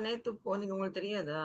நேத்து போனீங்க உங்களுக்கு தெரியாதா?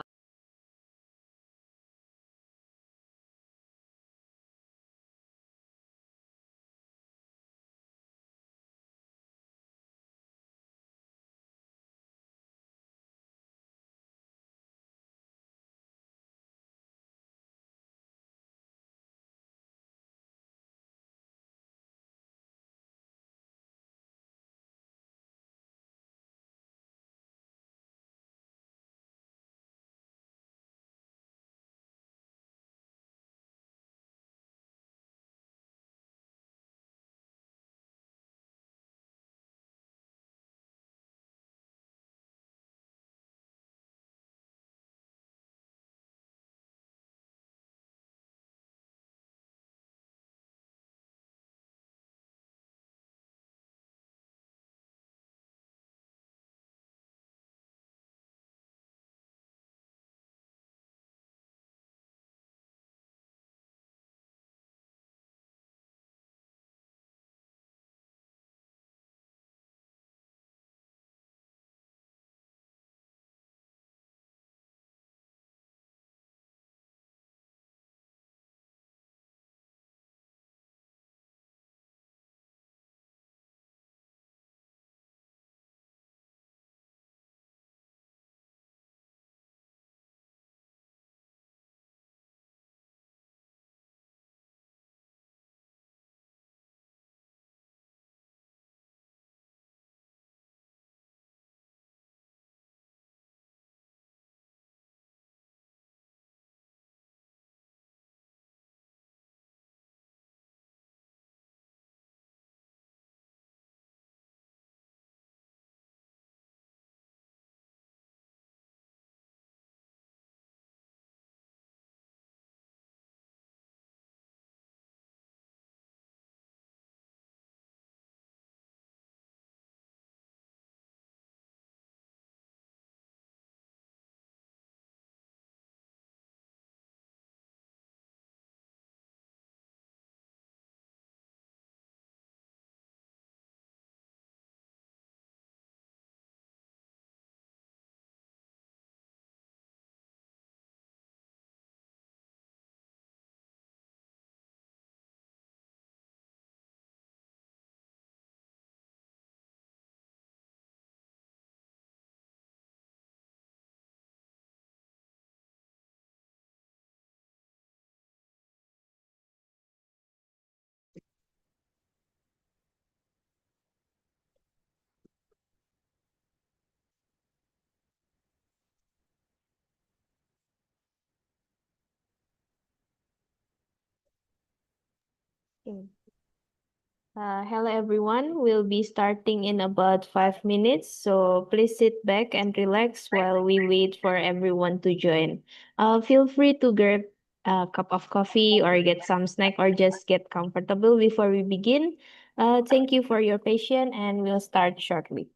Okay. Hello everyone. We'll be starting in about 5 minutes, so please sit back and relax while we wait for everyone to join. Feel free to grab a cup of coffee or get some snack or just get comfortable before we begin. Thank you for your patience and we'll start shortly.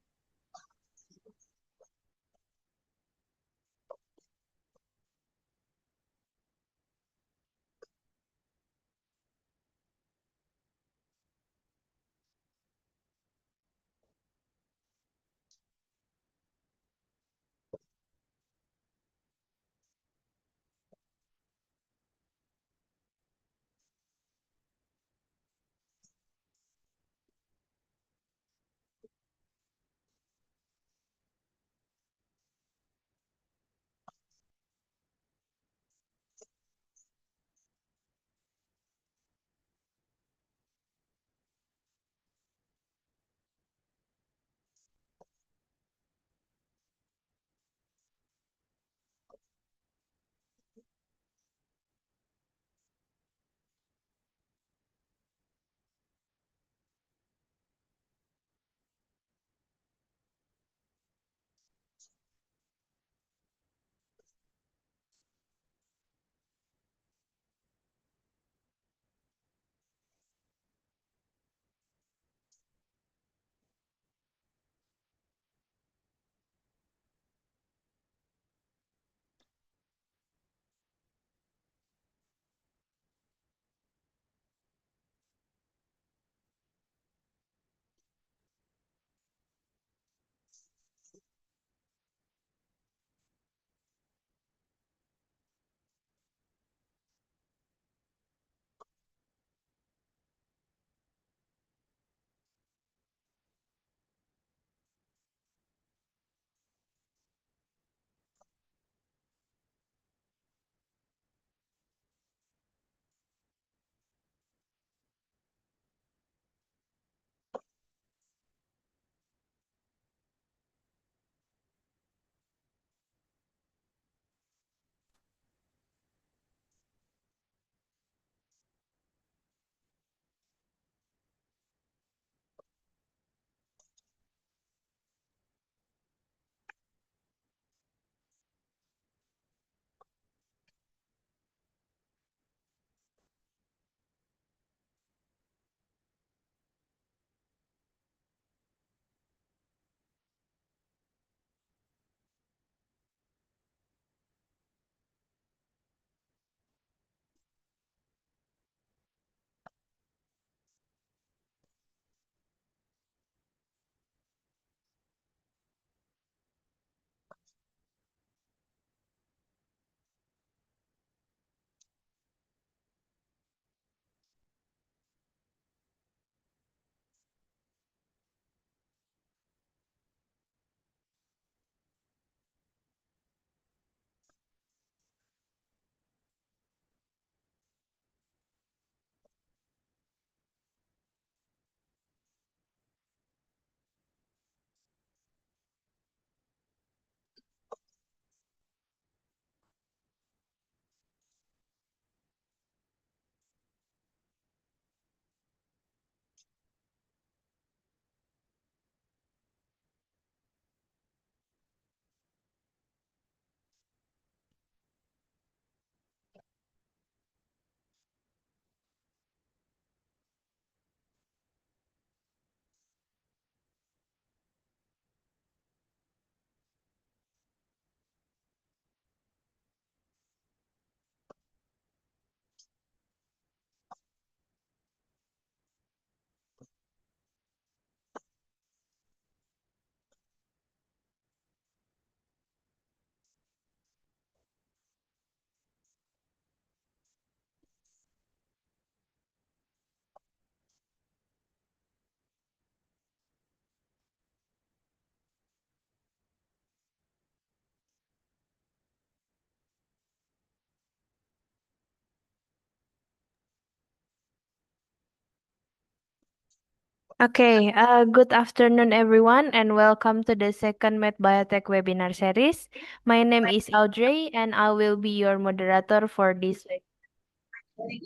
Okay, good afternoon, everyone, and welcome to the second MED-BIOTECH webinar series. My name is Audrey, and I will be your moderator for this.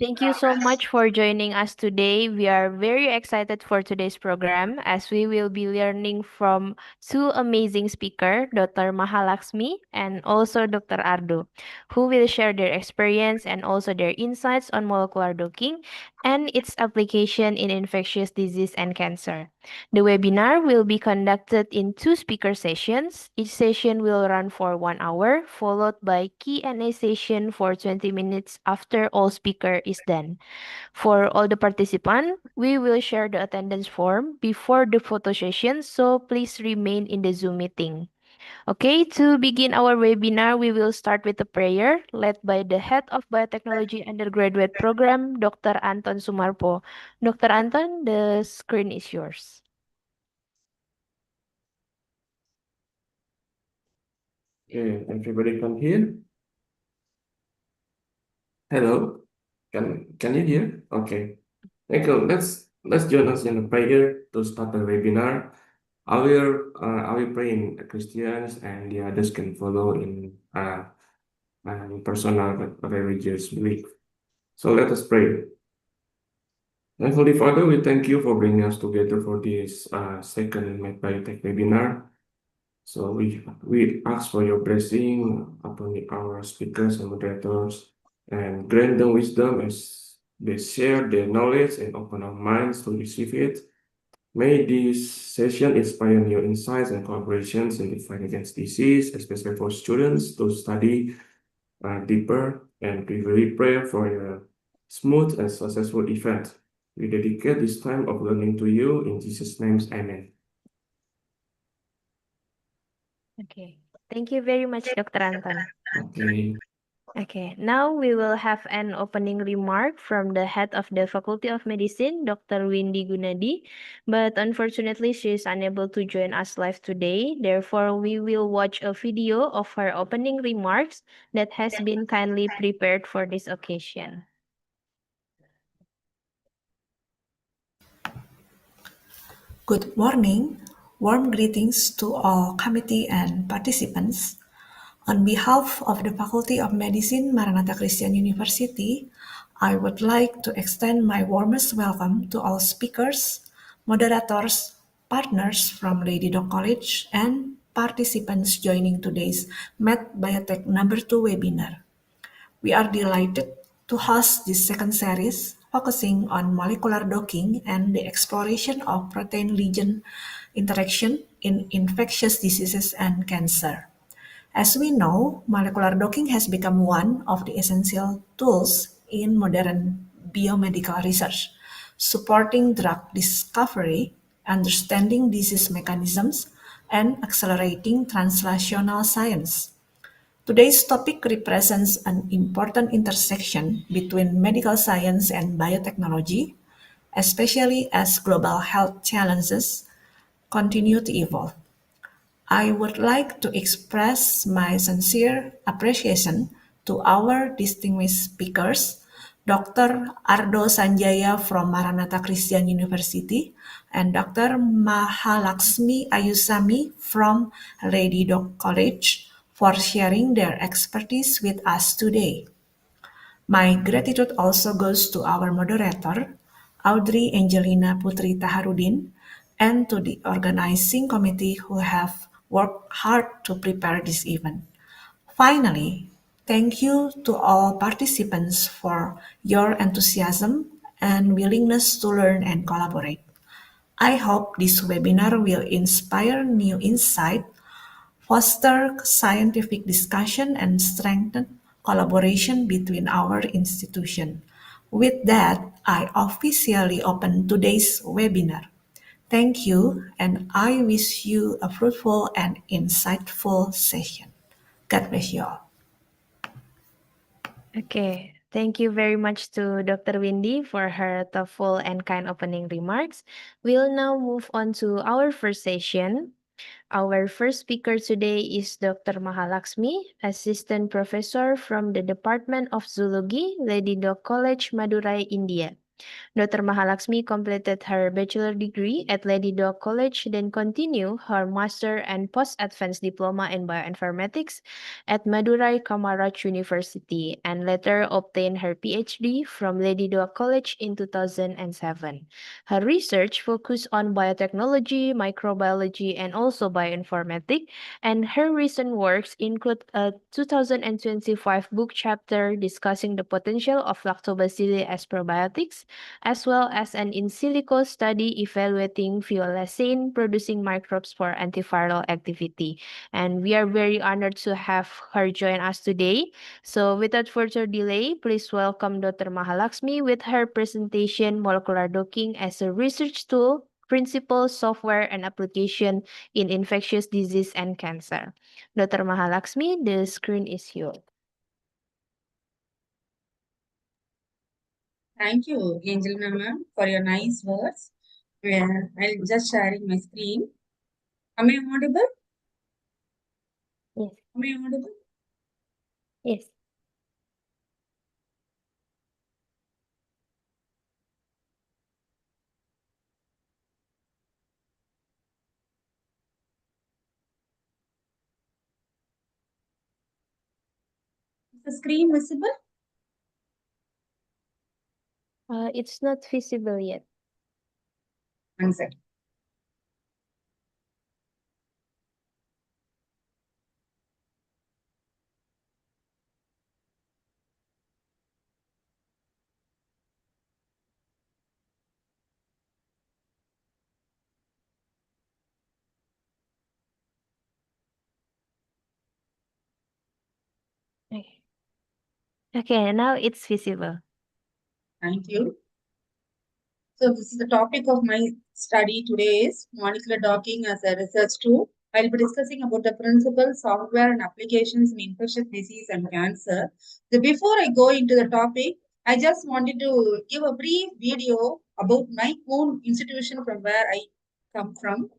Thank you so much for joining us today. We are very excited for today's program as we will be learning from two amazing speakers, Dr. Mahalaxmi and also Dr. Ardo, who will share their experience and also their insights on molecular docking and its application in infectious disease and cancer. The webinar will be conducted in two speaker sessions. Each session will run for 1 hour, followed by Q&A session for 20 minutes after all speaker is done. For all the participants, we will share the attendance form before the photo session, so please remain in the Zoom meeting. Okay, to begin our webinar, we will start with a prayer led by the head of Biotechnology Undergraduate Program, Dr. Anton Sumarpo. Dr. Anton, the screen is yours. Okay, everybody come here. Hello, can you hear? Okay, thank you. Let's join us in a prayer to start the webinar. I will pray in Christians, and the others can follow in personal religious belief. So let us pray. Heavenly Father, we thank you for bringing us together for this second MED-BIOTECH webinar. So we ask for your blessing upon our speakers and moderators, and grant them wisdom as they share their knowledge and open our minds to receive it. May this session inspire new insights and collaborations in the fight against disease, especially for students to study deeper. And we really pray for a smooth and successful event. We dedicate this time of learning to you in Jesus' name. Amen. Okay. Thank you very much, Dr. Anton. Okay. Okay, now we will have an opening remark from the head of the Faculty of Medicine, Dr. Windy Gunadi, but unfortunately she is unable to join us live today. Therefore, we will watch a video of her opening remarks that has been kindly prepared for this occasion. Good morning. Warm greetings to all committee and participants. On behalf of the Faculty of Medicine, Maranatha Christian University, I would like to extend my warmest welcome to all speakers, moderators, partners from Lady Doc College, and participants joining today's MED-BIOTECH number 2 webinar. We are delighted to host this second series focusing on molecular docking and the exploration of protein-ligand interaction in infectious diseases and cancer. As we know, molecular docking has become one of the essential tools in modern biomedical research, supporting drug discovery, understanding disease mechanisms, and accelerating translational science. Today's topic represents an important intersection between medical science and biotechnology, especially as global health challenges continue to evolve. I would like to express my sincere appreciation to our distinguished speakers, Dr. Ardo Sanjaya from Maranatha Christian University and Dr. Mahalaxmi Ayusami from Lady Doc College for sharing their expertise with us today. My gratitude also goes to our moderator, Audrey Angelina Putri Taharudin, and to the organizing committee who have worked hard to prepare this event. Finally, thank you to all participants for your enthusiasm and willingness to learn and collaborate. I hope this webinar will inspire new insight, foster scientific discussion, and strengthen collaboration between our institutions. With that, I officially open today's webinar. Thank you, and I wish you a fruitful and insightful session. God bless you all. Okay, thank you very much to Dr. Windy for her thoughtful and kind opening remarks. We'll now move on to our first session. Our first speaker today is Dr. Mahalaxmi, Assistant Professor from the Department of Zoology, Lady Doc College, Madurai, India. Dr. Mahalaxmi completed her bachelor degree at Lady Doak College, then continued her master and post-advanced diploma in bioinformatics at Madurai Kamaraj University, and later obtained her PhD from Lady Doak College in 2007. Her research focused on biotechnology, microbiology, and also bioinformatics, and her recent works include a 2025 book chapter discussing the potential of lactobacilli as probiotics, as well as an in silico study evaluating violacin producing microbes for antiviral activity. And we are very honored to have her join us today. So without further delay, please welcome Dr. Mahalaxmi with her presentation, Molecular Docking as a Research Tool, Principles, Software, and Application in Infectious Disease and Cancer. Dr. Mahalaxmi, the screen is yours. Thank you, Angel Mama, for your nice words. I'll just sharing my screen. Am I audible? Yes. Am I audible? Yes. Is the screen visible? It's not visible yet. One second. Okay. Okay, now it's visible. Thank you. So this is the topic of my study today is molecular docking as a research tool. I'll be discussing about the principles, software, and applications in infectious disease and cancer. So before I go into the topic, I just wanted to give a brief video about my own institution from where I come from.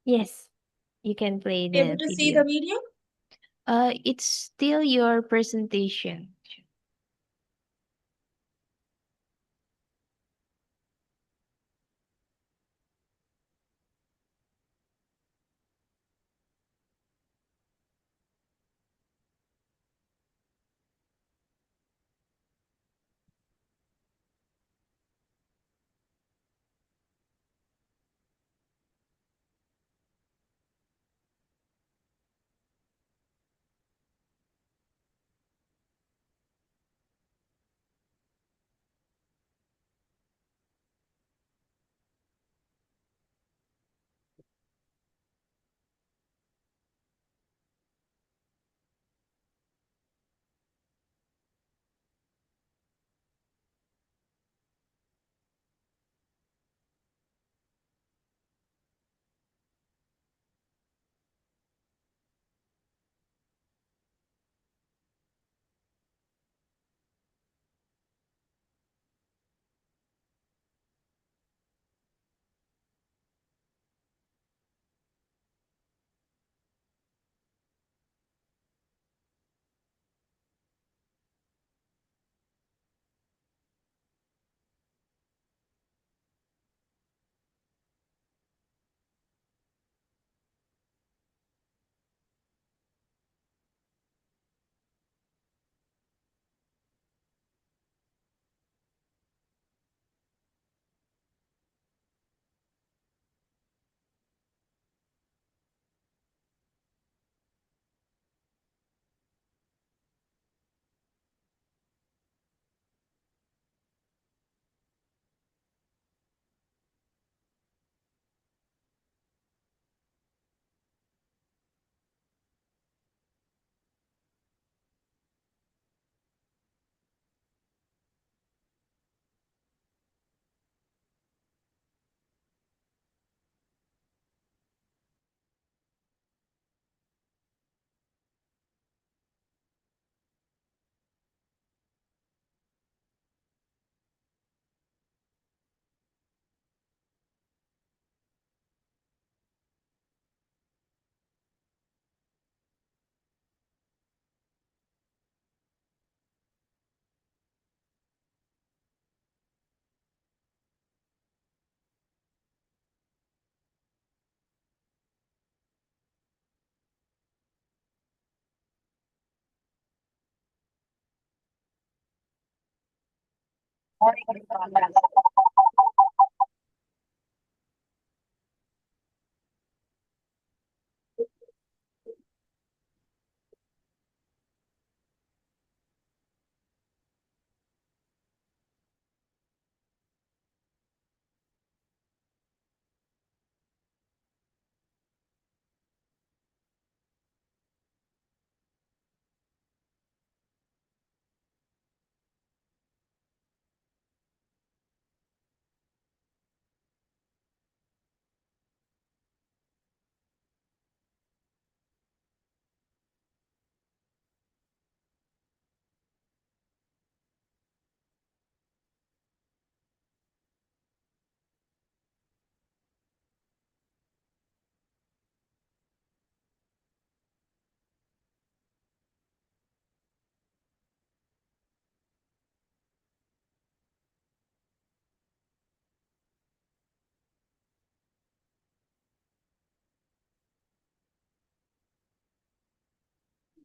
Yes, you can play Able the to see the video. video? It's still your presentation.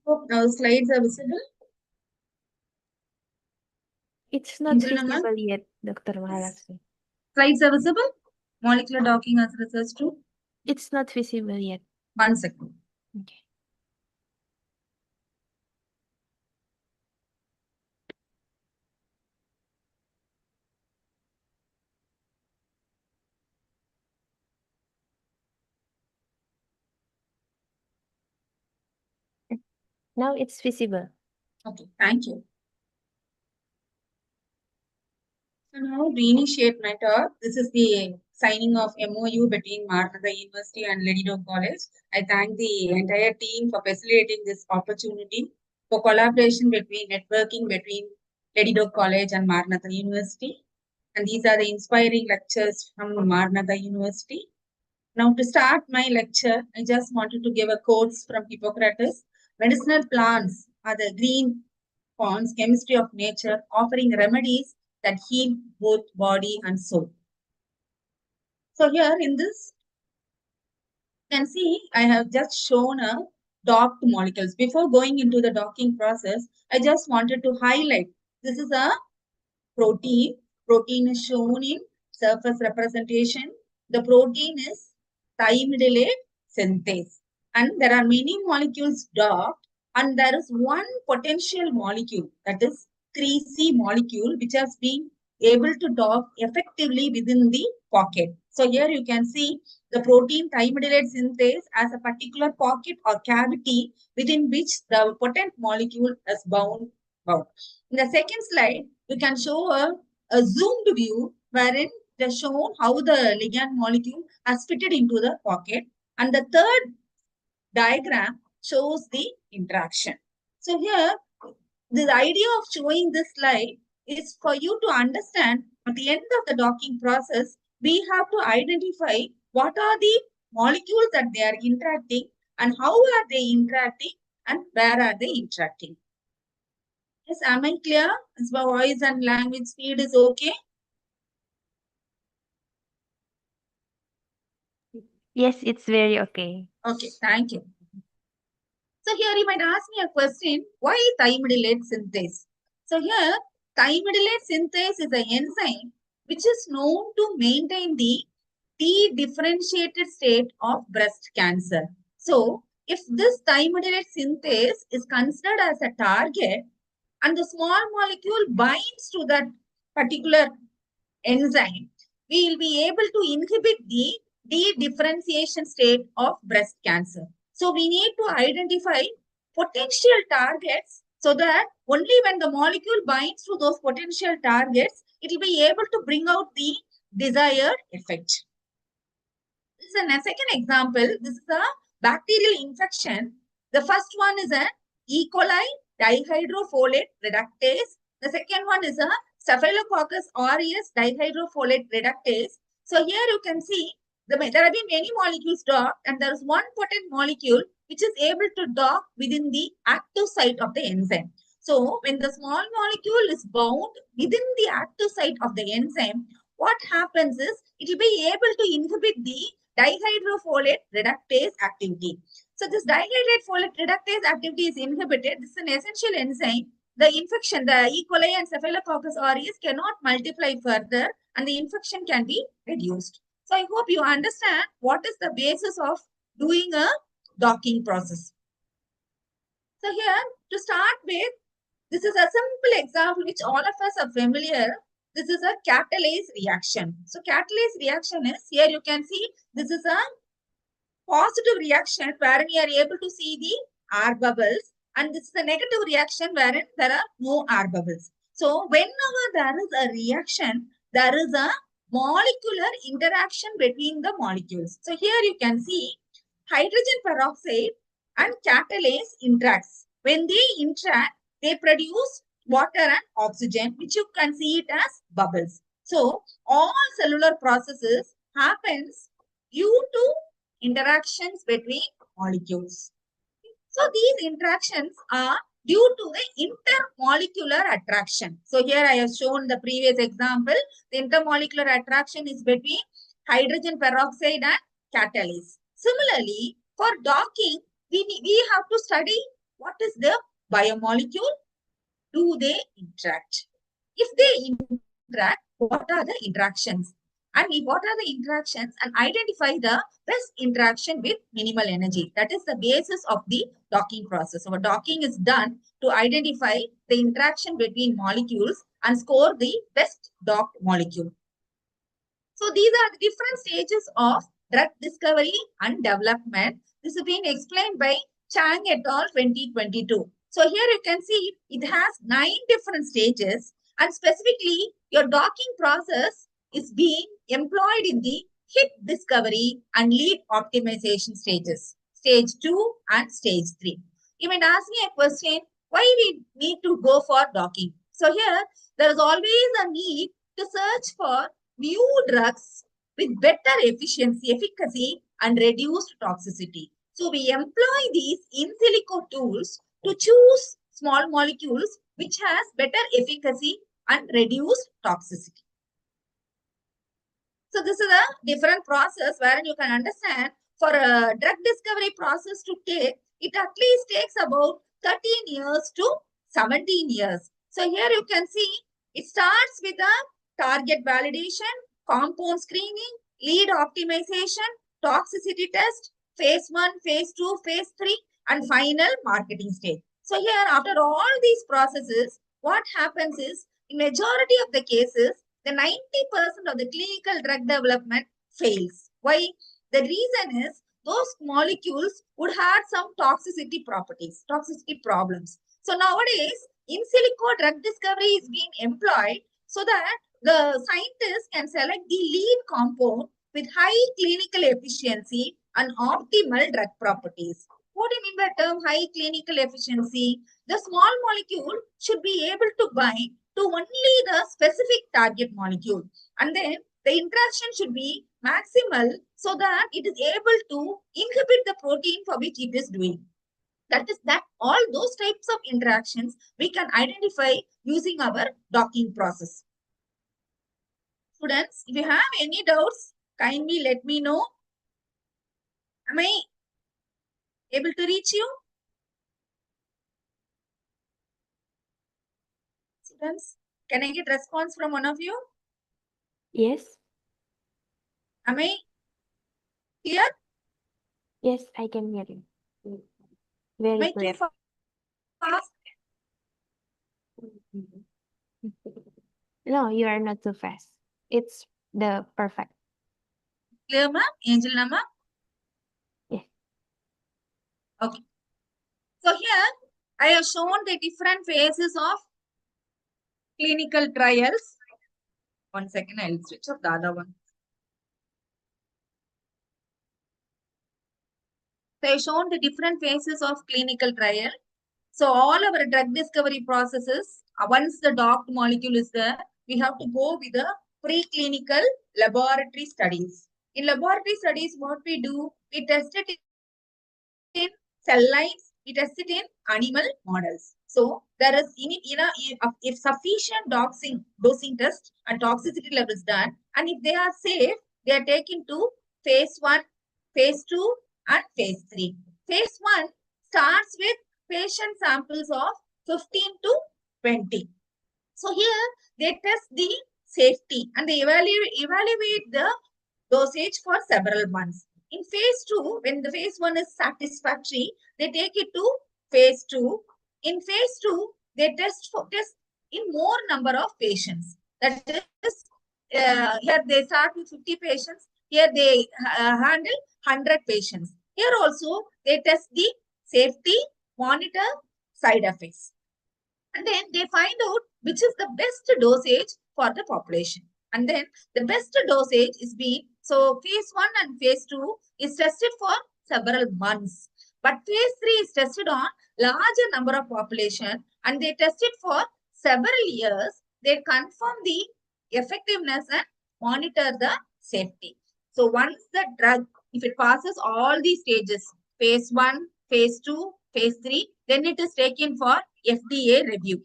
Hope now slides are visible. It's not Indranama? visible yet, Dr. Mahalakshmi. Slides are visible. Molecular docking as research to. It's not visible yet. 1 second. Okay. Now it's visible. Okay, thank you. So now to initiate my talk, this is the signing of MOU between Maranatha University and Ledido College. I thank the entire team for facilitating this opportunity for collaboration networking between Ledido College and Maranatha University. And these are the inspiring lectures from Maranatha University. Now to start my lecture, I just wanted to give a quotes from Hippocrates. Medicinal plants are the green forms, chemistry of nature, offering remedies that heal both body and soul. So here in this, you can see I have just shown a docked molecules. Before going into the docking process, I just wanted to highlight this is a protein. Protein is shown in surface representation. The protein is thymidylate synthase. And there are many molecules docked, and there is one potential molecule, that is 3C molecule, which has been able to dock effectively within the pocket. So here you can see the protein thymidylate synthase as a particular pocket or cavity within which the potent molecule is bound. In the second slide, we can show a zoomed view wherein they shown how the ligand molecule has fitted into the pocket. And the third diagram shows the interaction. So here, the idea of showing this slide is for you to understand at the end of the docking process, we have to identify what are the molecules that they are interacting and how are they interacting and where are they interacting. Yes, am I clear? As my voice and language speed is okay? Yes, it's very okay. Okay, thank you. So here you might ask me a question, why thymidylate synthase? So here, thymidylate synthase is an enzyme which is known to maintain the dedifferentiated state of breast cancer. So if this thymidylate synthase is considered as a target and the small molecule binds to that particular enzyme, we will be able to inhibit the dedifferentiation state of breast cancer. So we need to identify potential targets so that only when the molecule binds to those potential targets, it will be able to bring out the desired effect. This is a second example. This is a bacterial infection. The first one is an E. coli dihydrofolate reductase. The second one is a Staphylococcus aureus dihydrofolate reductase. So here you can see there have been many molecules docked, and there is one potent molecule which is able to dock within the active site of the enzyme. So when the small molecule is bound within the active site of the enzyme, what happens is it will be able to inhibit the dihydrofolate reductase activity. So this dihydrofolate reductase activity is inhibited. This is an essential enzyme the infection, the E. coli and Staphylococcus aureus cannot multiply further and the infection can be reduced. So I hope you understand what is the basis of doing a docking process. So here, to start with, this is a simple example which all of us are familiar. This is a catalase reaction. So catalase reaction is, here you can see, this is a positive reaction wherein you are able to see the air bubbles, and this is a negative reaction wherein there are no air bubbles. So whenever there is a reaction, there is a molecular interaction between the molecules. So here you can see hydrogen peroxide and catalase interacts. When they interact, they produce water and oxygen, which you can see it as bubbles. So all cellular processes happens due to interactions between molecules. So these interactions are due to the intermolecular attraction. So here I have shown the previous example. The intermolecular attraction is between hydrogen peroxide and catalase. Similarly, for docking, we have to study what is the biomolecule. Do they interact? If they interact, what are the interactions? And what are the interactions, and identify the best interaction with minimal energy. That is the basis of the docking process. So docking is done to identify the interaction between molecules and score the best docked molecule. So these are the different stages of drug discovery and development. This has been explained by Chang et al. 2022. So here you can see it has 9 different stages, and specifically your docking process is being employed in the hit discovery and lead optimization stages, stage 2 and stage 3. You might ask me a question, why we need to go for docking? So here there is always a need to search for new drugs with better efficacy and reduced toxicity. So we employ these in silico tools to choose small molecules which has better efficacy and reduced toxicity. So this is a different process wherein you can understand for a drug discovery process to take, it at least takes about 13 years to 17 years. So here you can see it starts with a target validation, compound screening, lead optimization, toxicity test, phase 1, phase 2, phase 3, and final marketing stage. So here after all these processes, what happens is in majority of the cases, the 90% of the clinical drug development fails. Why? The reason is those molecules would have some toxicity properties, toxicity problems. So nowadays, in silico drug discovery is being employed so that the scientists can select the lead compound with high clinical efficiency and optimal drug properties. What do you mean by term high clinical efficiency? The small molecule should be able to bind to only the specific target molecule, and then the interaction should be maximal so that it is able to inhibit the protein for which it is doing. That is that all those types of interactions we can identify using our docking process. Students, if you have any doubts, kindly let me know. Am I able to reach you? Students, can I get response from one of you? Yes, Am I clear? yes, I can hear you. Am Very I too clear. fast? No, you are not too fast. It's the perfect. Clear, ma'am? Angel, ma'am? Yes. Okay. So here, I have shown the different phases of clinical trials. 1 second, I'll switch off the other one. So I have shown the different phases of clinical trial. So all our drug discovery processes, once the docked molecule is there, we have to go with the preclinical laboratory studies. In laboratory studies, what we do, we test it in cell lines, we test it in animal models. So there is if sufficient dosing test and toxicity levels done, and if they are safe, they are taken to phase 1, phase 2, and phase 3. Phase 1 starts with patient samples of 15 to 20. So here they test the safety and they evaluate the dosage for several months. In phase 2, when the phase 1 is satisfactory, they take it to phase 2. In phase 2, they test in more number of patients. That is, here they start with 50 patients. Here they handle 100 patients. Here also they test the safety, monitor side effects. And then they find out which is the best dosage for the population. And then the best dosage is so phase 1 and phase 2 is tested for several months. But phase 3 is tested on larger number of population and they test it for several years. They confirm the effectiveness and monitor the safety. So once the drug, if it passes all these stages, phase 1, phase 2, phase 3, then it is taken for FDA review.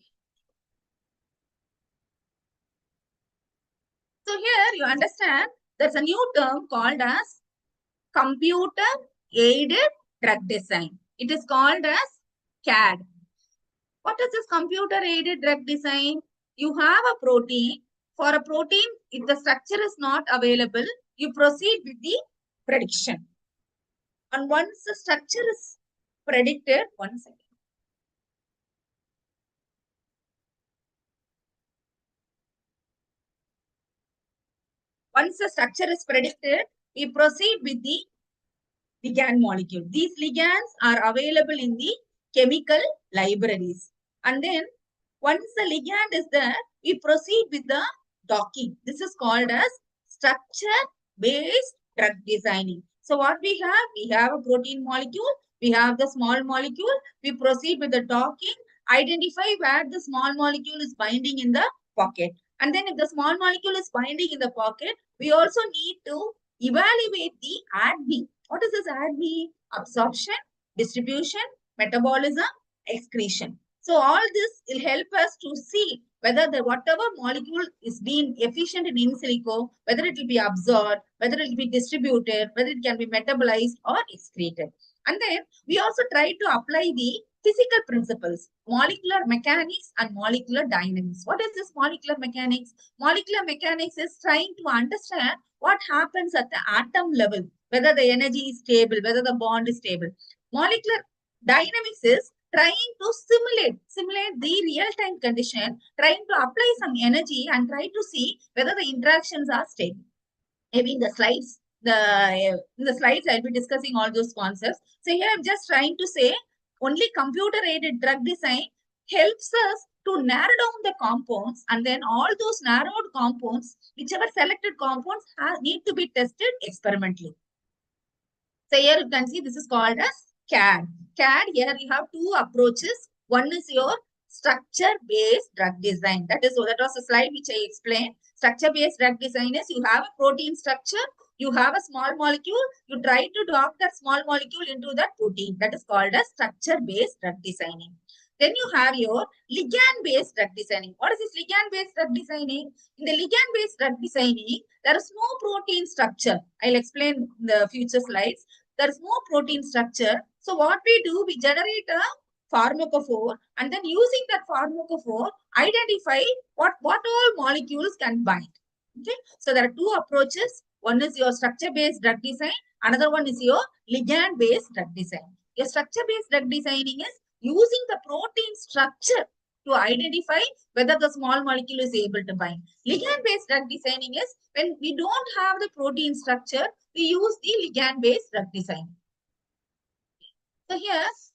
So here you understand there's a new term called as computer aided drug design. It is called as CAD. What is this computer aided drug design? You have a protein. For a protein, if the structure is not available, you proceed with the prediction. And once the structure is predicted, one second. Once the structure is predicted, we proceed with the ligand molecule. These ligands are available in the chemical libraries. And then once the ligand is there, we proceed with the docking. This is called as structure-based drug designing. So what we have a protein molecule, we have the small molecule, we proceed with the docking, identify where the small molecule is binding in the pocket. And then if the small molecule is binding in the pocket, we also need to evaluate the ADME. What is this ADME? Absorption, distribution, metabolism, excretion. So all this will help us to see whether whatever molecule is being efficient in silico, whether it will be absorbed, whether it will be distributed, whether it can be metabolized or excreted. And then we also try to apply the physical principles, molecular mechanics and molecular dynamics. What is this molecular mechanics? Molecular mechanics is trying to understand what happens at the atom level, whether the energy is stable, whether the bond is stable. Molecular dynamics is trying to simulate the real-time condition, trying to apply some energy and try to see whether the interactions are stable. Maybe in the slides, I'll be discussing all those concepts. So here I'm just trying to say only computer-aided drug design helps us to narrow down the compounds, and then all those narrowed compounds, whichever selected compounds need to be tested experimentally. So here you can see this is called as CAD. CAD, here you have two approaches. One is your structure-based drug design. That was a slide which I explained. Structure-based drug design is you have a protein structure, you have a small molecule, you try to dock that small molecule into that protein. That is called as structure-based drug designing. Then you have your ligand-based drug designing. What is this ligand-based drug designing? In the ligand-based drug designing, there is no protein structure. I'll explain in the future slides. There is no protein structure. So what we do, we generate a pharmacophore and then using that pharmacophore, identify what all molecules can bind. Okay. So there are two approaches. One is your structure-based drug design. Another one is your ligand-based drug design. Your structure-based drug designing is using the protein structure to identify whether the small molecule is able to bind. Ligand-based drug designing is when we don't have the protein structure, we use the ligand-based drug design. So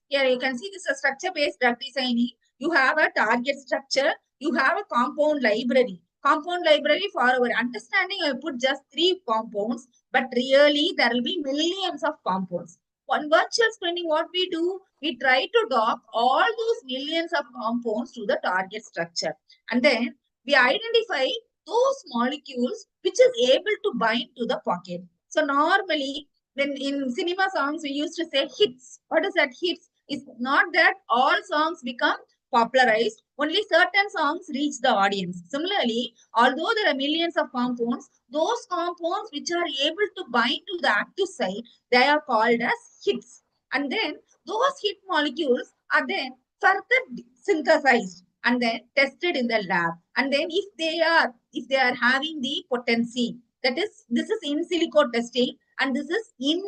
here you can see this is a structure-based drug designing. You have a target structure. You have a compound library. Compound library, for our understanding, I put just 3 compounds, but really there will be millions of compounds. On virtual screening, what we do, we try to dock all those millions of compounds to the target structure. And then we identify those molecules which is able to bind to the pocket. So normally, when in cinema songs, we used to say hits. What is that hits? It's not that all songs become popularized. Only certain songs reach the audience. Similarly, although there are millions of compounds, those compounds which are able to bind to the active site, they are called as hits. And then those hit molecules are then further synthesized. and then tested in the lab. And then if they are having the potency, that is, this is in silico testing and this is in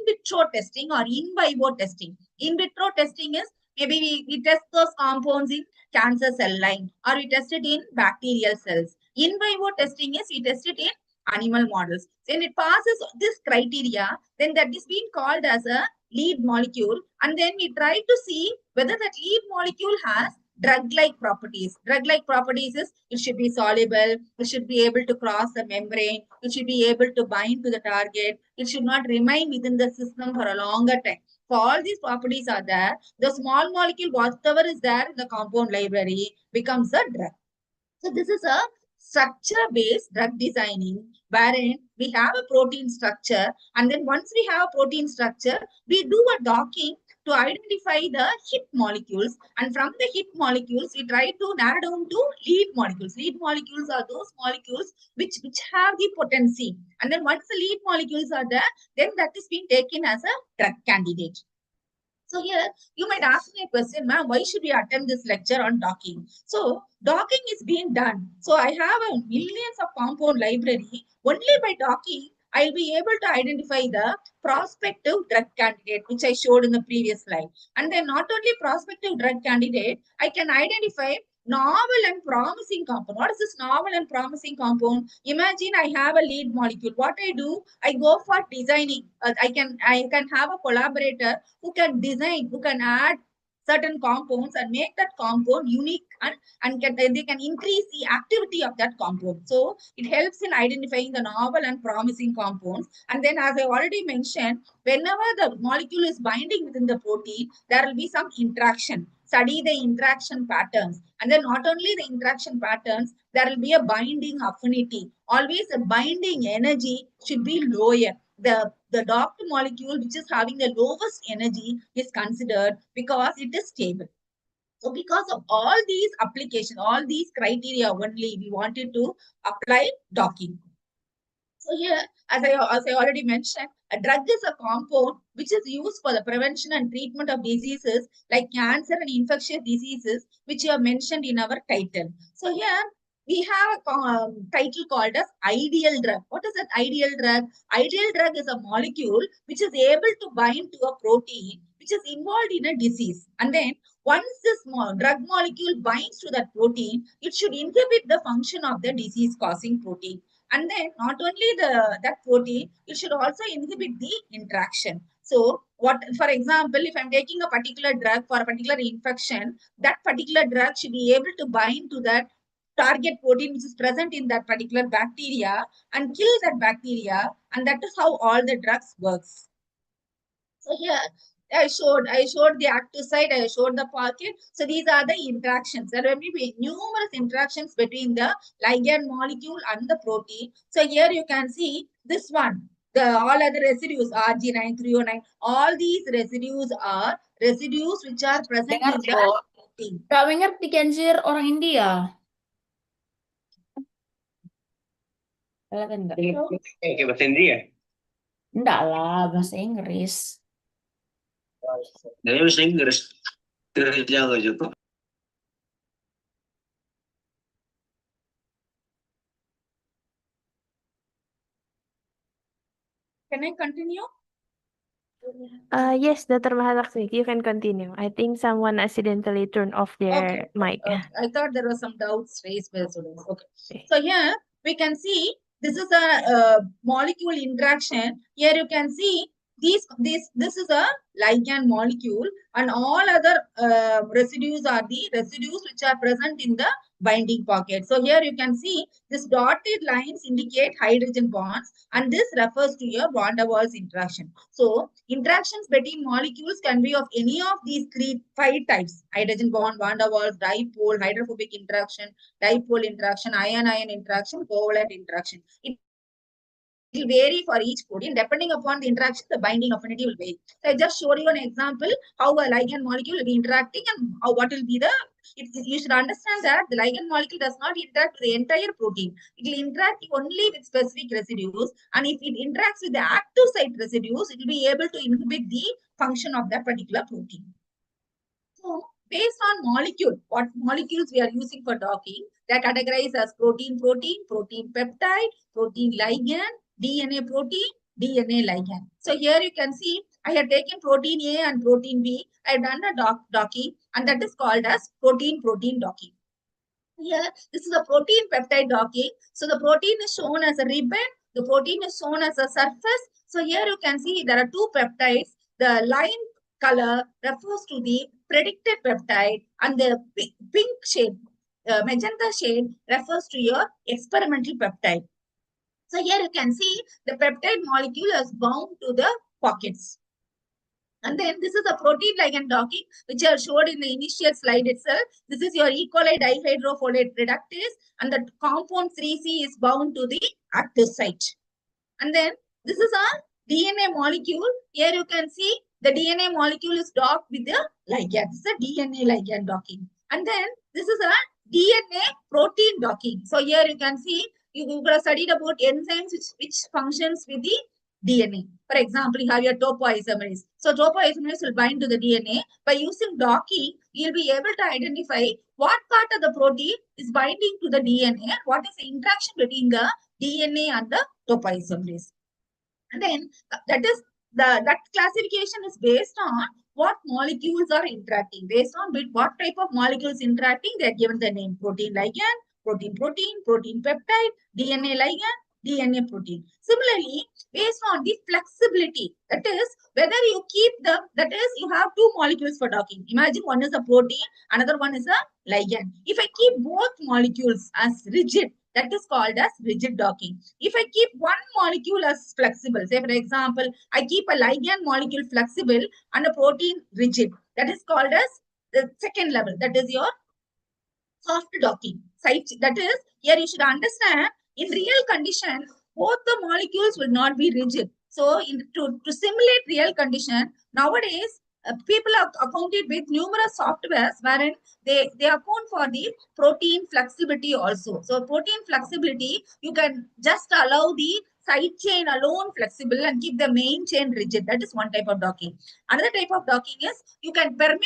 vitro testing or in vivo testing. In vitro testing is maybe we test those compounds in cancer cell line or we test it in bacterial cells. In vivo testing is we test it in animal models. When it passes this criteria, then that is being called as a lead molecule, and then we try to see whether that lead molecule has drug-like properties. Drug-like properties is it should be soluble, it should be able to cross the membrane, it should be able to bind to the target, it should not remain within the system for a longer time. For all these properties are there, the small molecule, whatever is there in the compound library, becomes a drug. So this is a structure-based drug designing wherein we have a protein structure, and then once we have a protein structure, we do a docking to identify the hit molecules, and from the hit molecules, we try to narrow down to lead molecules. Lead molecules are those molecules which have the potency, and then once the lead molecules are there, then that is being taken as a drug candidate. So here you might ask me a question, ma'am, why should we attend this lecture on docking? So docking is being done. So I have a millions of compound library. Only by docking, I'll be able to identify the prospective drug candidate, which I showed in the previous slide. And then not only prospective drug candidate, I can identify novel and promising compound. What is this novel and promising compound? Imagine I have a lead molecule. What I do, I go for designing. I can have a collaborator who can design, who can add certain compounds and make that compound unique, and they can increase the activity of that compound. So it helps in identifying the novel and promising compounds. And then as I already mentioned, whenever the molecule is binding within the protein, there will be some interaction. Study the interaction patterns. And then not only the interaction patterns, there will be a binding affinity. Always the binding energy should be lower. The docked molecule which is having the lowest energy is considered because it is stable. So because of all these applications, all these criteria only, we wanted to apply docking. So here, as I already mentioned, a drug is a compound which is used for the prevention and treatment of diseases like cancer and infectious diseases, which you have mentioned in our title. So here, we have a title called as ideal drug. What is that ideal drug? Ideal drug is a molecule which is able to bind to a protein which is involved in a disease. And then once this drug molecule binds to that protein, it should inhibit the function of the disease-causing protein. And then not only that protein, it should also inhibit the interaction. So what, for example, if I'm taking a particular drug for a particular infection, that particular drug should be able to bind to that target protein which is present in that particular bacteria and kill that bacteria, and that is how all the drugs works. So here I showed the active site, I showed the pocket. So these are the interactions. There will be numerous interactions between the ligand molecule and the protein. So here you can see this one. All other residues, RG9, 309, all these residues are residues which are present in the protein. Kami ngerti cancer orang India. Enggak. Kayak bahasa India. Enggak lah, bahasa Inggris. Dari bahasa Inggris. Terjaga juga. Can I continue? Yes, Dr. Mahalaksmi, you can continue. I think someone accidentally turned off their mic. I thought there was some doubts raised by the students. Okay. So here we can see this is a molecule interaction. Here you can see this is a ligand molecule, and all other residues are the residues which are present in the binding pocket. So here you can see this dotted lines indicate hydrogen bonds, and this refers to your van der Waals interaction. So interactions between molecules can be of any of these five types: hydrogen bond, van der Waals, dipole, hydrophobic interaction, dipole interaction, ion-ion interaction, covalent interaction. It will vary for each protein. Depending upon the interaction, the binding affinity will vary. So I just showed you an example how a ligand molecule will be interacting and what will be the. You should understand that the ligand molecule does not interact with the entire protein. It will interact only with specific residues, and if it interacts with the active site residues, it will be able to inhibit the function of that particular protein. So based on molecule, what molecules we are using for docking, they are categorized as protein, protein peptide, protein ligand, DNA protein, DNA ligand. So here you can see I had taken protein A and protein B. I had done a docking, and that is called as protein docking. Here, this is a protein peptide docking. So the protein is shown as a ribbon. The protein is shown as a surface. So here you can see there are two peptides. The line color refers to the predicted peptide, and the pink shade, magenta shade refers to your experimental peptide. So here you can see the peptide molecule is bound to the pockets. And then this is a protein ligand docking, which I showed in the initial slide itself. This is your E. coli dihydrofolate reductase, and the compound 3C is bound to the active site. And then this is a DNA molecule. Here you can see the DNA molecule is docked with the ligand. This is a DNA ligand docking. And then this is a DNA protein docking. So here you can see you could have studied about enzymes which functions with the DNA. For example, you have your topoisomerase. So topoisomerase will bind to the DNA. By using docking, you'll be able to identify what part of the protein is binding to the DNA and what is the interaction between the DNA and the topoisomerase. And then that classification is based on what molecules are interacting. Based on what type of molecules interacting, they are given the name protein ligand, protein peptide, DNA ligand, DNA protein. Similarly, based on the flexibility, that is whether you keep them, that is you have two molecules for docking. Imagine one is a protein, another one is a ligand. If I keep both molecules as rigid, that is called as rigid docking. If I keep one molecule as flexible, say for example, I keep a ligand molecule flexible and a protein rigid, that is called as the second level, that is your soft docking. That is, here you should understand, in real condition, both the molecules will not be rigid. So to simulate real condition, nowadays, people are accounted with numerous softwares wherein they account for the protein flexibility also. So protein flexibility, you can just allow the side chain alone flexible and keep the main chain rigid. That is one type of docking. Another type of docking is you can permit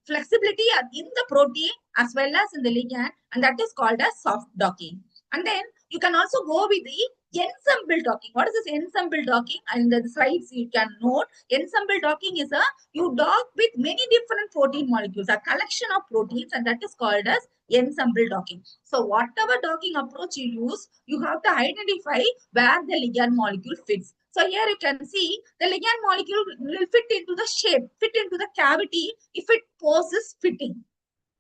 flexibility in the protein as well as in the ligand, and that is called as soft docking. And then you can also go with the ensemble docking. What is this ensemble docking? And in the slides you can note, ensemble docking is you dock with many different protein molecules, a collection of proteins, and that is called as ensemble docking. So whatever docking approach you use, you have to identify where the ligand molecule fits. So here you can see the ligand molecule will fit into the shape, fit into the cavity if it poses fitting.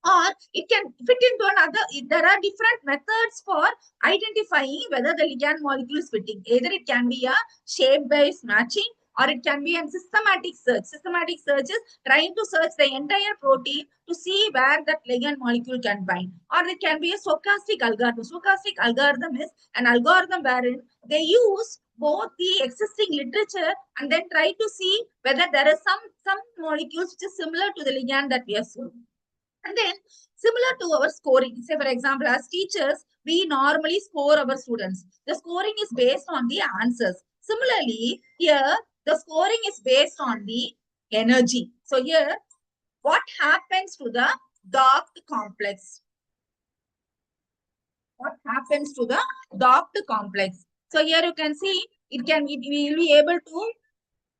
Or it can fit into another. There are different methods for identifying whether the ligand molecule is fitting. Either it can be a shape-based matching, or it can be a systematic search. Systematic search is trying to search the entire protein to see where that ligand molecule can bind. Or it can be a stochastic algorithm. Stochastic algorithm is an algorithm wherein they use both the existing literature and then try to see whether there is some molecules which is similar to the ligand that we have seen. And then similar to our scoring, say for example, as teachers, we normally score our students. The scoring is based on the answers. Similarly, here the scoring is based on the energy. So here, what happens to the docked complex? What happens to the docked complex? So here you can see we will be able to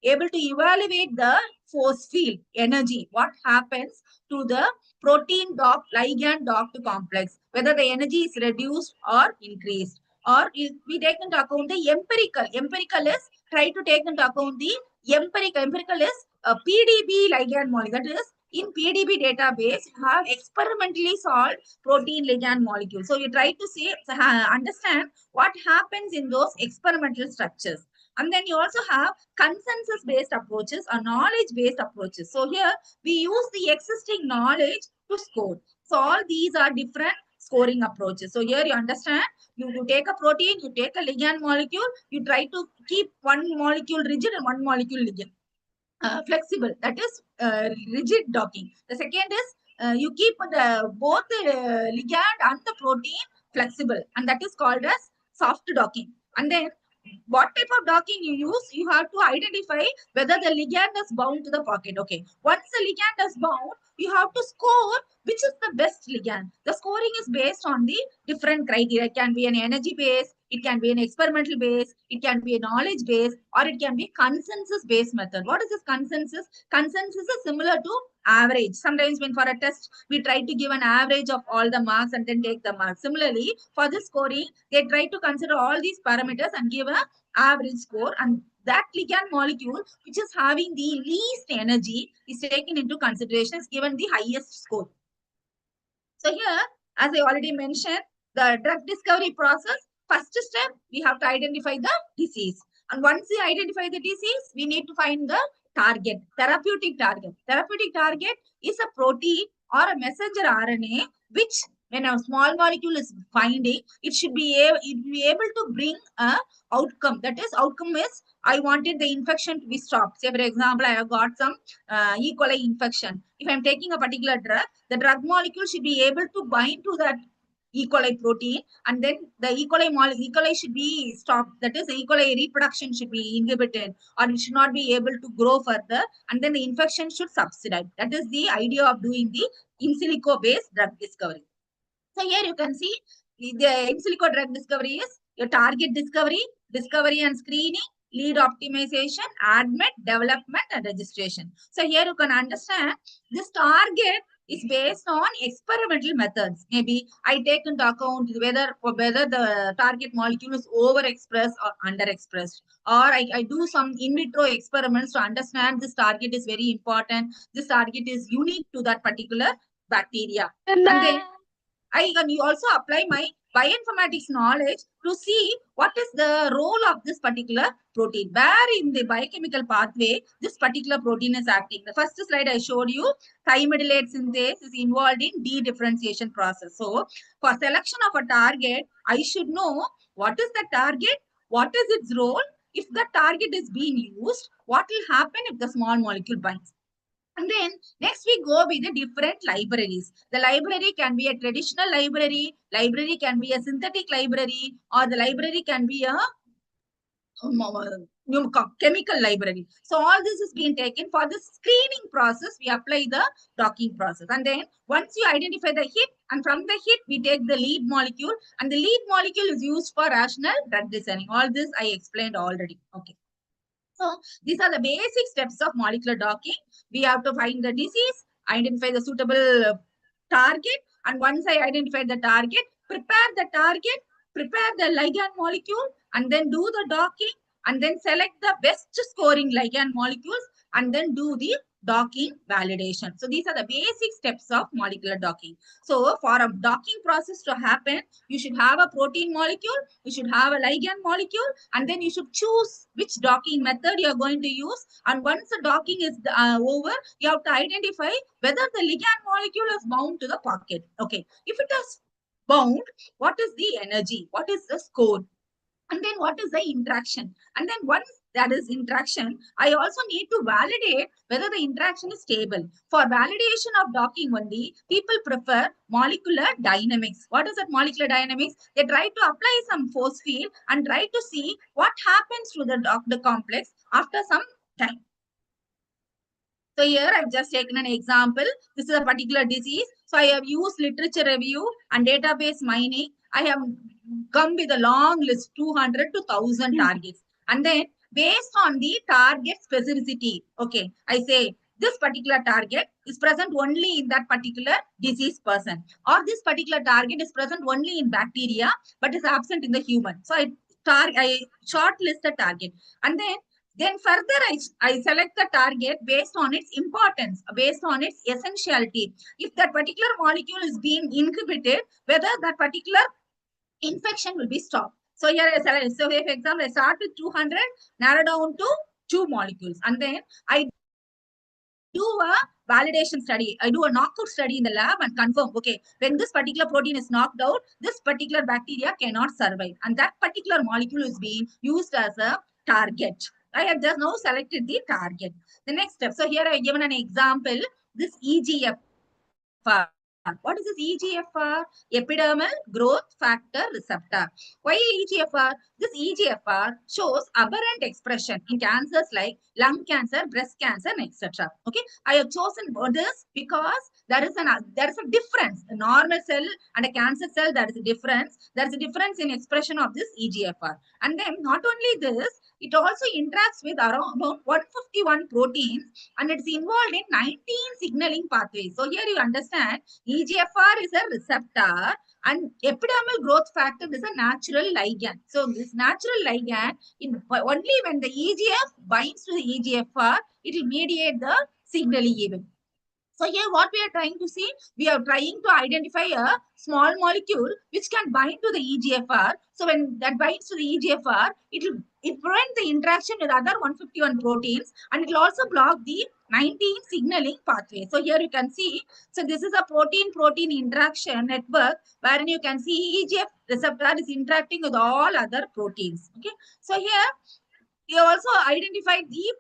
evaluate the force field energy. What happens to the protein ligand docked complex, whether the energy is reduced or increased, or we take into account the empirical is try to take into account the empirical is a PDB ligand molecule. That is, in PDB database you have experimentally solved protein ligand molecule. So you try to see understand what happens in those experimental structures. And then you also have consensus-based approaches or knowledge-based approaches. So here we use the existing knowledge to score. So all these are different scoring approaches. So here you understand, you take a protein, you take a ligand molecule, you try to keep one molecule rigid and one molecule ligand. Flexible, that is rigid docking. The second is you keep both the ligand and the protein flexible, and that is called as soft docking. And then what type of docking you use, you have to identify whether the ligand is bound to the pocket. Okay, once the ligand is bound, you have to score which is the best ligand. The scoring is based on the different criteria. It can be an energy base, it can be an experimental base, it can be a knowledge base, or it can be a consensus based method. What is this consensus? Consensus is similar to average. Sometimes when for a test, we try to give an average of all the marks and then take the marks. Similarly, for this scoring, they try to consider all these parameters and give a average score, and that ligand molecule which is having the least energy is taken into consideration, is given the highest score. So here, as I already mentioned, the drug discovery process, first step, we have to identify the disease. And once we identify the disease, we need to find the target, therapeutic target. Therapeutic target is a protein or a messenger RNA, which when a small molecule is finding, it should be able to bring a outcome. That is, outcome is, I wanted the infection to be stopped. Say, for example, I have got some E. coli infection. If I'm taking a particular drug, the drug molecule should be able to bind to that E. coli protein, and then the E. coli should be stopped. That is, the E. coli reproduction should be inhibited, or it should not be able to grow further, and then the infection should subside. That is the idea of doing the in silico based drug discovery. So here you can see the in silico drug discovery is your target discovery, discovery and screening, lead optimization, admit, development, and registration. So here you can understand this target is based on experimental methods. Maybe I take into account whether the target molecule is overexpressed or underexpressed, or I do some in vitro experiments to understand this target is very important. This target is unique to that particular bacteria, and then I can also apply my bioinformatics knowledge to see what is the role of this particular protein, where in the biochemical pathway this particular protein is acting. The first slide I showed you, thymidylate synthase is involved in dedifferentiation process. So for selection of a target, I should know what is the target, what is its role. If the target is being used, what will happen if the small molecule binds? And then next we go with the different libraries. The library can be a traditional library can be a synthetic library, or the library can be a chemical library. So all this is being taken for the screening process. We apply the docking process. And then once you identify the hit, and from the hit, we take the lead molecule, and the lead molecule is used for rational drug designing. All this I explained already. Okay. So these are the basic steps of molecular docking. We have to find the disease, identify the suitable target, and once I identify the target, prepare the ligand molecule, and then do the docking, and then select the best scoring ligand molecules, and then do the docking validation. So these are the basic steps of molecular docking. So for a docking process to happen, you should have a protein molecule, you should have a ligand molecule, and then you should choose which docking method you are going to use. And once the docking is over, you have to identify whether the ligand molecule is bound to the pocket. Okay, if it is bound, what is the energy? What is the score? And then what is the interaction? And then once that is interaction, I also need to validate whether the interaction is stable. For validation of docking only, people prefer molecular dynamics. What is that molecular dynamics? They try to apply some force field and try to see what happens to the complex after some time. So here I've just taken an example. This is a particular disease. So I have used literature review and database mining. I have come with a long list, 200 to 1000 targets. And then based on the target specificity, okay, I say this particular target is present only in that particular disease person, or this particular target is present only in bacteria but is absent in the human. So I shortlist the target, and then further, I select the target based on its importance, based on its essentiality. If that particular molecule is being inhibited, whether that particular infection will be stopped. So here, so for example, I start with 200, narrow down to 2 molecules, and then I do a validation study. I do a knockout study in the lab and confirm, okay, when this particular protein is knocked out, this particular bacteria cannot survive. And that particular molecule is being used as a target. I have just now selected the target. The next step. So here I have given an example. This EGFR. What is this EGFR? Epidermal growth factor receptor. Why EGFR? This EGFR shows aberrant expression in cancers like lung cancer, breast cancer, and etc. Okay, I have chosen this because there is a difference. A normal cell and a cancer cell, there is a difference. There is a difference in expression of this EGFR. And then not only this, it also interacts with around 151 proteins and it's involved in 19 signaling pathways. So here you understand EGFR is a receptor and epidermal growth factor is a natural ligand. So this natural ligand, only when the EGF binds to the EGFR, it will mediate the signaling event. So here what we are trying to see, we are trying to identify a small molecule which can bind to the EGFR. So when that binds to the EGFR, it prevents the interaction with other 151 proteins and it will also block the 19 signaling pathway. So here you can see, so this is a protein-protein interaction network wherein you can see EGF receptor is interacting with all other proteins. Okay. So here we also identified the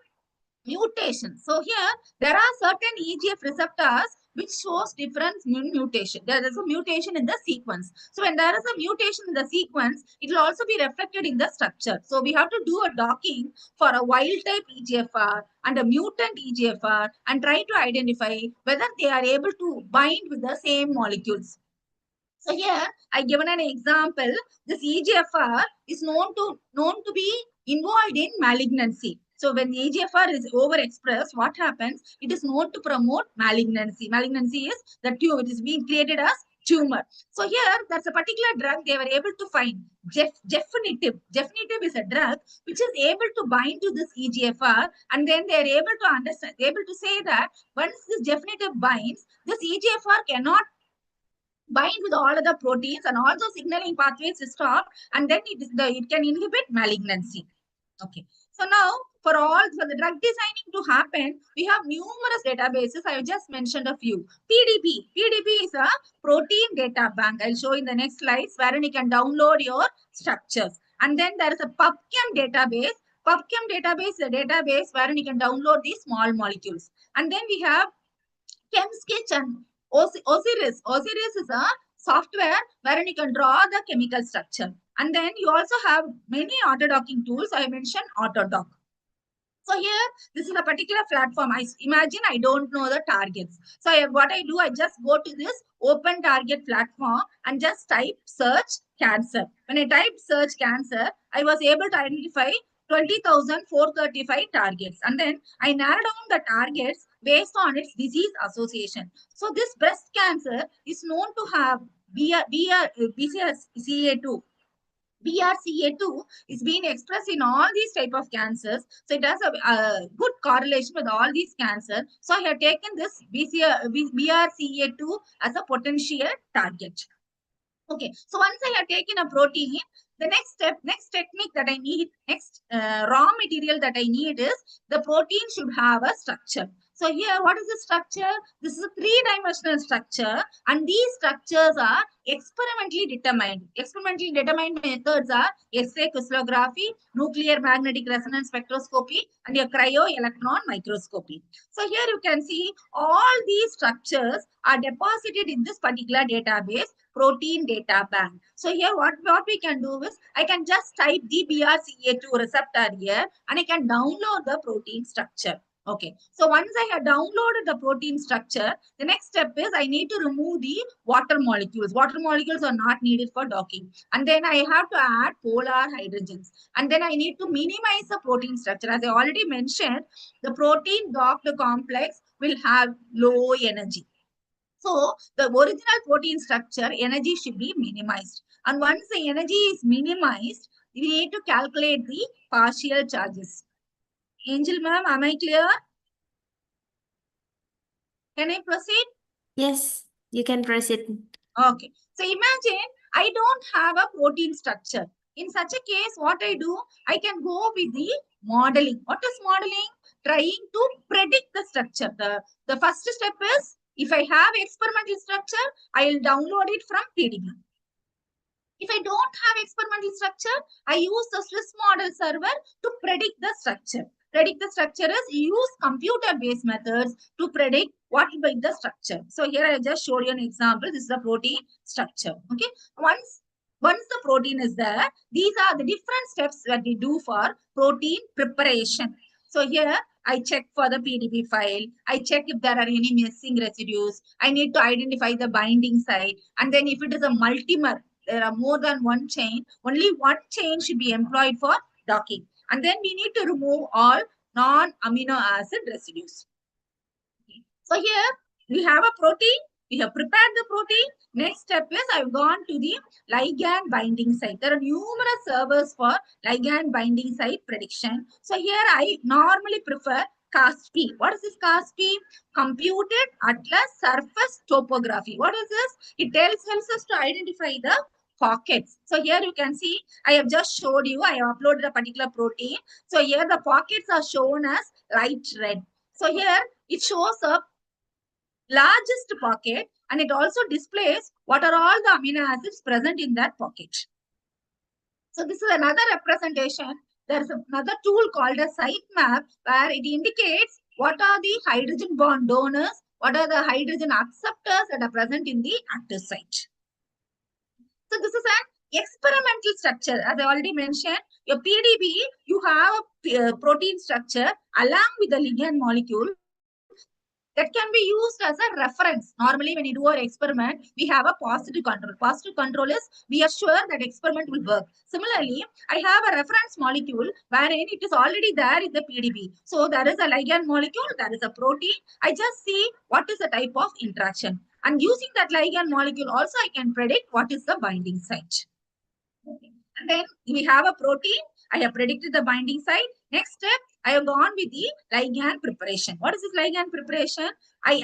mutation. So here there are certain EGF receptors which shows different mutation. There is a mutation in the sequence. So when there is a mutation in the sequence, it will also be reflected in the structure. So we have to do a docking for a wild type EGFR and a mutant EGFR and try to identify whether they are able to bind with the same molecules. So here I given an example. This EGFR is known to be involved in malignancy. So when EGFR is overexpressed, what happens? It is known to promote malignancy. Malignancy is the tumor. It is being created as tumor. So here, that's a particular drug they were able to find. Gefinitive. Gefinitive is a drug which is able to bind to this EGFR, and then they are able to understand, able to say that once this gefinitive binds, this EGFR cannot bind with all other proteins and all those signaling pathways stop, and then it can inhibit malignancy. Okay. So now for the drug designing to happen, we have numerous databases. I just mentioned a few. PDB. PDB is a protein data bank. I'll show in the next slides wherein you can download your structures. And then there is a PubChem database. PubChem database is a database wherein you can download these small molecules. And then we have ChemSketch and Osiris. Osiris is a software wherein you can draw the chemical structure. And then you also have many auto-docking tools. I mentioned AutoDock. So here, this is a particular platform. I imagine I don't know the targets. So what I do, I just go to this open target platform and just type search cancer. When I typed search cancer, I was able to identify 20,435 targets. And then I narrow down the targets based on its disease association. So this breast cancer is known to have BRCA2. BRCA2 is being expressed in all these type of cancers. So it has a good correlation with all these cancers. So I have taken this BRCA2 as a potential target. Okay, so once I have taken a protein, the next technique that I need, raw material that I need is the protein should have a structure. So here, what is the structure? This is a three-dimensional structure, and these structures are experimentally determined. Experimentally determined methods are X-ray crystallography, nuclear magnetic resonance spectroscopy, and a cryo-electron microscopy. So here you can see all these structures are deposited in this particular database, protein data bank. So here what we can do is, I can just type the BRCA2 receptor here and I can download the protein structure. Okay, so once I have downloaded the protein structure, the next step is I need to remove the water molecules. Water molecules are not needed for docking. And then I have to add polar hydrogens. And then I need to minimize the protein structure. As I already mentioned, the protein docked complex will have low energy. So the original protein structure energy should be minimized. And once the energy is minimized, we need to calculate the partial charges. Angel ma'am, am I clear? Can I proceed? Yes, you can proceed. Okay. So imagine I don't have a protein structure. In such a case, what I do, I can go with the modeling. What is modeling? Trying to predict the structure. The first step is, if I have experimental structure, I will download it from PDB. If I don't have experimental structure, I use the Swiss model server to predict the structure. Predict the structure is use computer-based methods to predict what will be the structure. So here I just showed you an example. This is the protein structure. Okay. Once the protein is there, these are the different steps that we do for protein preparation. So here I check for the PDB file. I check if there are any missing residues. I need to identify the binding site. And then if it is a multimer, there are more than one chain, only one chain should be employed for docking. And then we need to remove all non-amino acid residues. So here we have a protein. We have prepared the protein. Next step is I've gone to the ligand binding site. There are numerous servers for ligand binding site prediction. So here I normally prefer CASP. What is this CASP? Computed Atlas Surface Topography. What is this? It helps us to identify the pockets. So here you can see, I have just showed you, I have uploaded a particular protein. So here the pockets are shown as light red. So here it shows up largest pocket and it also displays what are all the amino acids present in that pocket. So this is another representation. There is another tool called a site map where it indicates what are the hydrogen bond donors, what are the hydrogen acceptors that are present in the active site. So this is an experimental structure. As I already mentioned, your PDB, you have a protein structure along with the ligand molecule that can be used as a reference. Normally, when you do our experiment, we have a positive control. Positive control is we are sure that experiment will work. Similarly, I have a reference molecule wherein it is already there in the PDB. So there is a ligand molecule, there is a protein. I just see what is the type of interaction. And using that ligand molecule also, I can predict what is the binding site. And then we have a protein. I have predicted the binding site. Next step, I have gone with the ligand preparation. What is this ligand preparation? I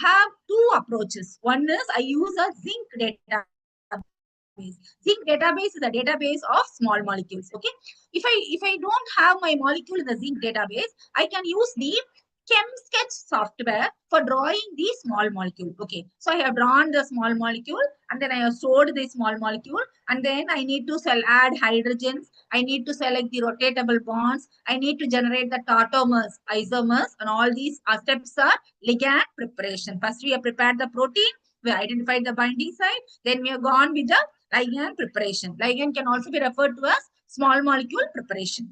have two approaches. One is I use a zinc database. Zinc database is a database of small molecules. Okay. If I don't have my molecule in the zinc database, I can use the ChemSketch software for drawing the small molecule. Okay. So I have drawn the small molecule and then I have stored the small molecule and then I need to add hydrogens. I need to select the rotatable bonds. I need to generate the tautomers, isomers, and all these steps are ligand preparation. First, we have prepared the protein. We identified the binding site. Then we have gone with the ligand preparation. Ligand can also be referred to as small molecule preparation.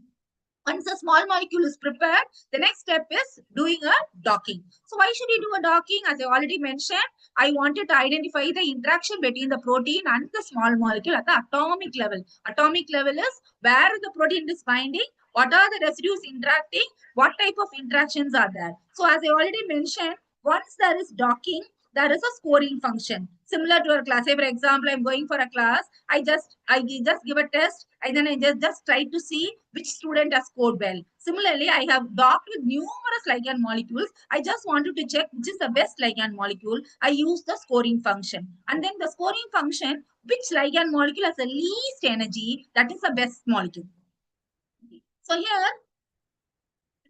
Once a small molecule is prepared, the next step is doing a docking. So why should you do a docking? As I already mentioned, I wanted to identify the interaction between the protein and the small molecule at the atomic level. Atomic level is where the protein is binding, what are the residues interacting, what type of interactions are there. So as I already mentioned, once there is docking, there is a scoring function. Similar to a class. Say, for example, I'm going for a class. I just give a test and then I just try to see which student has scored well. Similarly, I have docked with numerous ligand molecules. I just wanted to check which is the best ligand molecule. I use the scoring function. And then the scoring function, which ligand molecule has the least energy, that is the best molecule. So here,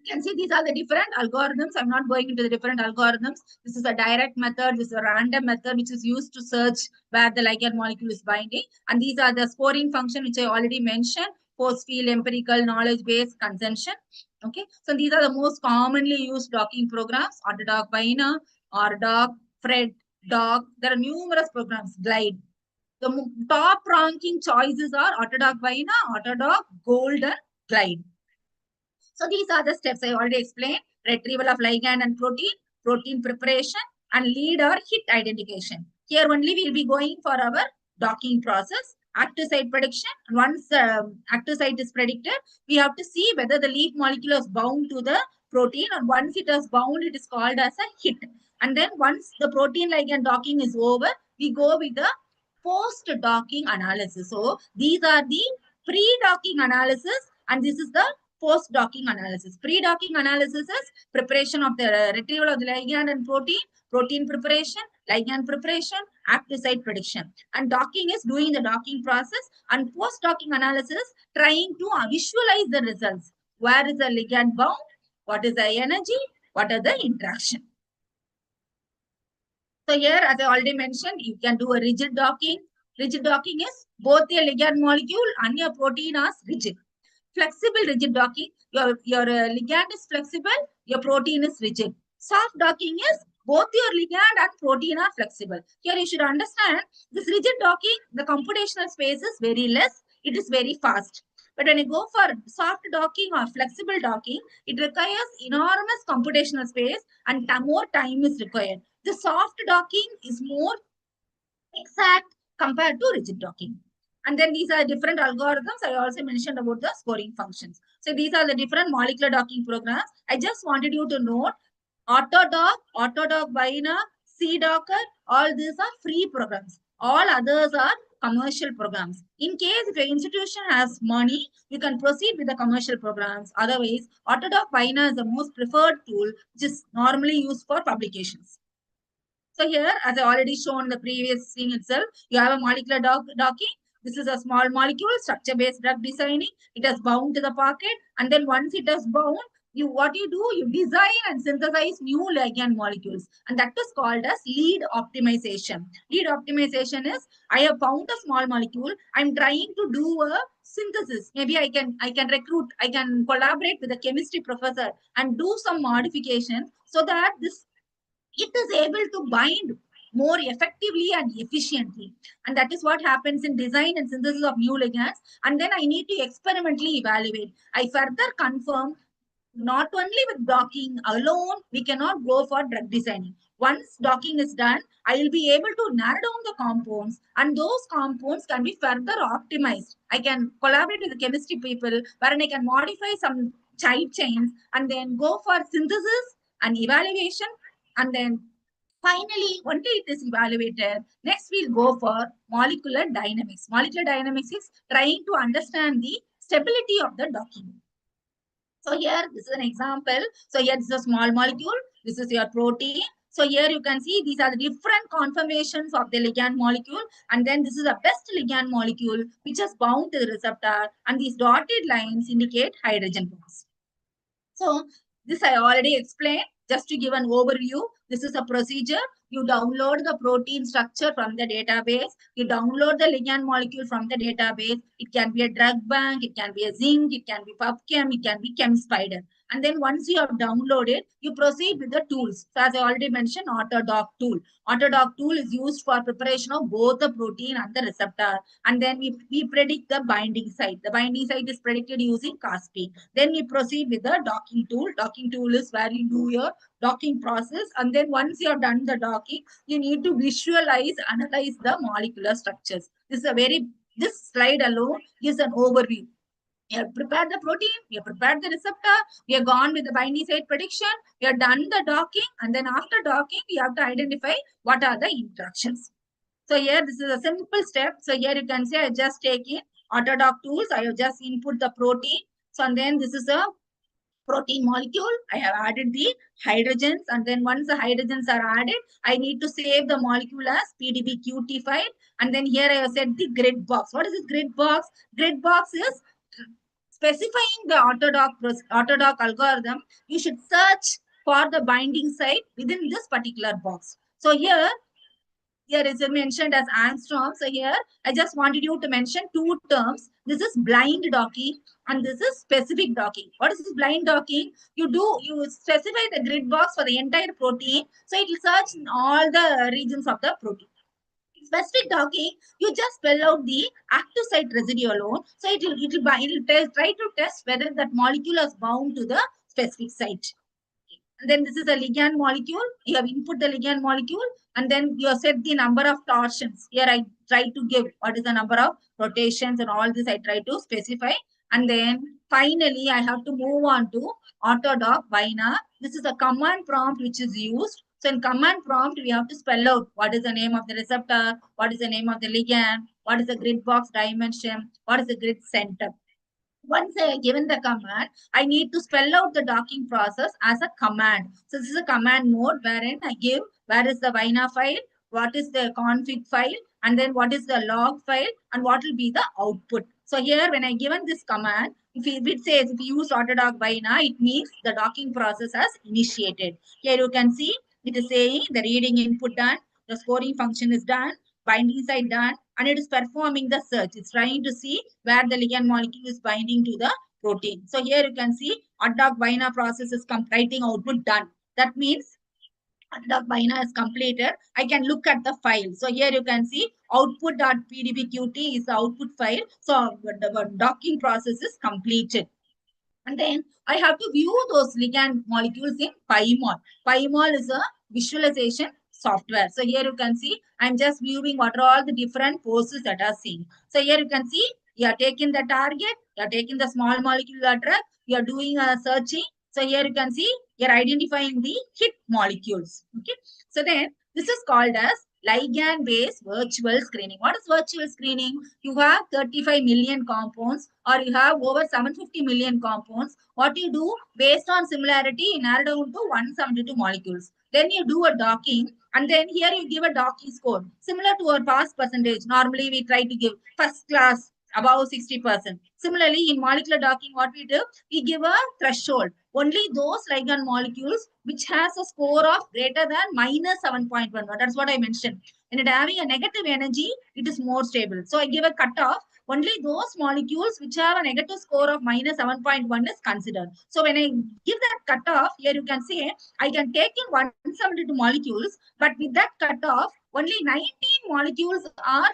you can see these are the different algorithms. I'm not going into the different algorithms. This is a direct method. This is a random method which is used to search where the ligand molecule is binding. And these are the scoring function which I already mentioned. Force field, empirical, knowledge-based, consumption. Okay. So these are the most commonly used docking programs. Autodock, Bina, RDock, Fred, Dock. There are numerous programs. Glide. The top ranking choices are Autodock, Bina, Autodock, Gold, and Glide. So these are the steps I already explained. Retrieval of ligand and protein preparation, and lead or hit identification. Here only we will be going for our docking process. Active site prediction. Once active site is predicted, we have to see whether the lead molecule is bound to the protein, and once it is bound, it is called as a hit. And then once the protein ligand docking is over, we go with the post-docking analysis. So these are the pre-docking analysis, and this is the post-docking analysis. Pre-docking analysis is preparation of the retrieval of the ligand and protein preparation, ligand preparation, active site prediction. And docking is doing the docking process, and post-docking analysis trying to visualize the results. Where is the ligand bound? What is the energy? What are the interaction? So here, as I already mentioned, you can do a rigid docking. Rigid docking is both the ligand molecule and your protein are rigid. Flexible rigid docking, your ligand is flexible, your protein is rigid. Soft docking is both your ligand and protein are flexible. Here you should understand this rigid docking, the computational space is very less, it is very fast. But when you go for soft docking or flexible docking, it requires enormous computational space and more time is required. The soft docking is more exact compared to rigid docking. And then these are different algorithms. I also mentioned about the scoring functions. So these are the different molecular docking programs. I just wanted you to note Autodock, Bina, CDocker, all these are free programs. All others are commercial programs. In case if your institution has money, you can proceed with the commercial programs. Otherwise, Autodock Bina is the most preferred tool, which is normally used for publications. So here, as I already shown the previous thing itself, you have a molecular docking. This is a small molecule, structure-based drug designing. It is bound to the pocket, and then once it is bound, what you do, you design and synthesize new ligand molecules, and that is called as lead optimization. Lead optimization is I have found a small molecule. I'm trying to do a synthesis. Maybe I can collaborate with a chemistry professor and do some modification so that it is able to bind more effectively and efficiently. And that is what happens in design and synthesis of new ligands. And then I need to experimentally evaluate. I further confirm not only with docking alone, we cannot go for drug designing. Once docking is done, I will be able to narrow down the compounds, and those compounds can be further optimized. I can collaborate with the chemistry people wherein I can modify some side chains and then go for synthesis and evaluation. And then finally, once it is evaluated, next we'll go for molecular dynamics. Molecular dynamics is trying to understand the stability of the docking. So here, this is an example. So here, this is a small molecule. This is your protein. So here you can see these are the different conformations of the ligand molecule. And then this is the best ligand molecule which is bound to the receptor. And these dotted lines indicate hydrogen bonds. So this I already explained. Just to give an overview, this is a procedure. You download the protein structure from the database. You download the ligand molecule from the database. It can be a drug bank. It can be a zinc. It can be PubChem. It can be ChemSpider. And then once you have downloaded, you proceed with the tools. So as I already mentioned, Autodock tool. Autodock tool is used for preparation of both the protein and the receptor. And then we predict the binding site. The binding site is predicted using CASP. Then we proceed with the docking tool. Docking tool is where you do your docking process. And then once you have done the docking, you need to visualize, analyze the molecular structures. This slide alone gives an overview. We have prepared the protein, we have prepared the receptor, we have gone with the binding site prediction, we have done the docking, and then after docking, we have to identify what are the interactions. So here, this is a simple step. So here you can say I just take in Autodock tools, I have just input the protein. So and then this is a protein molecule. I have added the hydrogens, and then once the hydrogens are added, I need to save the molecule as PDB-QT file. And then here I have set the grid box. What is this grid box? Grid box is specifying the Autodock algorithm. You should search for the binding site within this particular box. So here is mentioned as angstrom. So here I just wanted you to mention two terms. This is blind docking and this is specific docking. What is this blind docking? You specify the grid box for the entire protein. So it will search in all the regions of the protein. Specific docking, you just spell out the active site residue alone. So it will try to test whether that molecule is bound to the specific site. And then this is a ligand molecule. You have input the ligand molecule, and then you have set the number of torsions. Here I try to give what is the number of rotations and all this I try to specify. And then finally I have to move on to Autodock Bina. This is a command prompt which is used. So in command prompt, we have to spell out what is the name of the receptor, what is the name of the ligand, what is the grid box dimension, what is the grid center. Once I have given the command, I need to spell out the docking process as a command. So this is a command mode wherein I give where is the Vina file, what is the config file, and then what is the log file, and what will be the output. So here when I given this command, if it says if you use Autodock Vina, it means the docking process has initiated. Here you can see it is saying the reading input done, the scoring function is done, binding site done, and it is performing the search. It's trying to see where the ligand molecule is binding to the protein. So here you can see ad hoc BINA process is writing output done. That means the BINA is completed. I can look at the file. So here you can see output.pdbqt is the output file. So the docking process is completed. And then I have to view those ligand molecules in PyMol. PyMol is a visualization software. So here you can see I'm just viewing what are all the different poses that are seen. So here you can see you are taking the target, you are taking the small molecular drug, you are doing a searching. So here you can see you are identifying the hit molecules. Okay. So then this is called as ligand-based virtual screening. What is virtual screening? You have 35 million compounds or you have over 750 million compounds. What you do based on similarity, you narrow down to 172 molecules. Then you do a docking and then here you give a docking score. Similar to our pass percentage, normally we try to give first class above 60%. Similarly, in molecular docking, what we do, we give a threshold. Only those ligand molecules which has a score of greater than minus 7.1. That's what I mentioned. When it having a negative energy, it is more stable. So I give a cutoff. Only those molecules which have a negative score of minus 7.1 is considered. So when I give that cutoff, here you can see I can take in 172 molecules, but with that cutoff, only 19 molecules are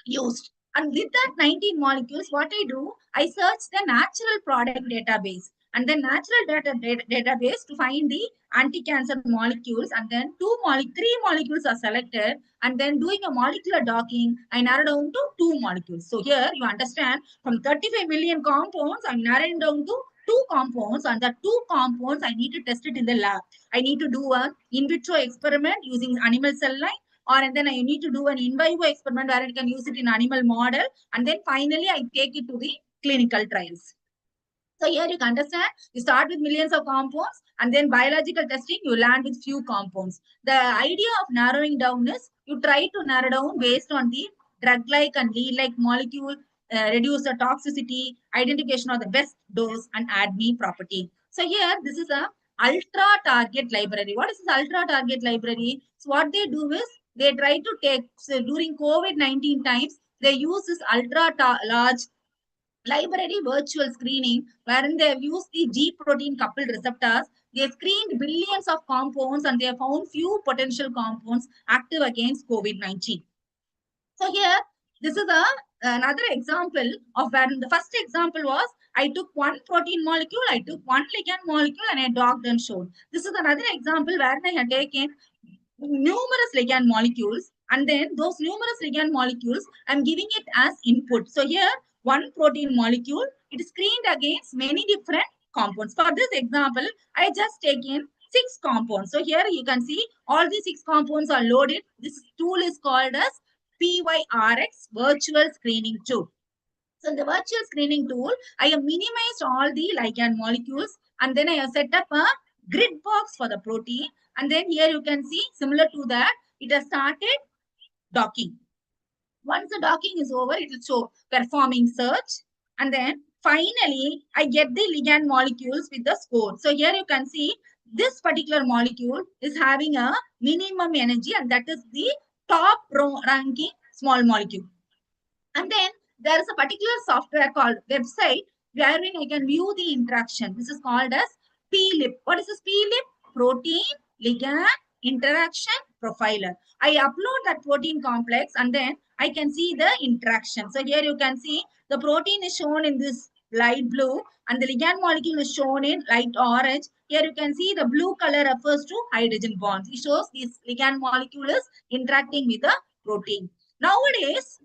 used. And with that 19 molecules, what I do, I search the natural product database and then natural database to find the anti-cancer molecules, and then three molecules are selected, and then doing a molecular docking, I narrow down to 2 molecules. So here you understand from 35 million compounds, I'm narrowing down to 2 compounds, and the 2 compounds I need to test it in the lab. I need to do an in vitro experiment using animal cell line, or and then I need to do an in vivo experiment where I can use it in animal model, and then finally I take it to the clinical trials. So here you can understand, you start with millions of compounds and then biological testing, you land with few compounds. The idea of narrowing down is you try to narrow down based on the drug-like and lead-like molecule, reduce the toxicity, identification of the best dose, and ADME property. So here, this is a ultra target library. What is this ultra target library? So what they do is they try to take, so during COVID-19 times, they use this ultra large library virtual screening, wherein they have used the G protein coupled receptors. They screened billions of compounds and they have found few potential compounds active against COVID-19. So here, this is another example of where the first example was I took one protein molecule, I took one ligand molecule, and I docked and showed. This is another example where I had taken numerous ligand molecules, and then those numerous ligand molecules, I'm giving it as input. So here, one protein molecule, it is screened against many different compounds. For this example, I just taken 6 compounds. So here you can see all these 6 compounds are loaded. This tool is called as PYRX virtual screening tool. So in the virtual screening tool, I have minimized all the ligand molecules, and then I have set up a grid box for the protein. And then here you can see, similar to that, it has started docking. Once the docking is over, it will show performing search. And then finally, I get the ligand molecules with the score. So here you can see this particular molecule is having a minimum energy, and that is the top ranking small molecule. And then there is a particular software called website wherein I can view the interaction. This is called as PLIP. What is this PLIP? Protein ligand interaction profiler. I upload that protein complex and then I can see the interaction. So here you can see the protein is shown in this light blue and the ligand molecule is shown in light orange. Here you can see the blue color refers to hydrogen bonds. It shows this ligand molecule is interacting with the protein. Nowadays,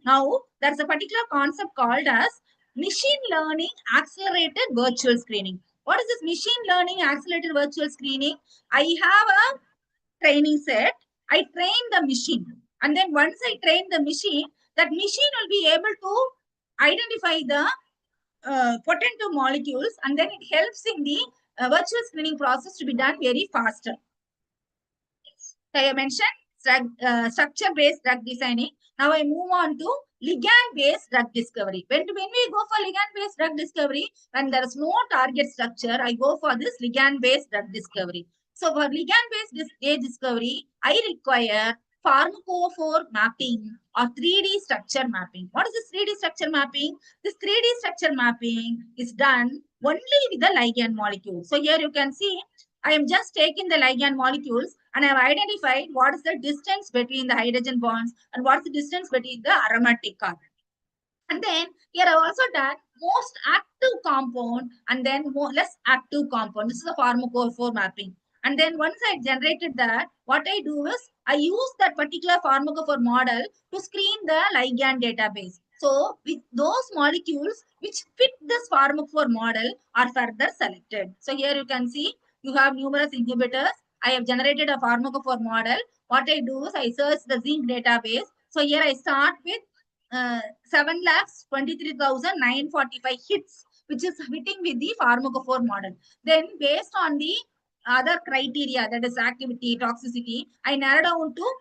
there's a particular concept called as machine learning accelerated virtual screening. What is this machine learning accelerated virtual screening? I have a training set. I train the machine. And then once I train the machine, that machine will be able to identify the potent molecules, and then it helps in the virtual screening process to be done very faster. So I mentioned structure-based drug designing. Now I move on to ligand-based drug discovery. When we go for ligand-based drug discovery, when there is no target structure, I go for this ligand-based drug discovery. So for ligand-based drug discovery, I require pharmacophore mapping or 3D structure mapping. What is this 3D structure mapping? This 3D structure mapping is done only with the ligand molecule. So here you can see, I am just taking the ligand molecules and I have identified what is the distance between the hydrogen bonds and what is the distance between the aromatic carbon. And then here I've also done most active compound and then less active compound. This is the pharmacophore mapping. And then once I generated that, what I do is I use that particular pharmacophore model to screen the ligand database. So with those molecules which fit this pharmacophore model are further selected. So here you can see you have numerous inhibitors. I have generated a pharmacophore model. What I do is I search the zinc database. So here I start with 7,23,945 hits, which is hitting with the pharmacophore model. Then based on the other criteria, that is activity, toxicity, I narrow down to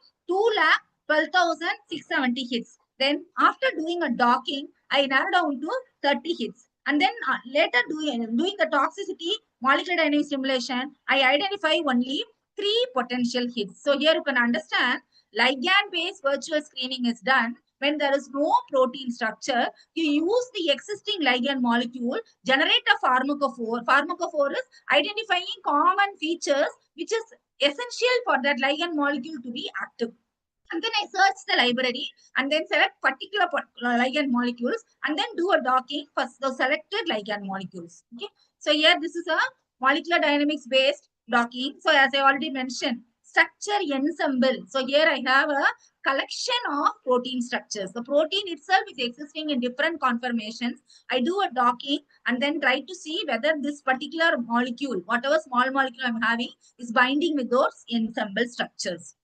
2,12,670 hits. Then after doing a docking, I narrow down to 30 hits. And then later doing the toxicity, molecular dynamic simulation, I identify only 3 potential hits. So here you can understand ligand-based virtual screening is done when there is no protein structure. You use the existing ligand molecule, generate a pharmacophore. Pharmacophore is identifying common features which is essential for that ligand molecule to be active. And then I search the library and then select particular ligand molecules and then do a docking for the selected ligand molecules. Okay. So here this is a molecular dynamics based docking. So as I already mentioned, structure ensemble. So here I have a collection of protein structures. The protein itself is existing in different conformations. I do a docking and then try to see whether this particular molecule, whatever small molecule I'm having, is binding with those ensemble structures.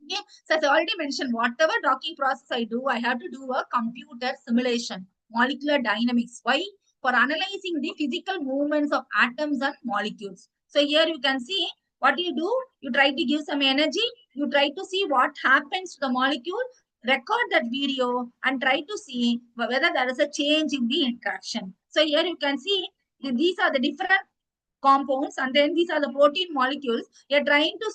Okay. So as I already mentioned, whatever docking process I do, I have to do a computer simulation, molecular dynamics. Why? For analyzing the physical movements of atoms and molecules. So here you can see what you do. You try to give some energy. You try to see what happens to the molecule, record that video and try to see whether there is a change in the interaction. So here you can see these are the different compounds and then these are the protein molecules. You're trying to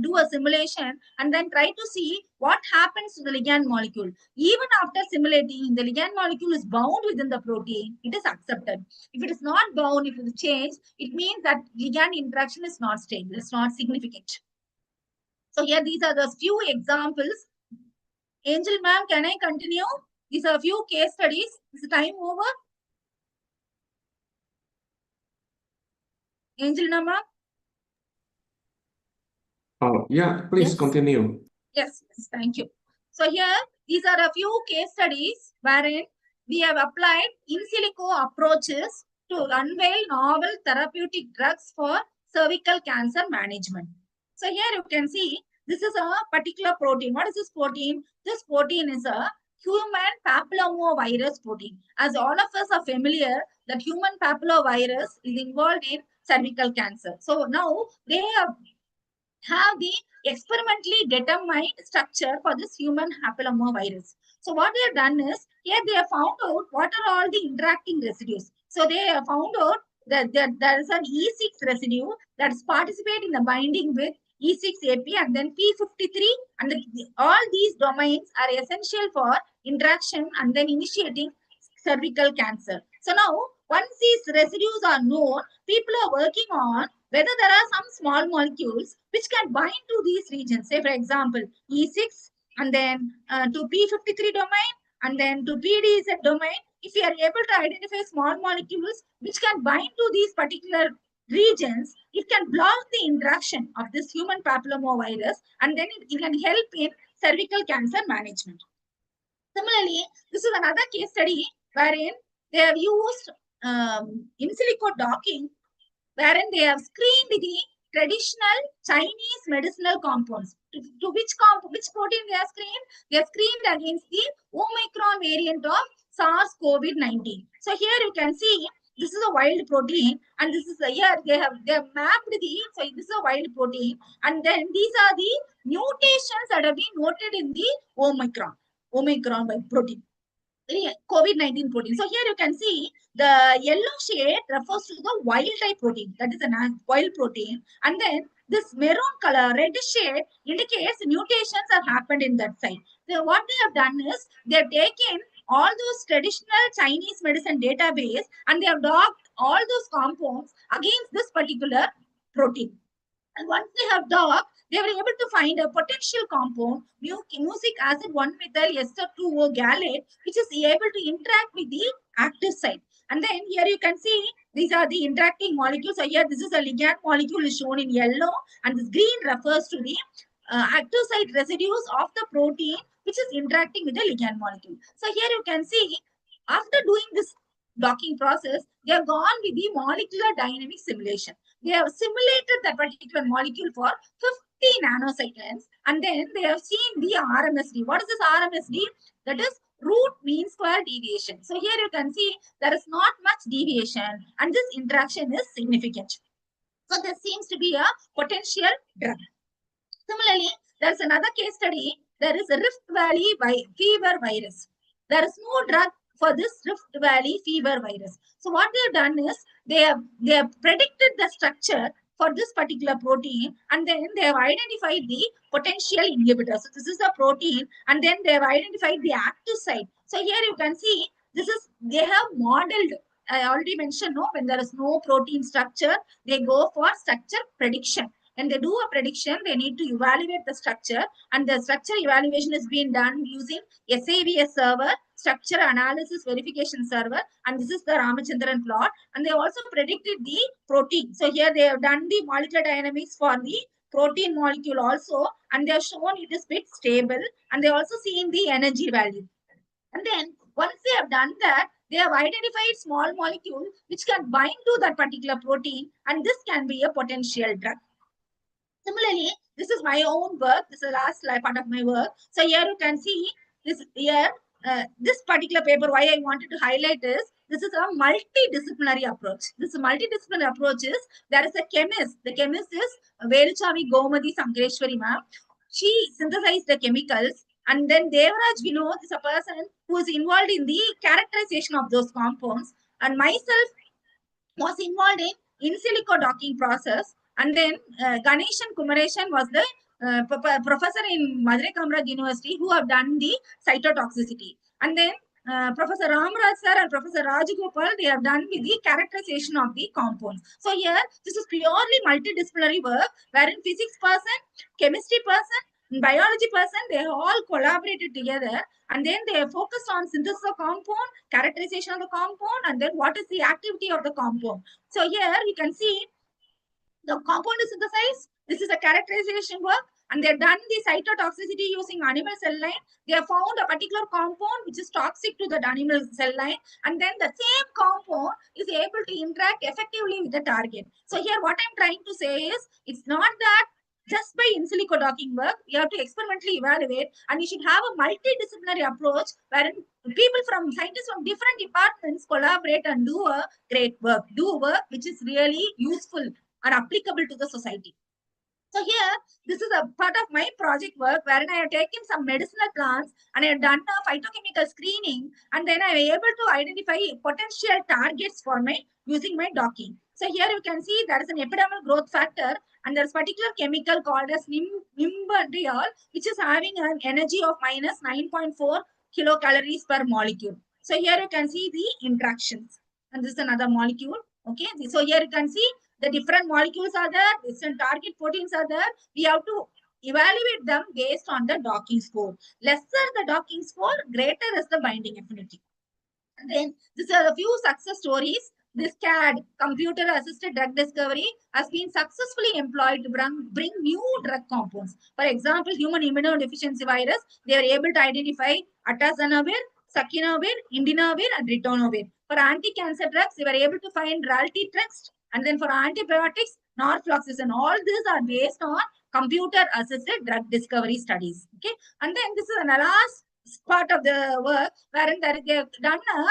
do a simulation and then try to see what happens to the ligand molecule. Even after simulating, the ligand molecule is bound within the protein, it is accepted. If it is not bound, if it is changed, it means that ligand interaction is not stable, it's not significant. So here these are the few examples. Angel ma'am, can I continue? These are a few case studies. Is the time over? Angel ma'am? Oh, yeah, please Yes. continue. Yes, thank you. So here, these are a few case studies wherein we have applied in silico approaches to unveil novel therapeutic drugs for cervical cancer management. So here you can see, this is a particular protein. What is this protein? This protein is a human papillomavirus protein. As all of us are familiar that human papillomavirus is involved in cervical cancer. So now they have the experimentally determined structure for this human papillomavirus. So what they have done is, here they have found out what are all the interacting residues. So they have found out that there is an E6 residue that is participating in the binding with E6AP and then P53 and all these domains are essential for interaction and then initiating cervical cancer. So now, once these residues are known, people are working on whether there are some small molecules which can bind to these regions. Say, for example, E6 and then to P53 domain and then to PDZ domain. If you are able to identify small molecules which can bind to these particular regions, it can block the interaction of this human papillomavirus and then it can help in cervical cancer management. Similarly, this is another case study wherein they have used in silico docking, wherein they have screened the traditional Chinese medicinal compounds. To which protein they have screened? They have screened against the Omicron variant of SARS-CoV-19. So here you can see this is a wild protein, and this is here they have mapped the. So this is a wild protein, and then these are the mutations that have been noted in the Omicron protein. COVID-19 protein. So here you can see the yellow shade refers to the wild type protein, that is a wild protein, and then this maroon color, reddish shade indicates mutations have happened in that site. So what they have done is they have taken all those traditional Chinese medicine database and they have docked all those compounds against this particular protein. And once they have docked, they were able to find a potential compound, mucic acid 1-methyl ester 2O gallate, which is able to interact with the active site. And then here you can see these are the interacting molecules. So here this is a ligand molecule is shown in yellow, and this green refers to the active site residues of the protein which is interacting with the ligand molecule. So here you can see after doing this docking process, they have gone with the molecular dynamic simulation. They have simulated that particular molecule for 50 nanoseconds, and then they have seen the RMSD. What is this RMSD? That is root mean square deviation. So here you can see there is not much deviation, and this interaction is significant. So there seems to be a potential drug. Similarly, there is another case study. There is a Rift Valley fever virus. There is no drug for this Rift Valley fever virus. So what they have done is they have predicted the structure for this particular protein, and then they have identified the potential inhibitor. So this is the protein, and then they have identified the active site. So here you can see they have modeled. I already mentioned, no, when there is no protein structure, they go for structure prediction. When they do a prediction, they need to evaluate the structure, and the structure evaluation is being done using SAVS server, structure analysis verification server, and this is the Ramachandran plot. And they also predicted the protein. So here they have done the molecular dynamics for the protein molecule also, and they have shown it is bit stable, and they also seen the energy value. And then once they have done that, they have identified small molecule which can bind to that particular protein, and this can be a potential drug. Similarly, this is my own work. This is the last part of my work. So here you can see this here. This particular paper, why I wanted to highlight is this is a multidisciplinary approach. This multidisciplinary approach is there is a chemist. The chemist is Veluchami Gomadi Sankreshwari ma'am. She synthesized the chemicals, and then Devraj Vinod is a person who is involved in the characterization of those compounds. And myself was involved in silico docking process, and then Ganeshan Kumareshan was the professor in Madurai Kamaraj University who have done the cytotoxicity, and then Professor Ramaraj sir and Professor Rajagopal, they have done with the characterization of the compounds. So here this is purely multidisciplinary work wherein physics person, chemistry person, biology person, they all collaborated together, and then they focused on synthesis of compound, characterization of the compound, and then what is the activity of the compound. So here you can see the compound is synthesized. This is a characterization work, and they have done the cytotoxicity using animal cell line. They have found a particular compound which is toxic to the animal cell line, and then the same compound is able to interact effectively with the target. So here what I'm trying to say is it's not that just by in silico docking work, you have to experimentally evaluate, and you should have a multidisciplinary approach wherein people from scientists from different departments collaborate and do a great work, do work which is really useful and applicable to the society. So here, this is a part of my project work wherein I have taken some medicinal plants and I have done a phytochemical screening, and then I am able to identify potential targets for my using my docking. So here you can see there is an epidermal growth factor, and there is particular chemical called as nimbandiol, which is having an energy of minus 9.4 kilocalories per molecule. So here you can see the interactions, and this is another molecule. Okay, so here you can see the different molecules are there, different target proteins are there. We have to evaluate them based on the docking score. Lesser the docking score, greater is the binding affinity. And then these are a few success stories. This CAD, computer assisted drug discovery, has been successfully employed to bring new drug compounds. For example, human immunodeficiency virus, they were able to identify atazanavir, sakinavir, indinavir, and ritonavir. For anti-cancer drugs, they were able to find raltetrexst, and then for antibiotics, norfloxacin. All these are based on computer-assisted drug discovery studies. Okay, and then this is an last part of the work wherein they have done a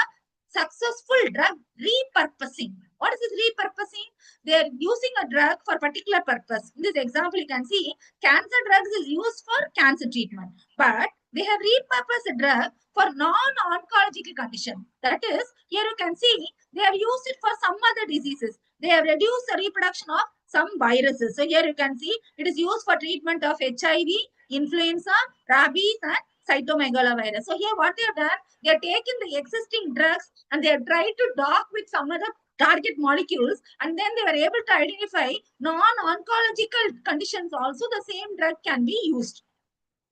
successful drug repurposing. What is this repurposing? They are using a drug for a particular purpose. In this example, you can see cancer drugs is used for cancer treatment, but They have repurposed a drug for non-oncological condition. That is, here you can see they have used it for some other diseases. They have reduced the reproduction of some viruses. So here you can see it is used for treatment of HIV, influenza, rabies, and cytomegalovirus. So here what they have done, they have taken the existing drugs and they have tried to dock with some other target molecules, and then they were able to identify non-oncological conditions also the same drug can be used.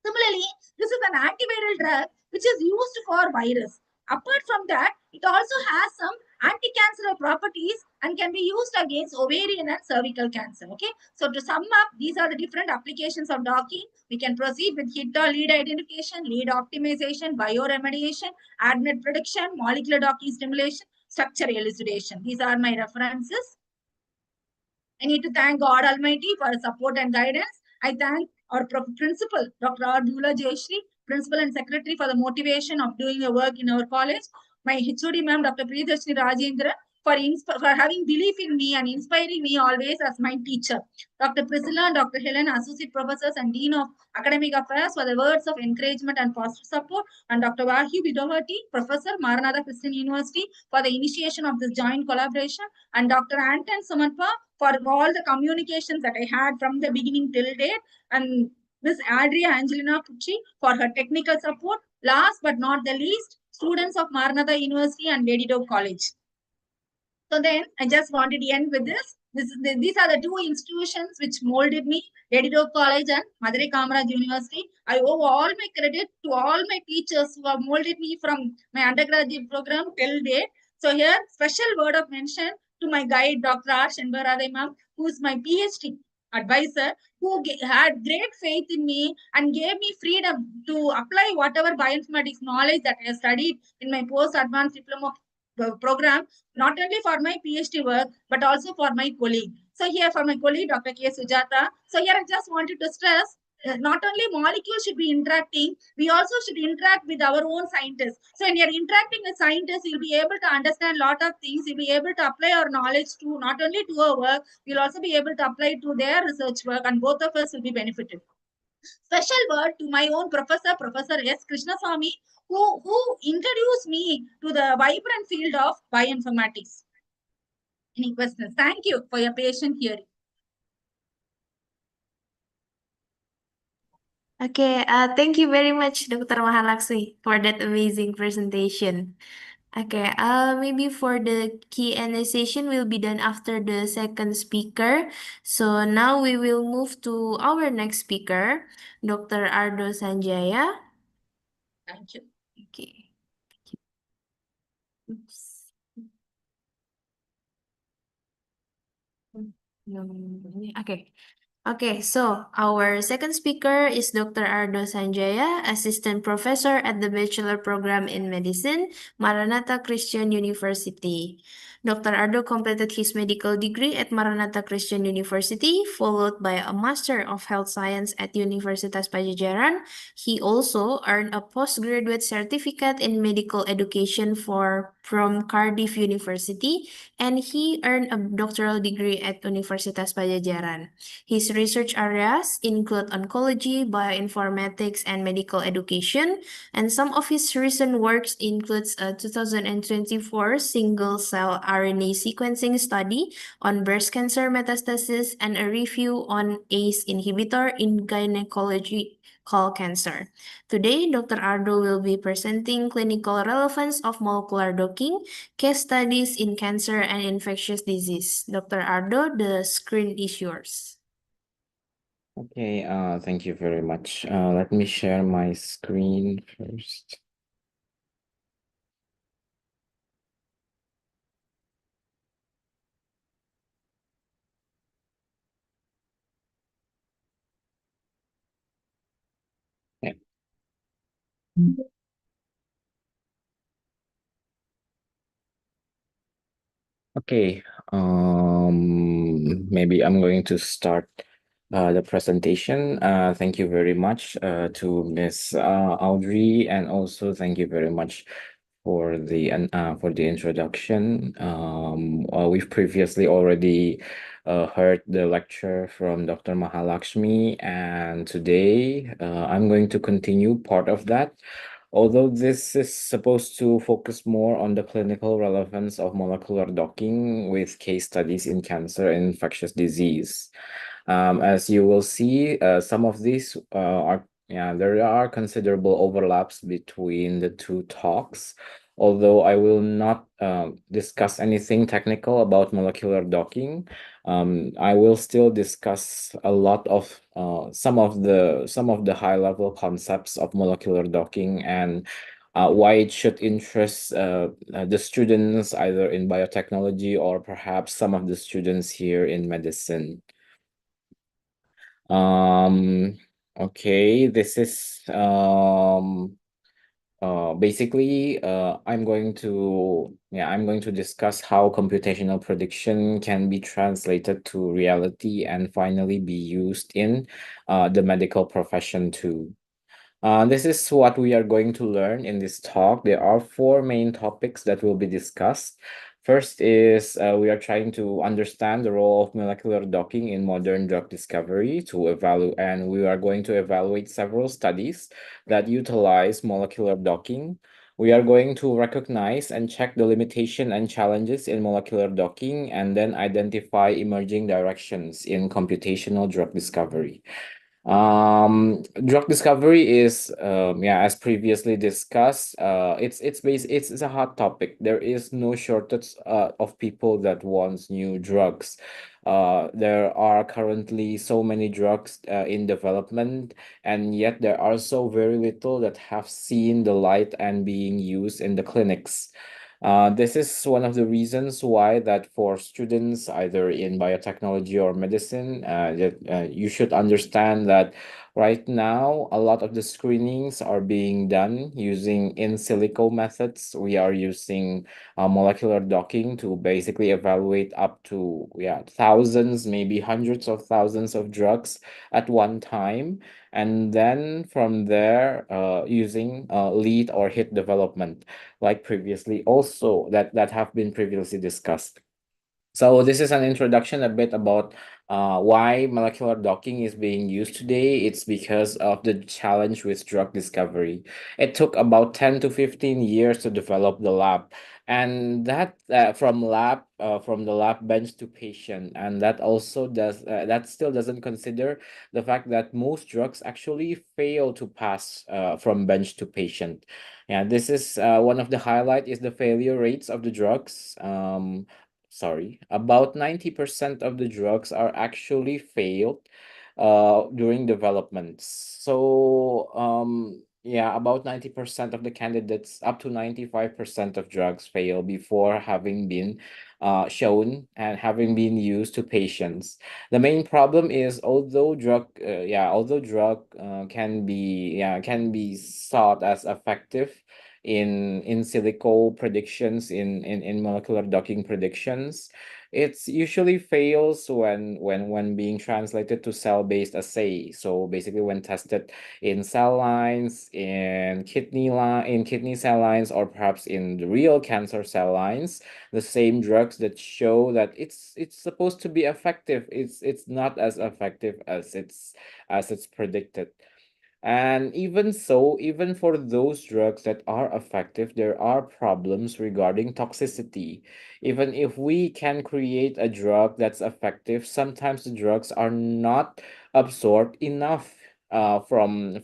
Similarly, this is an antiviral drug which is used for virus. Apart from that, it also has some anti-cancer properties and can be used against ovarian and cervical cancer. Okay, so to sum up, these are the different applications of docking. We can proceed with hit or lead identification, lead optimization, bioremediation, ADMET prediction, molecular docking stimulation, structure elucidation. These are my references. I need to thank God Almighty for his support and guidance. I thank our principal, Dr. R. Dula Jayashree, principal and secretary, for the motivation of doing the work in our college. My HOD ma'am, Dr. Priyadarshini Rajendra, for having belief in me and inspiring me always as my teacher. Dr. Priscilla and Dr. Helen, associate professors and dean of academic affairs, for the words of encouragement and positive support. And Dr. Vahyu Bidovati, professor, Maranatha Christian University, for the initiation of this joint collaboration. And Dr. Anton Samanpa, for all the communications that I had from the beginning till date, and Miss Adria Angelina Pucci for her technical support. Last but not the least, students of Maranatha University and Lady Doe College. So then I just wanted to end with this. These are the two institutions which molded me, Lady Doe College and Madurai Kamaraj University. I owe all my credit to all my teachers who have molded me from my undergraduate program till date. So here, special word of mention to my guide, Dr. R. Shenbarade ma'am, who is my PhD advisor, who had great faith in me and gave me freedom to apply whatever bioinformatics knowledge that I studied in my post-advanced diploma program, not only for my PhD work, but also for my colleague. So here for my colleague, Dr. K. Sujata. So here I just wanted to stress, not only molecules should be interacting, we also should interact with our own scientists. So when you're interacting with scientists, you'll be able to understand a lot of things. You'll be able to apply our knowledge to not only to our work, we'll also be able to apply to their research work, and both of us will be benefited. Special word to my own professor, Professor S. Krishnaswamy, who introduced me to the vibrant field of bioinformatics. Any questions? Thank you for your patient hearing. Okay, thank you very much, Dr. Mahalaxmi, for that amazing presentation. Okay, maybe for the Q&A session will be done after the second speaker. So now we will move to our next speaker, Dr. Ardo Sanjaya. Thank you. Okay. Oops. Okay. Okay, so our second speaker is Dr. Ardo Sanjaya, Assistant Professor at the Bachelor Program in Medicine, Maranatha Christian University. Dr. Ardo completed his medical degree at Maranatha Christian University, followed by a Master of Health Science at Universitas Pajajaran. He also earned a postgraduate certificate in medical education from Cardiff University, and he earned a doctoral degree at Universitas Pajajaran. His research areas include oncology, bioinformatics, and medical education, and some of his recent works includes a 2024 single-cell RNA sequencing study on breast cancer metastasis and a review on ACE inhibitor in gynecological cancer. Today, Dr. Ardo will be presenting clinical relevance of molecular docking, case studies in cancer and infectious disease. Dr. Ardo, the screen is yours. Okay, thank you very much. Let me share my screen first. Yeah. Okay, maybe I'm going to start the presentation. Thank you very much to Miss Audrey, and also thank you very much for the introduction. We've previously already heard the lecture from Dr. Mahalakshmi, and today I'm going to continue part of that. Although this is supposed to focus more on the clinical relevance of molecular docking with case studies in cancer and infectious disease. As you will see, some of these there are considerable overlaps between the two talks. Although I will not discuss anything technical about molecular docking, I will still discuss a lot of some of the high level concepts of molecular docking and why it should interest the students either in biotechnology or perhaps some of the students here in medicine. Okay, this is basically I'm going to discuss how computational prediction can be translated to reality and finally be used in the medical profession too. This is what we are going to learn in this talk. There are four main topics that will be discussed. First is we are trying to understand the role of molecular docking in modern drug discovery to evaluate, and we are going to evaluate several studies that utilize molecular docking. We are going to recognize and check the limitation and challenges in molecular docking and then identify emerging directions in computational drug discovery. Drug discovery is as previously discussed, it's a hot topic. There is no shortage of people that wants new drugs. There are currently so many drugs in development, and yet there are so very little that have seen the light and being used in the clinics. This is one of the reasons why that for students either in biotechnology or medicine, you should understand that right now a lot of the screenings are being done using in silico methods. We are using molecular docking to basically evaluate up to thousands, maybe hundreds of thousands of drugs at one time, and then from there using lead or hit development like previously also that have been previously discussed. So this is an introduction a bit about why molecular docking is being used today. It's because of the challenge with drug discovery. It took about 10 to 15 years to develop the lab, and that from the lab bench to patient, and that still doesn't consider the fact that most drugs actually fail to pass from bench to patient. Yeah, this is one of the highlight is the failure rates of the drugs. About 90% of the drugs are actually failed during development. So about 90% of the candidates, up to 95% of drugs fail before having been shown and having been used to patients. The main problem is although drug can be sought as effective in silico predictions in molecular docking predictions, it's usually fails when being translated to cell-based assay. So basically when tested in cell lines, in kidney cell lines, or perhaps in the real cancer cell lines, the same drugs that show that it's supposed to be effective, it's not as effective as it's predicted. And even so, even for those drugs that are effective, there are problems regarding toxicity. Even if we can create a drug that's effective, sometimes the drugs are not absorbed enough from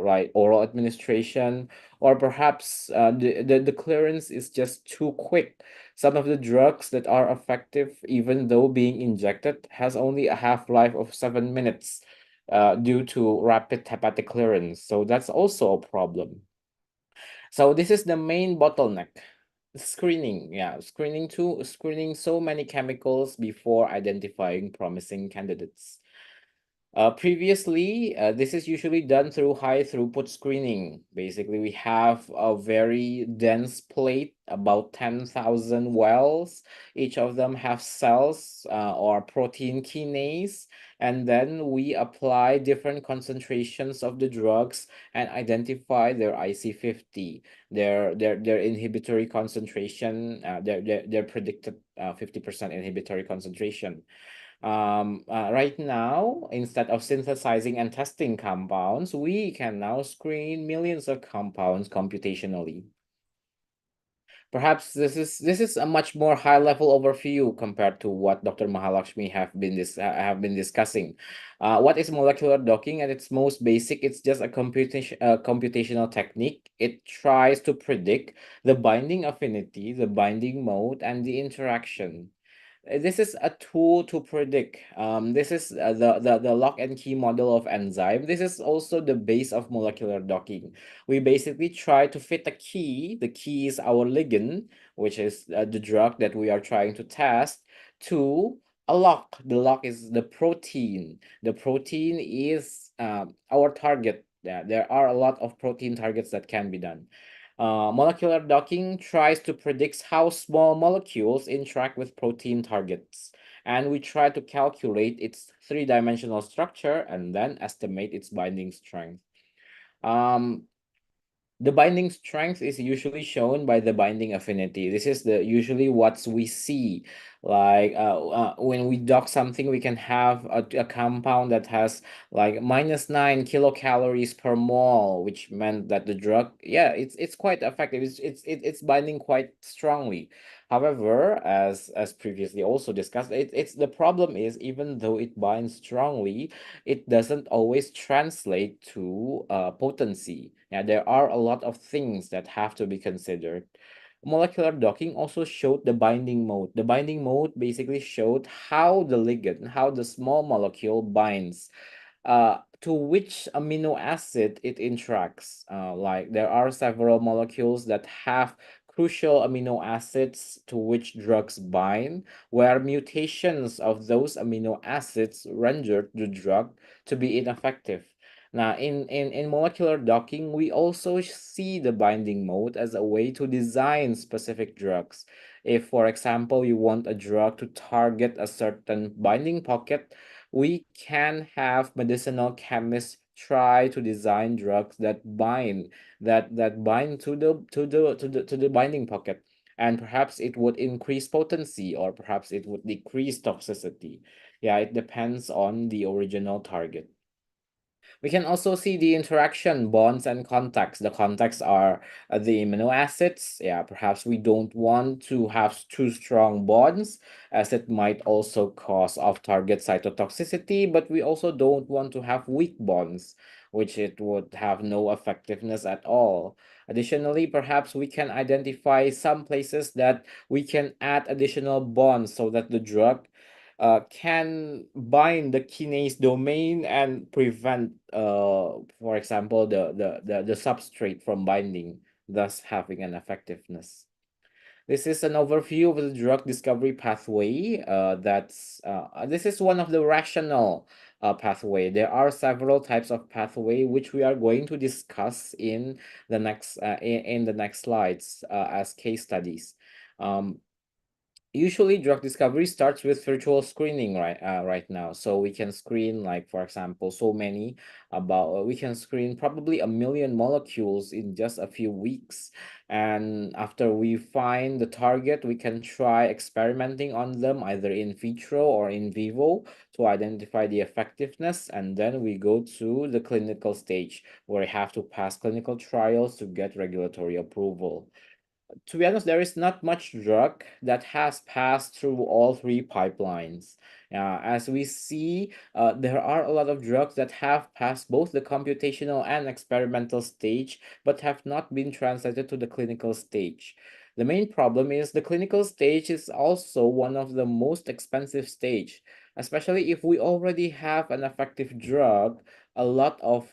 like oral administration, or perhaps the clearance is just too quick. Some of the drugs that are effective, even though being injected, has only a half-life of 7 minutes due to rapid hepatic clearance. So that's also a problem. So this is the main bottleneck. Screening, screening so many chemicals before identifying promising candidates. Previously, this is usually done through high throughput screening. Basically, we have a very dense plate, about 10,000 wells. Each of them have cells or protein kinase, and then we apply different concentrations of the drugs and identify their IC50, their inhibitory concentration, their predicted 50% inhibitory concentration. Right now, instead of synthesizing and testing compounds, we can now screen millions of compounds computationally. Perhaps this is a much more high level overview compared to what Dr. Mahalakshmi have been discussing. What is molecular docking? At its most basic, it's just a computational technique. It tries to predict the binding affinity, the binding mode, and the interaction. This is a tool to predict. This is the lock and key model of enzyme. This is also the base of molecular docking. We basically try to fit a key. The key is our ligand, which is the drug that we are trying to test, to a lock. The lock is the protein. The protein is our target. Yeah, there are a lot of protein targets that can be done. Molecular docking tries to predict how small molecules interact with protein targets, and we try to calculate its three-dimensional structure and then estimate its binding strength. The binding strength is usually shown by the binding affinity. This is usually what we see. Like when we dock something, we can have a compound that has like -9 kilocalories per mole, which meant that the drug, yeah, it's quite effective. It's binding quite strongly. However, as previously also discussed, it's the problem is, even though it binds strongly, it doesn't always translate to potency. Yeah, there are a lot of things that have to be considered. Molecular docking also showed the binding mode. The binding mode basically showed how the ligand, how the small molecule binds to which amino acid it interacts. Like there are several molecules that have crucial amino acids to which drugs bind, where mutations of those amino acids render the drug to be ineffective. Now, in molecular docking, we also see the binding mode as a way to design specific drugs. If, for example, you want a drug to target a certain binding pocket, we can have medicinal chemists try to design drugs that bind to the binding pocket, and perhaps it would increase potency or perhaps it would decrease toxicity. Yeah, it depends on the original target. We can also see the interaction bonds and contacts. The contacts are the amino acids. Yeah, perhaps we don't want to have too strong bonds, as it might also cause off-target cytotoxicity, but we also don't want to have weak bonds, which it would have no effectiveness at all. Additionally, perhaps we can identify some places that we can add additional bonds so that the drug can bind the kinase domain and prevent, for example, the substrate from binding, thus having an effectiveness. This is an overview of the drug discovery pathway. This is one of the rational pathway. There are several types of pathway which we are going to discuss in the next slides as case studies. Usually drug discovery starts with virtual screening right now. So we can screen, like, for example, we can screen probably 1 million molecules in just a few weeks. And after we find the target, we can try experimenting on them either in vitro or in vivo to identify the effectiveness. And then we go to the clinical stage, where we have to pass clinical trials to get regulatory approval. To be honest, there is not much drug that has passed through all three pipelines. As we see, there are a lot of drugs that have passed both the computational and experimental stage, but have not been translated to the clinical stage. The main problem is the clinical stage is also one of the most expensive stage, especially if we already have an effective drug. A lot of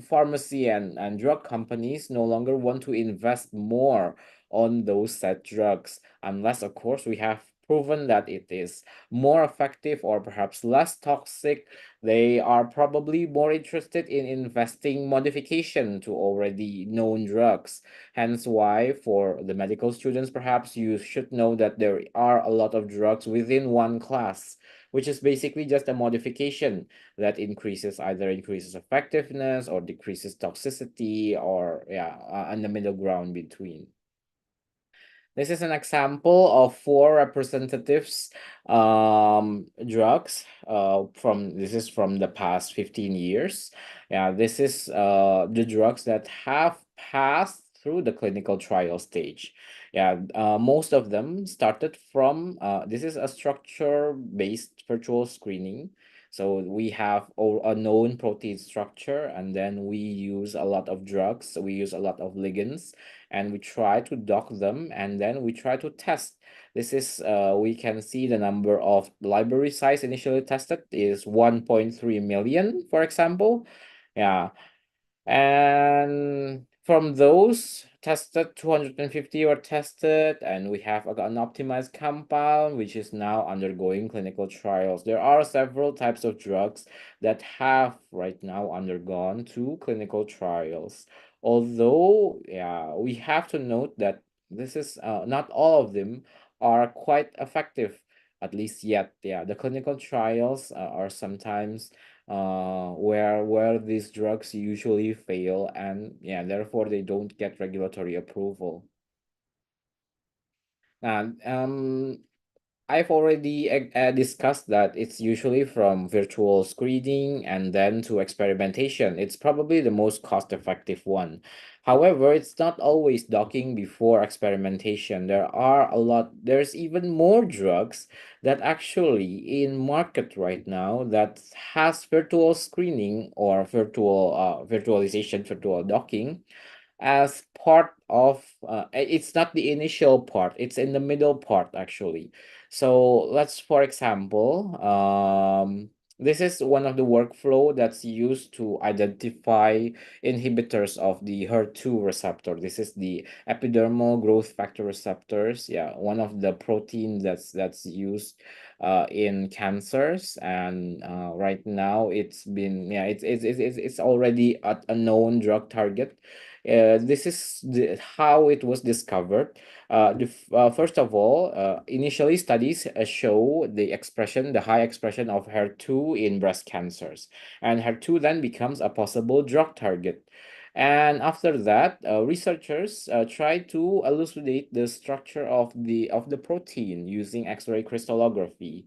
pharmacy and drug companies no longer want to invest more on those said drugs, unless of course we have proven that it is more effective or perhaps less toxic, they are probably more interested in investing modification to already known drugs. Hence why for the medical students, perhaps you should know that there are a lot of drugs within one class, which is basically just a modification that either increases effectiveness or decreases toxicity, or on the middle ground between. This is an example of 4 representatives drugs this is from the past 15 years. This is the drugs that have passed through the clinical trial stage. Most of them started from this is a structure-based virtual screening. So we have a known protein structure, and then we use a lot of drugs. We use a lot of ligands, and we try to dock them, and then we try to test. This is we can see the number of library size initially tested is 1.3 million, for example. And from those tested, 250 were tested, and we have an optimized compound, which is now undergoing clinical trials. There are several types of drugs that have right now undergone 2 clinical trials. Although, we have to note that this is not all of them are quite effective, at least yet. The clinical trials are sometimes where these drugs usually fail, and therefore they don't get regulatory approval. I've already discussed that it's usually from virtual screening and then to experimentation. It's probably the most cost-effective one. However, it's not always docking before experimentation. There's even more drugs that actually in market right now that has virtual screening or virtualization, virtual docking as part of it's not the initial part, it's in the middle part actually. So let's, for example, this is one of the workflow that's used to identify inhibitors of the HER2 receptor. This is the epidermal growth factor receptors, one of the proteins that's used in cancers. And right now it's been it's already a known drug target. This is how it was discovered. First of all, initially studies show the high expression of HER2 in breast cancers, and HER2 then becomes a possible drug target. And after that, researchers try to elucidate the structure of the protein using X-ray crystallography.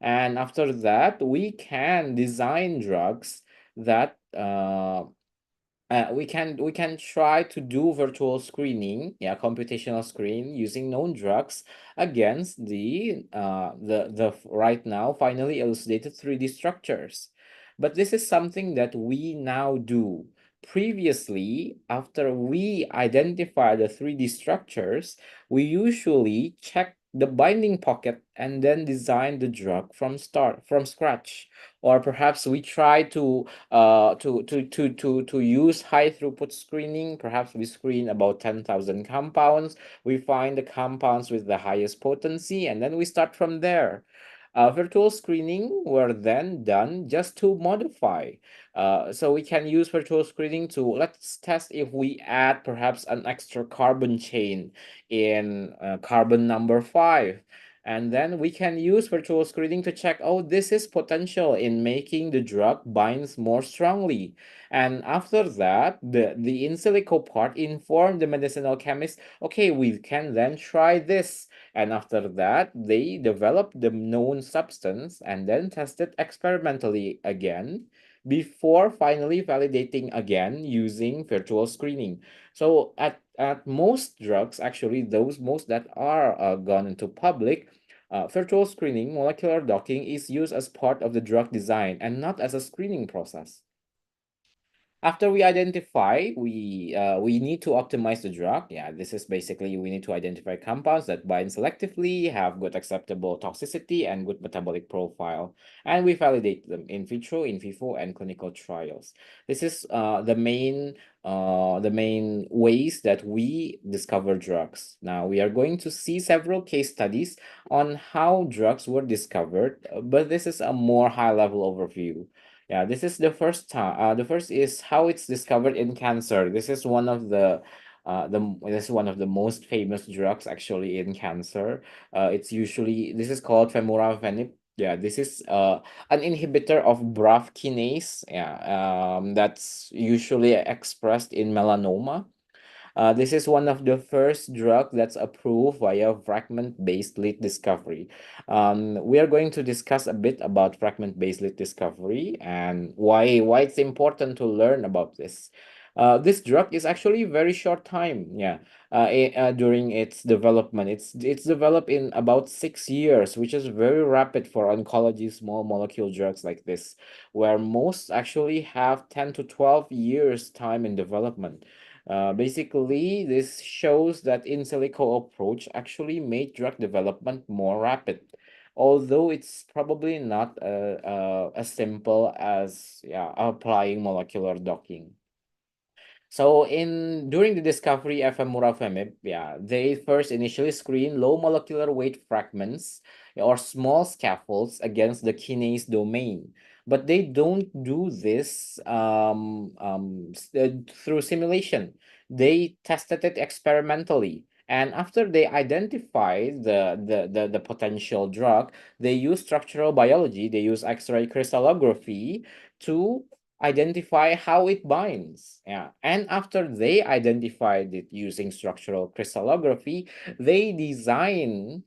And after that, we can design drugs that we can try to do virtual screening, computational screen using known drugs against the right now finally elucidated 3D structures. But this is something that we now do. Previously, after we identify the 3D structures, we usually check the binding pocket and then design the drug from scratch. Or perhaps we try to use high throughput screening. Perhaps we screen about 10,000 compounds. We find the compounds with the highest potency, and then we start from there. Virtual screening were then done just to modify. So we can use virtual screening to let's test if we add perhaps an extra carbon chain in carbon number 5. And then we can use virtual screening to check, oh, this is potential in making the drug binds more strongly. And after that, the in silico part informed the medicinal chemist, okay, we can then try this. And after that, they developed the known substance and then tested experimentally again before finally validating again using virtual screening. So at most drugs, actually, those most that are gone into public, virtual screening, molecular docking is used as part of the drug design and not as a screening process. After we identify, we need to optimize the drug. Yeah, this is basically we need to identify compounds that bind selectively, have good acceptable toxicity and good metabolic profile, and we validate them in vitro, in vivo, and clinical trials. This is the main ways that we discover drugs. Now we are going to see several case studies on how drugs were discovered, but this is a more high-level overview. Yeah, this is the first time. The first is how it's discovered in cancer. This is one of this is one of the most famous drugs actually in cancer. It's usually this is called femurafenib. Yeah, this is an inhibitor of BRAF kinase. Yeah, that's usually expressed in melanoma. This is one of the first drug that's approved via fragment-based lead discovery. We are going to discuss a bit about fragment-based lead discovery and why it's important to learn about this. This drug is actually very short time, yeah. During its development, it's developed in about 6 years, which is very rapid for oncology small molecule drugs like this, where most actually have 10 to 12 years time in development. Basically, this shows that in silico approach actually made drug development more rapid, although it's probably not as simple as applying molecular docking. So during the discovery of efemurafemib, they first initially screen low molecular weight fragments or small scaffolds against the kinase domain. But they don't do this through simulation. They tested it experimentally. And after they identified the potential drug, they use structural biology, they use X-ray crystallography to identify how it binds. Yeah. And after they identified it using structural crystallography, they design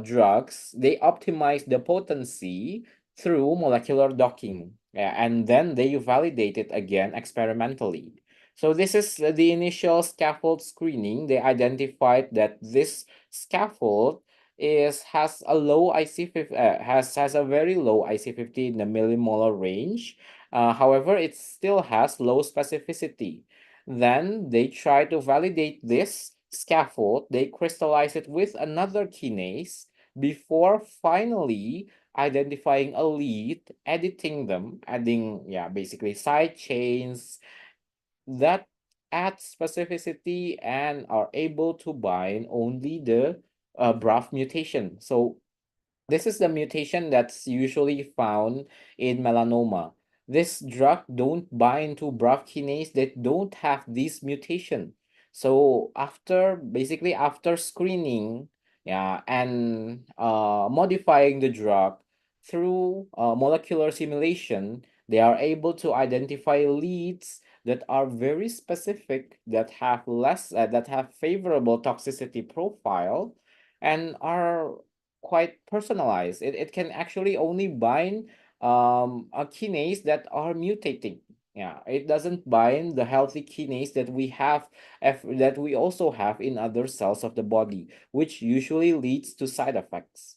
drugs, they optimize the potency through molecular docking. Yeah, and then they validate it again experimentally. So this is the initial scaffold screening. They identified that this scaffold has a low IC50 has a very low IC50 in the millimolar range. However, it still has low specificity. Then they try to validate this scaffold. They crystallize it with another kinase before finally identifying a lead, editing them, adding basically side chains that add specificity and are able to bind only the BRAF mutation. So this is the mutation that's usually found in melanoma. This drug don't bind to BRAF kinase that don't have this mutation. So after screening, and modifying the drug through molecular simulation, they are able to identify leads that are very specific, that have favorable toxicity profile, and are quite personalized. It can actually only bind a kinase that are mutating. Yeah, it doesn't bind the healthy kinase that that we also have in other cells of the body, which usually leads to side effects.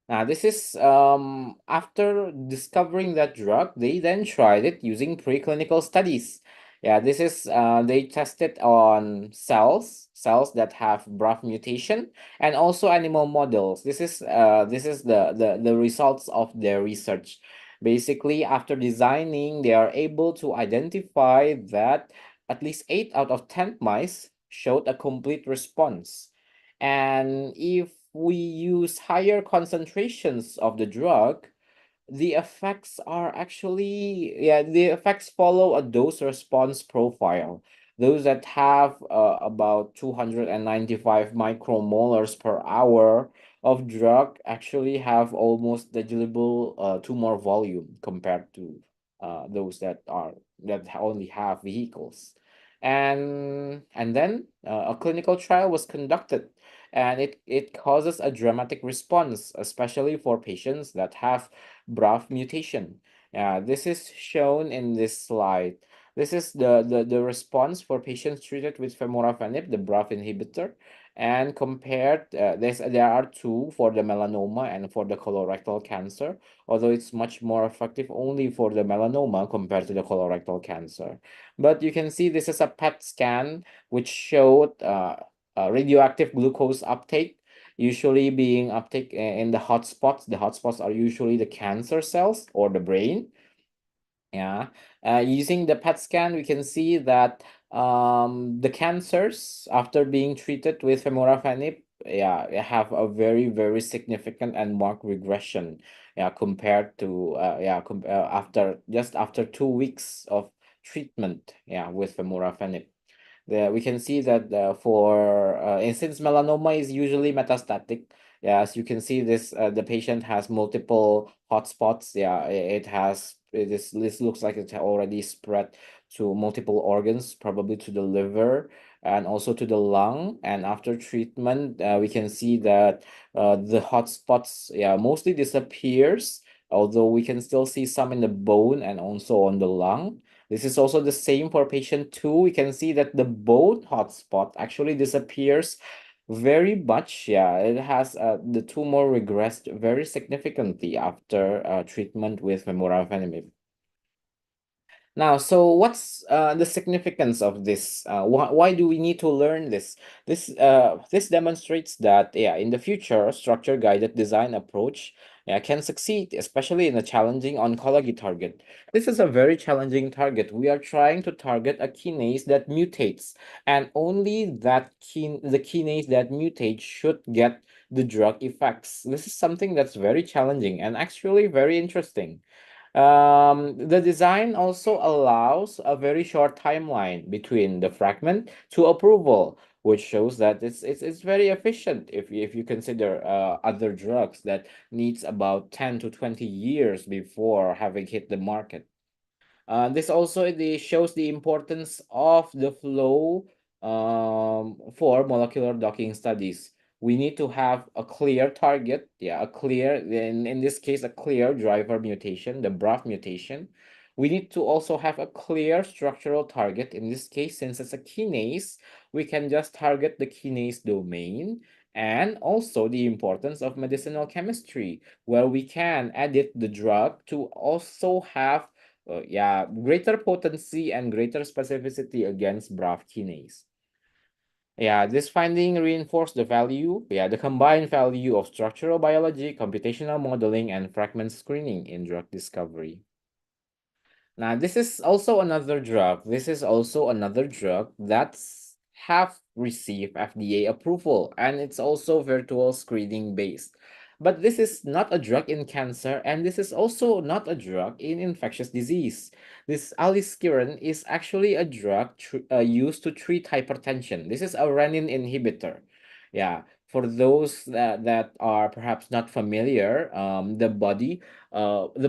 Now, this is after discovering that drug, they then tried it using preclinical studies. Yeah, this is they tested on cells that have BRAF mutation, and also animal models. This is the results of their research. Basically, after designing, they are able to identify that at least 8 out of 10 mice showed a complete response. And if we use higher concentrations of the drug, the effects the effects follow a dose response profile. Those that have about 295 micromolars per hour of drug actually have almost negligible tumor volume compared to those that only have vehicles. And then a clinical trial was conducted, and it causes a dramatic response, especially for patients that have BRAF mutation. This is shown in this slide. This is the response for patients treated with femurafenib, the BRAF inhibitor, And compared, there are two for the melanoma and for the colorectal cancer, although it's much more effective only for the melanoma compared to the colorectal cancer. But you can see this is a PET scan which showed radioactive glucose uptake, usually being uptake in the hotspots. The hotspots are usually the cancer cells or the brain. Yeah, using the PET scan, we can see that the cancers after being treated with femurafenib, yeah, have a very, very significant and marked regression, yeah, compared to after 2 weeks of treatment, yeah, with femurafenib. We can see that and since melanoma is usually metastatic, yeah, as you can see, the patient has multiple hotspots. Yeah, this looks like it already spread to multiple organs, probably to the liver and also to the lung. And after treatment, we can see that the hotspots, yeah, mostly disappears, although we can still see some in the bone and also on the lung. This is also the same for patient 2. We can see that the bone hotspot actually disappears very much. Yeah, it has the tumor regressed very significantly after treatment with femurafenib. Now, so what's the significance of this? Why do we need to learn this? This demonstrates that, yeah, in the future, structure-guided design approach, yeah, can succeed, especially in a challenging oncology target. This is a very challenging target. We are trying to target a kinase that mutates, and only the kinase that mutates should get the drug effects. This is something that's very challenging and actually very interesting. The design also allows a very short timeline between the fragment to approval, which shows that it's very efficient if you consider other drugs that needs about 10 to 20 years before having hit the market. This also shows the importance of the flow for molecular docking studies. We need to have a clear target, yeah, in this case, a clear driver mutation, the BRAF mutation. We need to also have a clear structural target. In this case, since it's a kinase, we can just target the kinase domain, and also the importance of medicinal chemistry, where we can edit the drug to also have greater potency and greater specificity against BRAF kinase. Yeah, this finding reinforced the combined value of structural biology, computational modeling, and fragment screening in drug discovery. Now, this is also another drug. This is also another drug that's have received FDA approval, and it's also virtual screening based. But this is not a drug in cancer, and this is also not a drug in infectious disease. This aliskiren is actually a drug used to treat hypertension. This is a renin inhibitor. Yeah, for those that are perhaps not familiar, the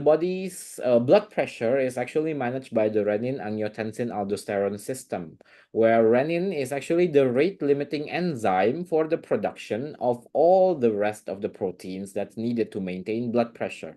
body's blood pressure is actually managed by the renin-angiotensin-aldosterone system, where renin is actually the rate-limiting enzyme for the production of all the rest of the proteins that's needed to maintain blood pressure.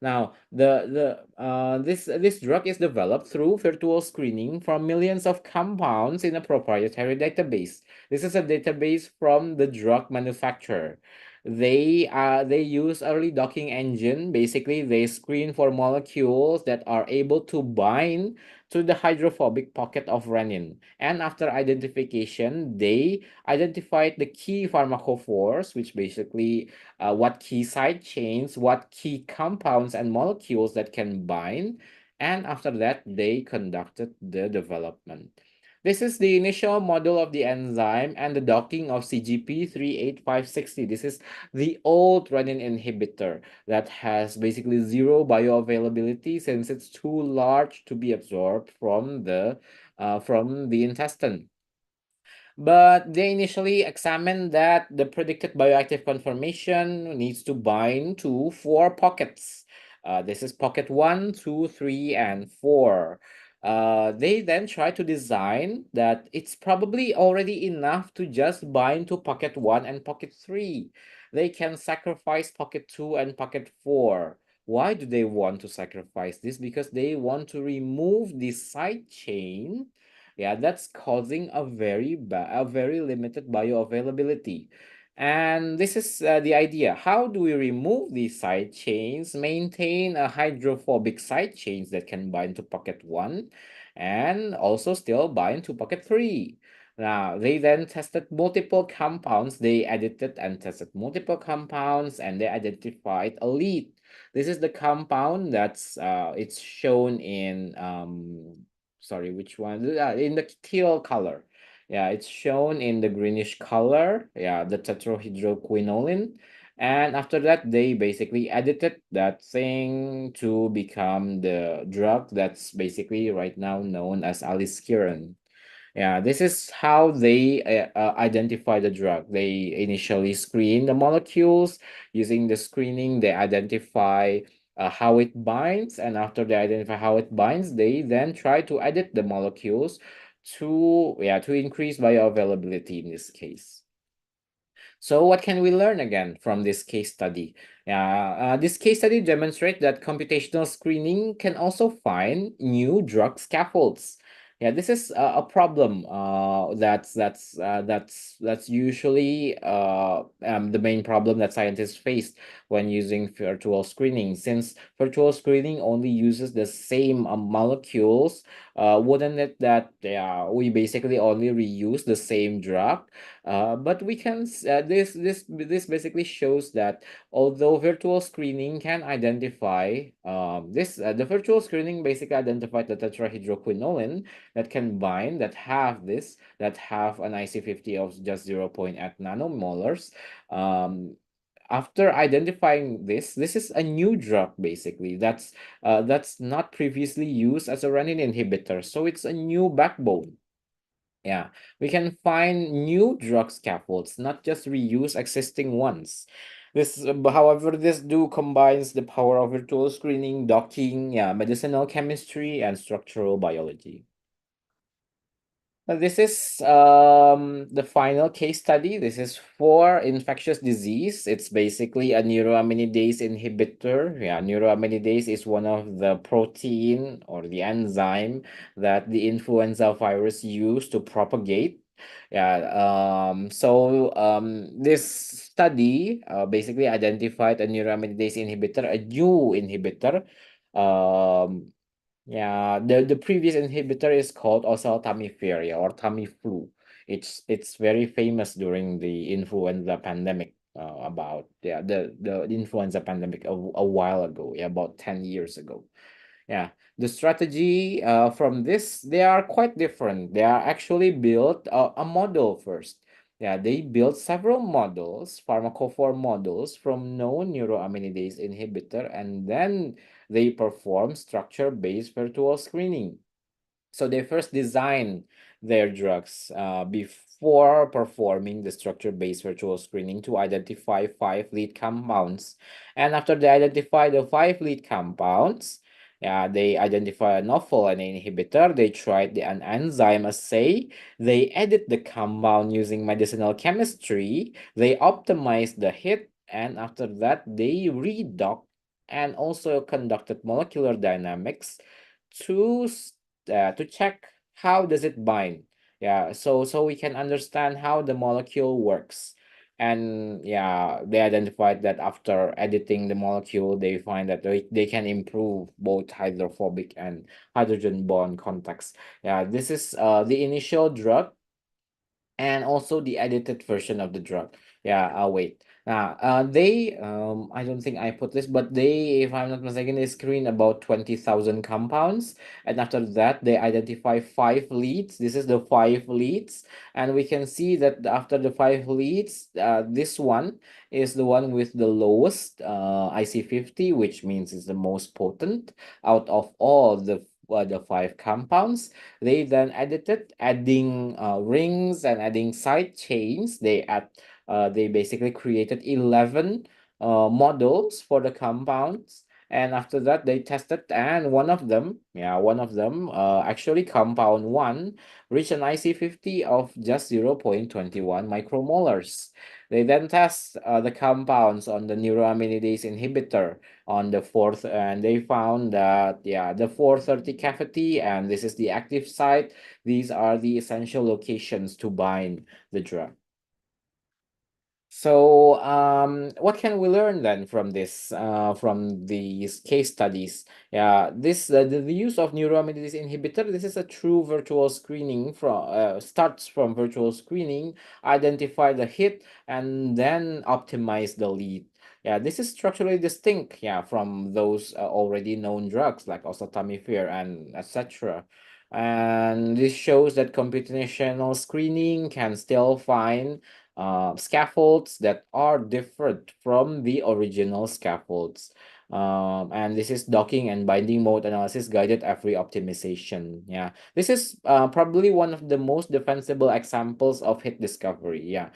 Now, this drug is developed through virtual screening from millions of compounds in a proprietary database. This is a database from the drug manufacturer. They use early docking engine. Basically, they screen for molecules that are able to bind to the hydrophobic pocket of renin. And after identification, they identified the key pharmacophores, which basically what key side chains, what key compounds and molecules that can bind. And after that, they conducted the development. This is the initial model of the enzyme and the docking of CGP38560. This is the old renin inhibitor that has basically zero bioavailability since it's too large to be absorbed from the intestine. But they initially examined that the predicted bioactive conformation needs to bind to 4 pockets. This is pocket 1, 2, 3, and 4. They then try to design that it's probably already enough to just bind to pocket 1 and pocket 3. They can sacrifice pocket 2 and pocket 4. Why do they want to sacrifice this? Because they want to remove the side chain Yeah, that's causing a very limited bioavailability. And this is the idea. How do we remove these side chains, maintain a hydrophobic side chains that can bind to pocket 1 and also still bind to pocket 3? Now, they then tested multiple compounds. They edited and tested multiple compounds and they identified a lead. This is the compound that's it's shown in sorry, which one? In the teal color. Yeah, it's shown in the greenish color. Yeah, the tetrahydroquinolin. And after that, they basically edited that thing to become the drug that's basically right now known as aliskiren. Yeah, this is how they identify the drug. They initially screen the molecules. Using the screening, they identify how it binds, and after they identify how it binds, they then try to edit the molecules to increase bioavailability in this case. So what can we learn again from this case study? This case study demonstrates that computational screening can also find new drug scaffolds. Yeah, this is a problem that's usually the main problem that scientists face when using virtual screening. Since virtual screening only uses the same molecules, wouldn't it that we basically only reuse the same drug? But we can this basically shows that although virtual screening can identify the virtual screening basically identified the tetrahydroquinolin that can bind that have an IC50 of just 0.8 nanomolars. After identifying this is a new drug basically that's not previously used as a renin inhibitor, so it's a new backbone. Yeah, we can find new drug scaffolds, not just reuse existing ones. However, this combines the power of virtual screening, docking, medicinal chemistry, and structural biology. This is the final case study. This is for infectious disease. It's basically a neuroaminidase inhibitor. Yeah, neuroaminidase is one of the protein or the enzyme that the influenza virus use to propagate. This study basically identified a neuroaminidase inhibitor, a new inhibitor. Um, the previous inhibitor is called oseltamivir, or Tamiflu. It's very famous during the influenza pandemic. About the influenza pandemic a while ago, about 10 years ago. Yeah, the strategy from this, they are quite different. They are actually built a model first. Yeah, they built several models, pharmacophore models from known neuroaminidase inhibitor, and then they perform structure-based virtual screening. So they first design their drugs before performing the structure-based virtual screening to identify 5 lead compounds. And after they identify the 5 lead compounds, they identify a novel an inhibitor. They tried an enzyme assay. They edit the compound using medicinal chemistry. They optimize the hit, and after that, they redock and also conducted molecular dynamics to check how does it bind. So we can understand how the molecule works. And they identified that after editing the molecule, they find that they can improve both hydrophobic and hydrogen bond contacts. This is the initial drug and also the edited version of the drug. I'll wait. They I don't think I put this, but they, if I'm not mistaken, they screen about 20,000 compounds, and after that they identify 5 leads. This is the 5 leads, and we can see that after the 5 leads, this one is the one with the lowest IC50, which means it's the most potent out of all the 5 compounds. They then edited, adding rings and adding side chains. They basically created 11 models for the compounds, And after that, they tested, and one of them, actually compound 1 reached an IC50 of just 0.21 micromolars. They then test the compounds on the neuroaminidase inhibitor on the fourth, and they found that, the 430 cavity, and this is the active site. These are the essential locations to bind the drug. So, what can we learn then from this, from these case studies? Yeah, the use of neuroamidase inhibitor. This is a true virtual screening from starts from virtual screening, identify the hit, and then optimize the lead. Yeah, this is structurally distinct, from those already known drugs like oseltamivir and etc. And this shows that computational screening can still find scaffolds that are different from the original scaffolds. And this is docking and binding mode analysis guided every optimization. Yeah, this is probably one of the most defensible examples of hit discovery. Yeah,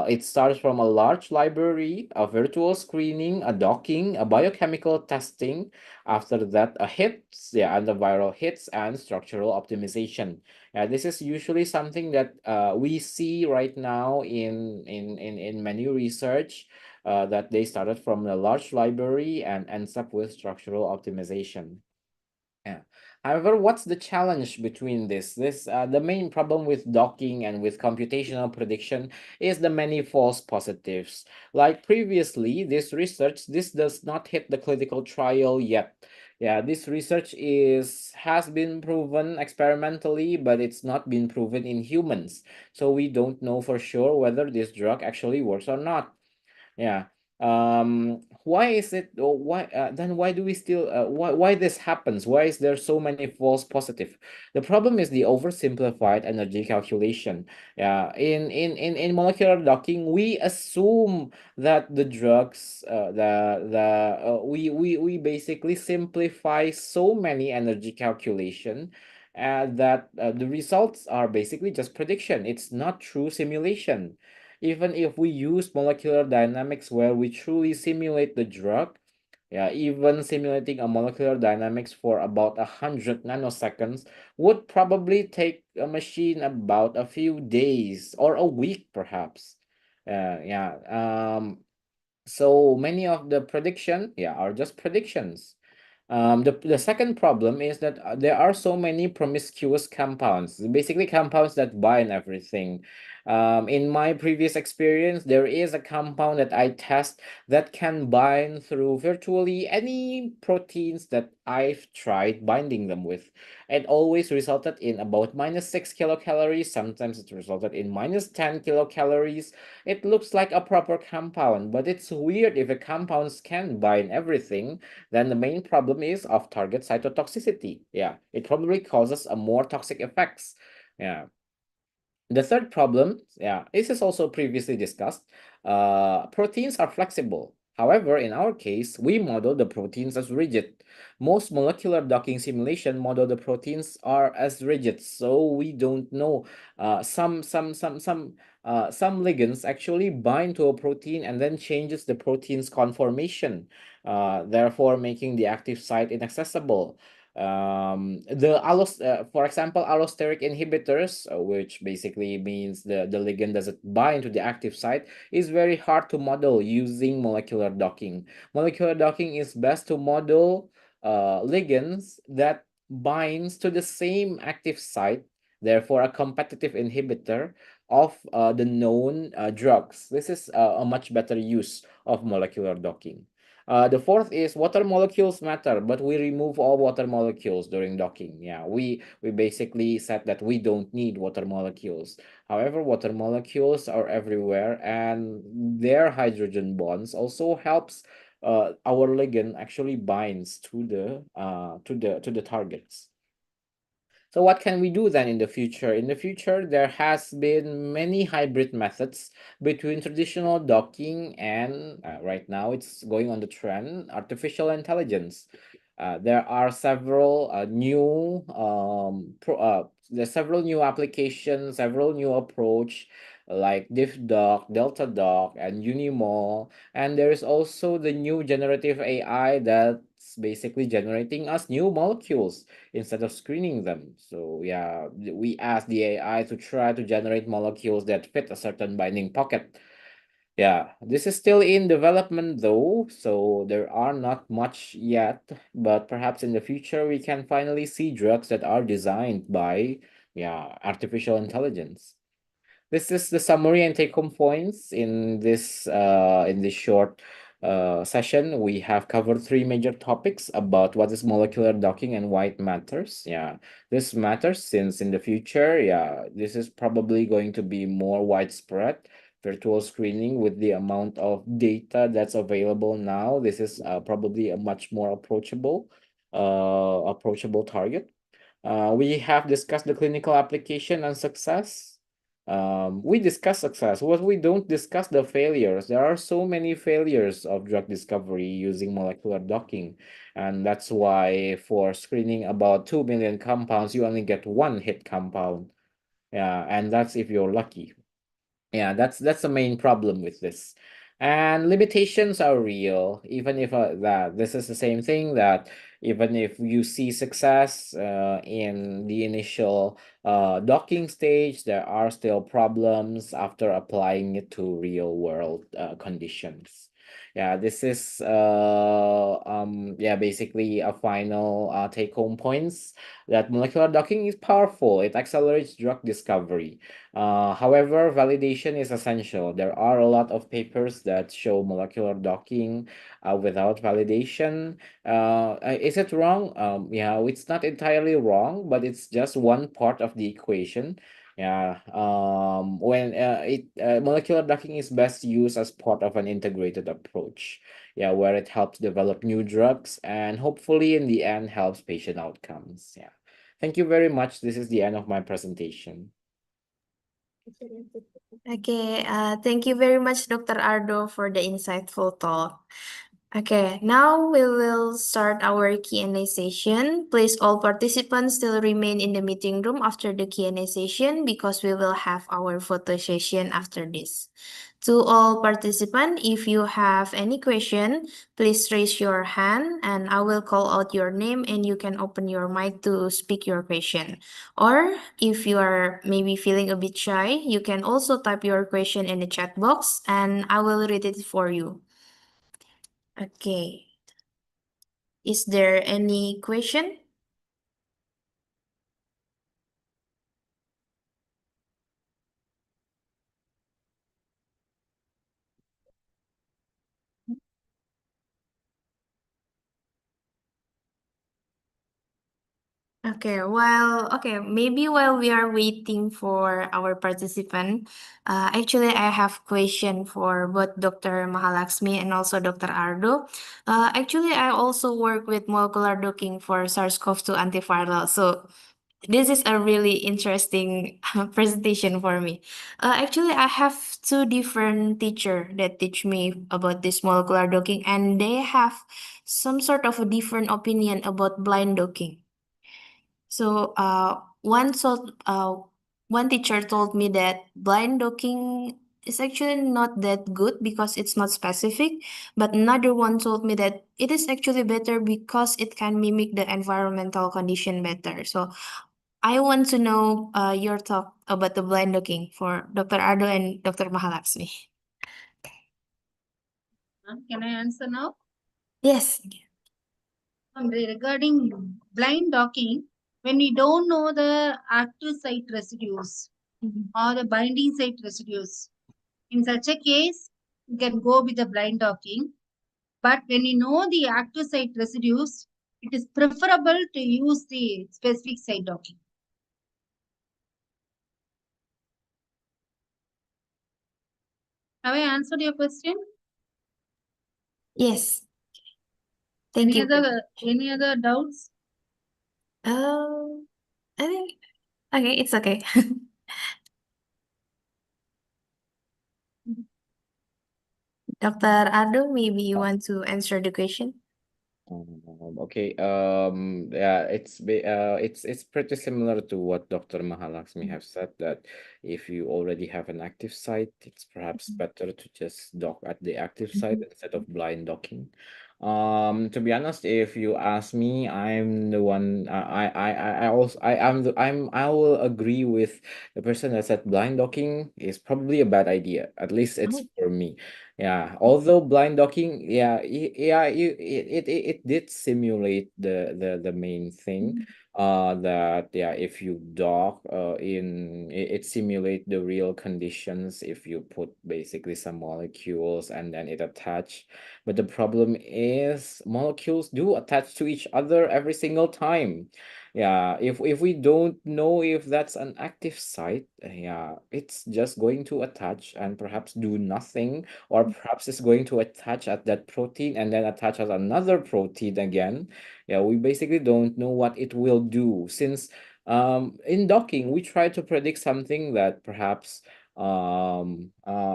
it starts from a large library, a virtual screening, a docking, a biochemical testing. After that, a hits, and the viral hits and structural optimization. This is usually something that we see right now in many research, that they started from a large library and ends up with structural optimization. Yeah. However, what's the challenge between this? The main problem with docking and with computational prediction is the many false positives. Like previously, this does not hit the clinical trial yet. Yeah, this research has been proven experimentally, but it's not been proven in humans. So we don't know for sure whether this drug actually works or not. Yeah. Why is it, or why do we still, why this happens? Why is there so many false positive? The problem is the oversimplified energy calculation. Yeah, in molecular docking, we assume that the drugs, we basically simplify so many energy calculation, that the results are basically just prediction. It's not true simulation. Even if we use molecular dynamics where we truly simulate the drug, even simulating a molecular dynamics for about 100 nanoseconds would probably take a machine about a few days or a week, perhaps. So many of the prediction, are just predictions. The second problem is that there are so many promiscuous compounds, basically compounds that bind everything. In my previous experience, there is a compound that I test that can bind through virtually any proteins that I've tried binding them with. It always resulted in about -6 kilocalories. Sometimes it resulted in -10 kilocalories. It looks like a proper compound, but it's weird if a compounds can bind everything. Then the main problem is off-target cytotoxicity. Yeah, it probably causes a more toxic effects. Yeah. The third problem, this is also previously discussed. Proteins are flexible. However, in our case, we model the proteins as rigid. Most molecular docking simulation model the proteins are as rigid, so we don't know. Some ligands actually bind to a protein and then changes the protein's conformation, therefore making the active site inaccessible. For example, allosteric inhibitors, which basically means the ligand doesn't bind to the active site, is very hard to model using molecular docking. Molecular docking is best to model ligands that binds to the same active site, therefore a competitive inhibitor of the known drugs. This is a much better use of molecular docking. The fourth is water molecules matter, but we remove all water molecules during docking. Yeah, we basically said that we don't need water molecules. However, water molecules are everywhere, and their hydrogen bonds also helps our ligand actually binds to the targets. So what can we do then in the future? In the future, there has been many hybrid methods between traditional docking and right now it's going on the trend, artificial intelligence. There are several there's several new applications, several new approach like DiffDock, DeltaDock, and Unimol. And there is also the new generative AI that's basically generating us new molecules instead of screening them. So yeah, we ask the AI to try to generate molecules that fit a certain binding pocket. Yeah, this is still in development though, so there are not much yet, but perhaps in the future we can finally see drugs that are designed by, yeah, artificial intelligence. This is the summary and take-home points in this short session. We have covered three major topics about what is molecular docking and why it matters. Yeah, this matters since in the future, yeah, this is probably going to be more widespread. Virtual screening with the amount of data that's available now, this is probably a much more approachable target. We have discussed the clinical application and success. We discuss success. What we don't discuss the failures. There are so many failures of drug discovery using molecular docking, and that's why for screening about 2 million compounds, you only get one hit compound. Yeah, and that's if you're lucky. Yeah, that's the main problem with this. And limitations are real, even if that this is the same thing that even if you see success in the initial docking stage, there are still problems after applying it to real world conditions. Yeah, this is yeah, basically a final take home points that molecular docking is powerful. It accelerates drug discovery. However, validation is essential. There are a lot of papers that show molecular docking without validation. Is it wrong? Yeah, it's not entirely wrong, but it's just one part of the equation. Yeah, when molecular docking is best used as part of an integrated approach. Yeah, where it helps develop new drugs and hopefully in the end helps patient outcomes. Yeah. Thank you very much. This is the end of my presentation. Okay, thank you very much, Dr. Ardo, for the insightful talk. Okay, now we will start our Q&A session. Please all participants still remain in the meeting room after the Q&A session because we will have our photo session after this. To all participants, if you have any question, please raise your hand and I will call out your name and you can open your mic to speak your question. Or if you are maybe feeling a bit shy, you can also type your question in the chat box and I will read it for you. Okay. Is there any question? Maybe while we are waiting for our participant, actually I have question for both Dr. Mahalaxmi and also Dr. Ardo. Actually, I also work with molecular docking for SARS-CoV-2 antiviral. So this is a really interesting presentation for me. Actually, I have two different teacher that teach me about this molecular docking, and they have some sort of a different opinion about blind docking. So, one teacher told me that blind docking is actually not that good because it's not specific, but another one told me that it is actually better because it can mimic the environmental condition better. So, I want to know your talk about the blind docking for Dr. Ardo and Dr. Mahalaxmi. Can I answer now? Yes. Regarding blind docking, when we don't know the active site residues or the binding site residues, in such a case, you can go with the blind docking. But when you know the active site residues, it is preferable to use the specific site docking. Have I answered your question? Yes. Thank you. Any other doubts? I think okay, it's okay. Dr. Ardo, maybe you want to answer the question? Okay. Yeah, it's pretty similar to what Dr. Mahalaxmi have said that if you already have an active site, it's perhaps better to just dock at the active site instead of blind docking. To be honest, if you ask me, I'm the one. I also I will agree with the person that said blind docking is probably a bad idea. At least it's Oh. for me. Yeah. Although blind docking, yeah, it did simulate the main thing. That yeah, if you dock, it simulate the real conditions if you put basically some molecules and then it attach. But the problem is molecules do attach to each other every single time. Yeah, if we don't know if that's an active site, yeah, it's just going to attach and perhaps do nothing, or perhaps it's going to attach at that protein and then attach at another protein again. Yeah, we basically don't know what it will do since in docking we try to predict something that perhaps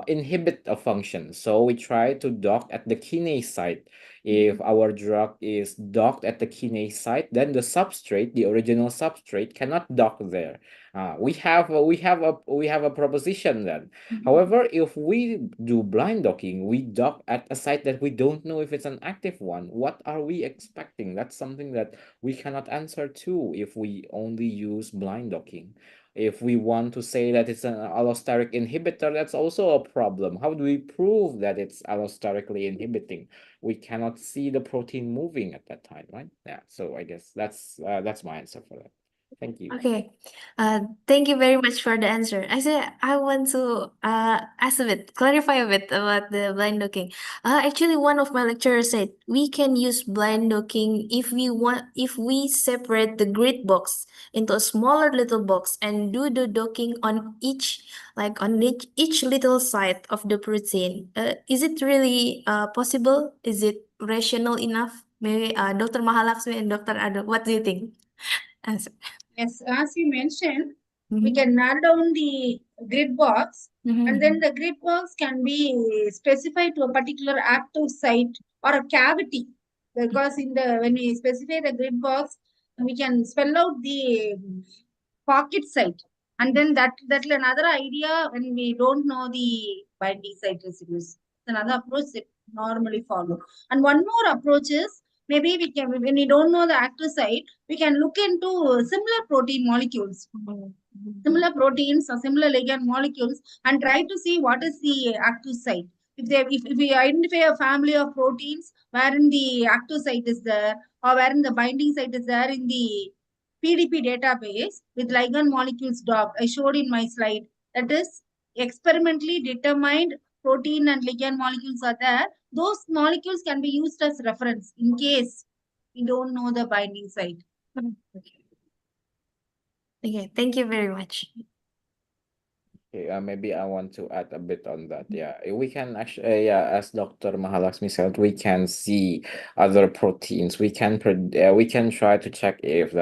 inhibit a function. So we try to dock at the kinase site. If our drug is docked at the kinase site, then the substrate, the original substrate, cannot dock there. We have a proposition then. However, if we do blind docking, we dock at a site that we don't know if it's an active one. What are we expecting? That's something that we cannot answer to if we only use blind docking. If we want to say that it's an allosteric inhibitor, that's also a problem. How do we prove that it's allosterically inhibiting? We cannot see the protein moving at that time, right? Yeah. So I guess that's my answer for that. Thank you. Okay. Thank you very much for the answer. Actually, I want to ask a bit, clarify a bit about the blind docking. Actually, one of my lecturers said we can use blind docking if we separate the grid box into a smaller little box and do the docking on each little side of the protein. Is it really possible? Is it rational enough? Maybe Dr. Mahalaxmi and Dr. Ado, what do you think? Answer. Yes, as you mentioned, we Mhm. can narrow down the grid box, Mhm. and then the grid box can be specified to a particular active site or a cavity. Because when we specify the grid box, we can spell out the pocket site, and then that's another idea when we don't know the binding site residues. It's another approach that normally follow. And one more approach is maybe we can, when we don't know the active site, we can look into similar protein molecules, similar proteins or similar ligand molecules, and try to see what is the active site. If we identify a family of proteins wherein the active site is there or wherein the binding site is there in the PDP database with ligand molecules docked, I showed in my slide, that is experimentally determined protein and ligand molecules are there. Those molecules can be used as reference in case we don't know the binding site. Okay, thank you very much. Okay, maybe I want to add a bit on that. Yeah, we can actually, yeah, as Dr. Mahalaxmi said, we can see other proteins. We can try to check if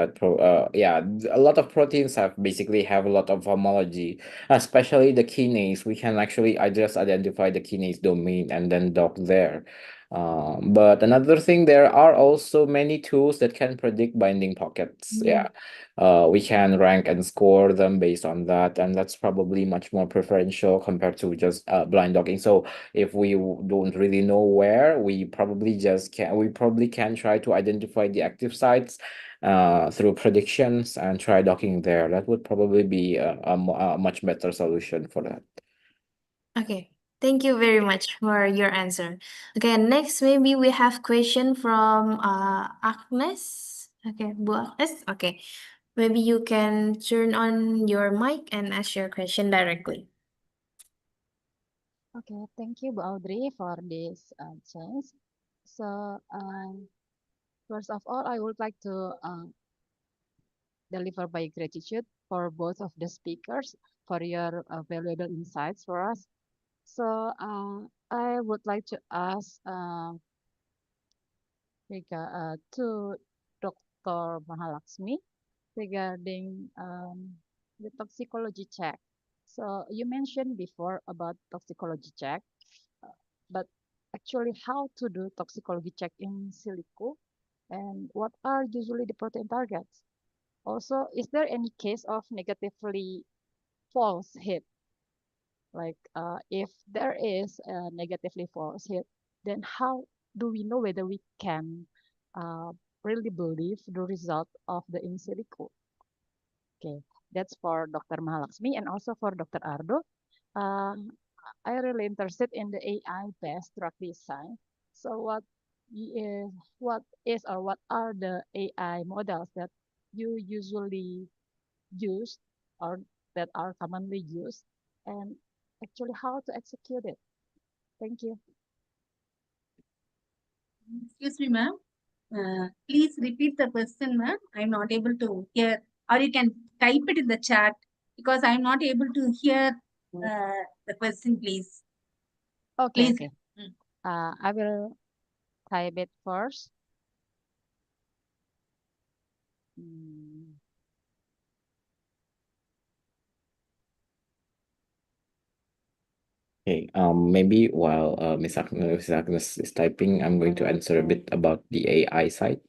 yeah, a lot of proteins have a lot of homology, especially the kinase. We can actually, I just identify the kinase domain and then dock there. But another thing, there are also many tools that can predict binding pockets. Yeah, we can rank and score them based on that, and that's probably much more preferential compared to just blind docking. So if we don't really know where, we probably can try to identify the active sites through predictions and try docking there. That would probably be a much better solution for that. Okay, thank you very much for your answer. Okay, next maybe we have question from Agnes. Okay, Bu Agnes. Okay, maybe you can turn on your mic and ask your question directly. Okay, thank you, Bu Audrey, for this chance. So, first of all, I would like to deliver my gratitude for both of the speakers for your valuable insights for us. So, I would like to ask to Dr. Mahalaxmi regarding the toxicology check. So, you mentioned before about toxicology check, but actually how to do toxicology check in silico and what are usually the protein targets? Also, is there any case of negatively false hit? Like if there is a negatively false hit, then how do we know whether we can really believe the result of the in silico? Okay, that's for Dr. Mahalaxmi and also for Dr. Ardo. I really interested in the AI-based drug design. So what are the AI models that you usually use or that are commonly used, and actually how to execute it? Thank you. Excuse me, ma'am. Please repeat the question, ma'am. I'm not able to hear, or you can type it in the chat because I'm not able to hear the question, please. Okay, Please. okay. I will type it first. Okay, maybe while Miss Agnes is typing, I'm going to answer a bit about the AI side.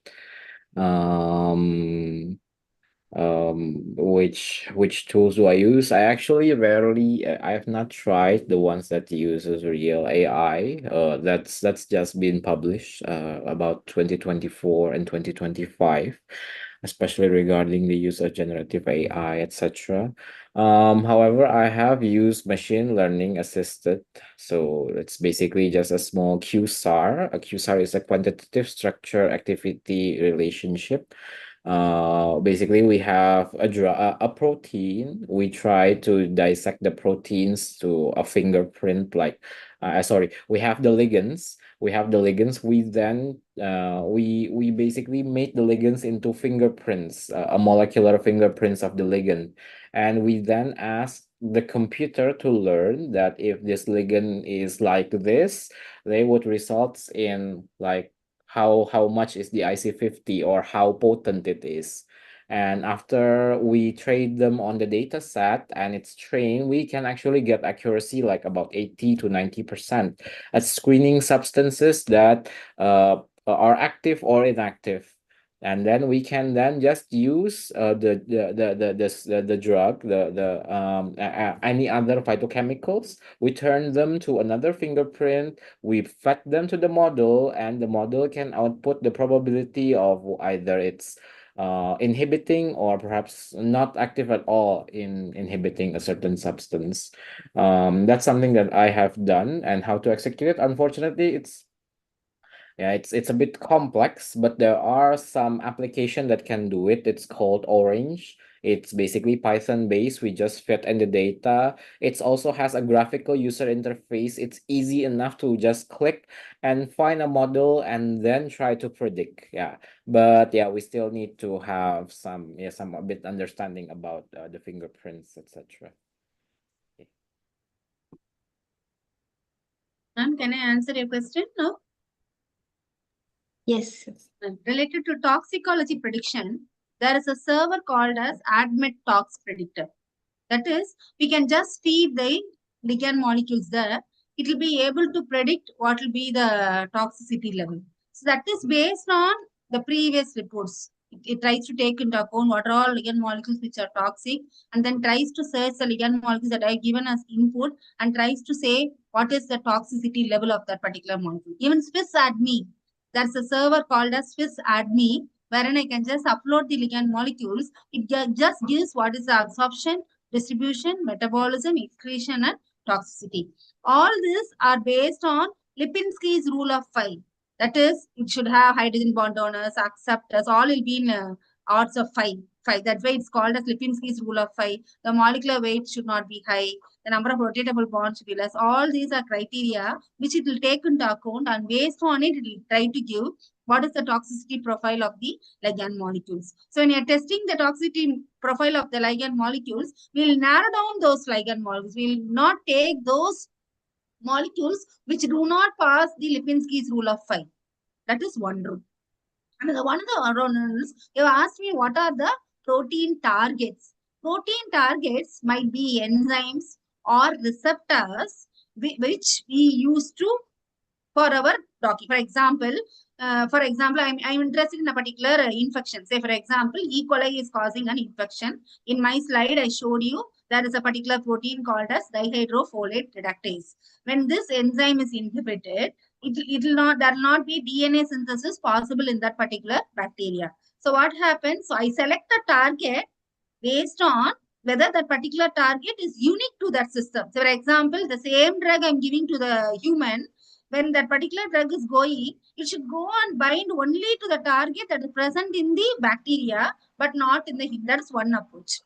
Which tools do I use? I actually rarely, I have not tried the ones that uses real AI. That's just been published about 2024 and 2025, especially regarding the use of generative AI, etc. However, I have used machine learning assisted. So it's basically just a small QSAR. A QSAR is a quantitative structure activity relationship. Basically we have a protein. We try to dissect the proteins to a fingerprint, like sorry, we have the ligands. We then we basically make the ligands into fingerprints, a molecular fingerprints of the ligand, and we then ask the computer to learn that if this ligand is like this, they would result in like how much is the IC50 or how potent it is. And after we train them on the data set and it's trained, we can actually get accuracy like about 80 to 90% at screening substances that are active or inactive. And then we can then just use the drug, any other phytochemicals. We turn them to another fingerprint. We fed them to the model, and the model can output the probability of either it's inhibiting or perhaps not active at all in inhibiting a certain substance. That's something that I have done, and how to execute it. Unfortunately, it's a bit complex, but there are some application that can do it. It's called Orange. It's basically Python based. We just fit in the data. It also has a graphical user interface. It's easy enough to just click and find a model and then try to predict. Yeah, but yeah, we still need to have some a bit understanding about the fingerprints, etc. Ma'am, can I answer your question now? Yes. Related to toxicology prediction, there is a server called as MED-BIOTECH predictor. That is, we can just feed the ligand molecules there. It will be able to predict what will be the toxicity level. So that is based on the previous reports. It tries to take into account what are all ligand molecules which are toxic, and then tries to search the ligand molecules that are given as input and tries to say what is the toxicity level of that particular molecule. Even SwissADME, there's a server called as SwissADME, wherein I can just upload the ligand molecules. It just gives what is the absorption, distribution, metabolism, excretion, and toxicity. All these are based on Lipinski's rule of 5. That is, it should have hydrogen bond donors, acceptors, all will be in odds of 5. That's why it's called as Lipinski's rule of 5. The molecular weight should not be high. The number of rotatable bonds should be less. All these are criteria which it will take into account, and based on it, it will try to give what is the toxicity profile of the ligand molecules. So when you're testing the toxicity profile of the ligand molecules, we'll narrow down those ligand molecules. We'll not take those molecules which do not pass the Lipinski's rule of 5. That is one rule. And one of the rules, you asked me what are the protein targets. Protein targets might be enzymes or receptors which we use to for our docking. For example, I'm interested in a particular infection. Say, for example, E. coli is causing an infection. In my slide, I showed you there is a particular protein called as dihydrofolate reductase. When this enzyme is inhibited, there will not be DNA synthesis possible in that particular bacteria. So what happens? So I select the target based on whether that particular target is unique to that system. So for example, the same drug I'm giving to the human, when that particular drug is going, it should go and bind only to the target that is present in the bacteria, but not in the human. That's one approach.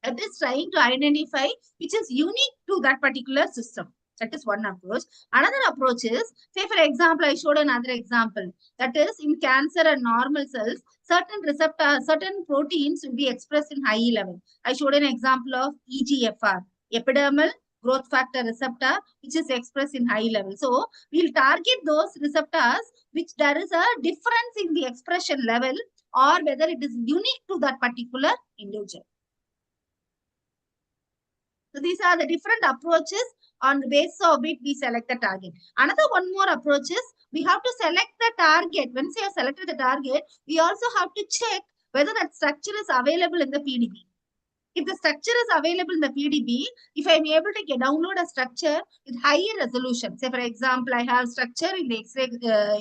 That is trying to identify which is unique to that particular system. That is one approach. Another approach is, say for example, I showed another example. That is in cancer and normal cells, certain receptors, certain proteins will be expressed in high level. I showed an example of EGFR, epidermal growth factor receptor, which is expressed in high level. So we'll target those receptors which there is a difference in the expression level or whether it is unique to that particular individual. So these are the different approaches on the basis of which we select the target. Another one more approach is we have to select the target. Once we have selected the target, we also have to check whether that structure is available in the PDB. If the structure is available in the PDB, if I'm able to download a structure with higher resolution, say for example, I have structure in the X-ray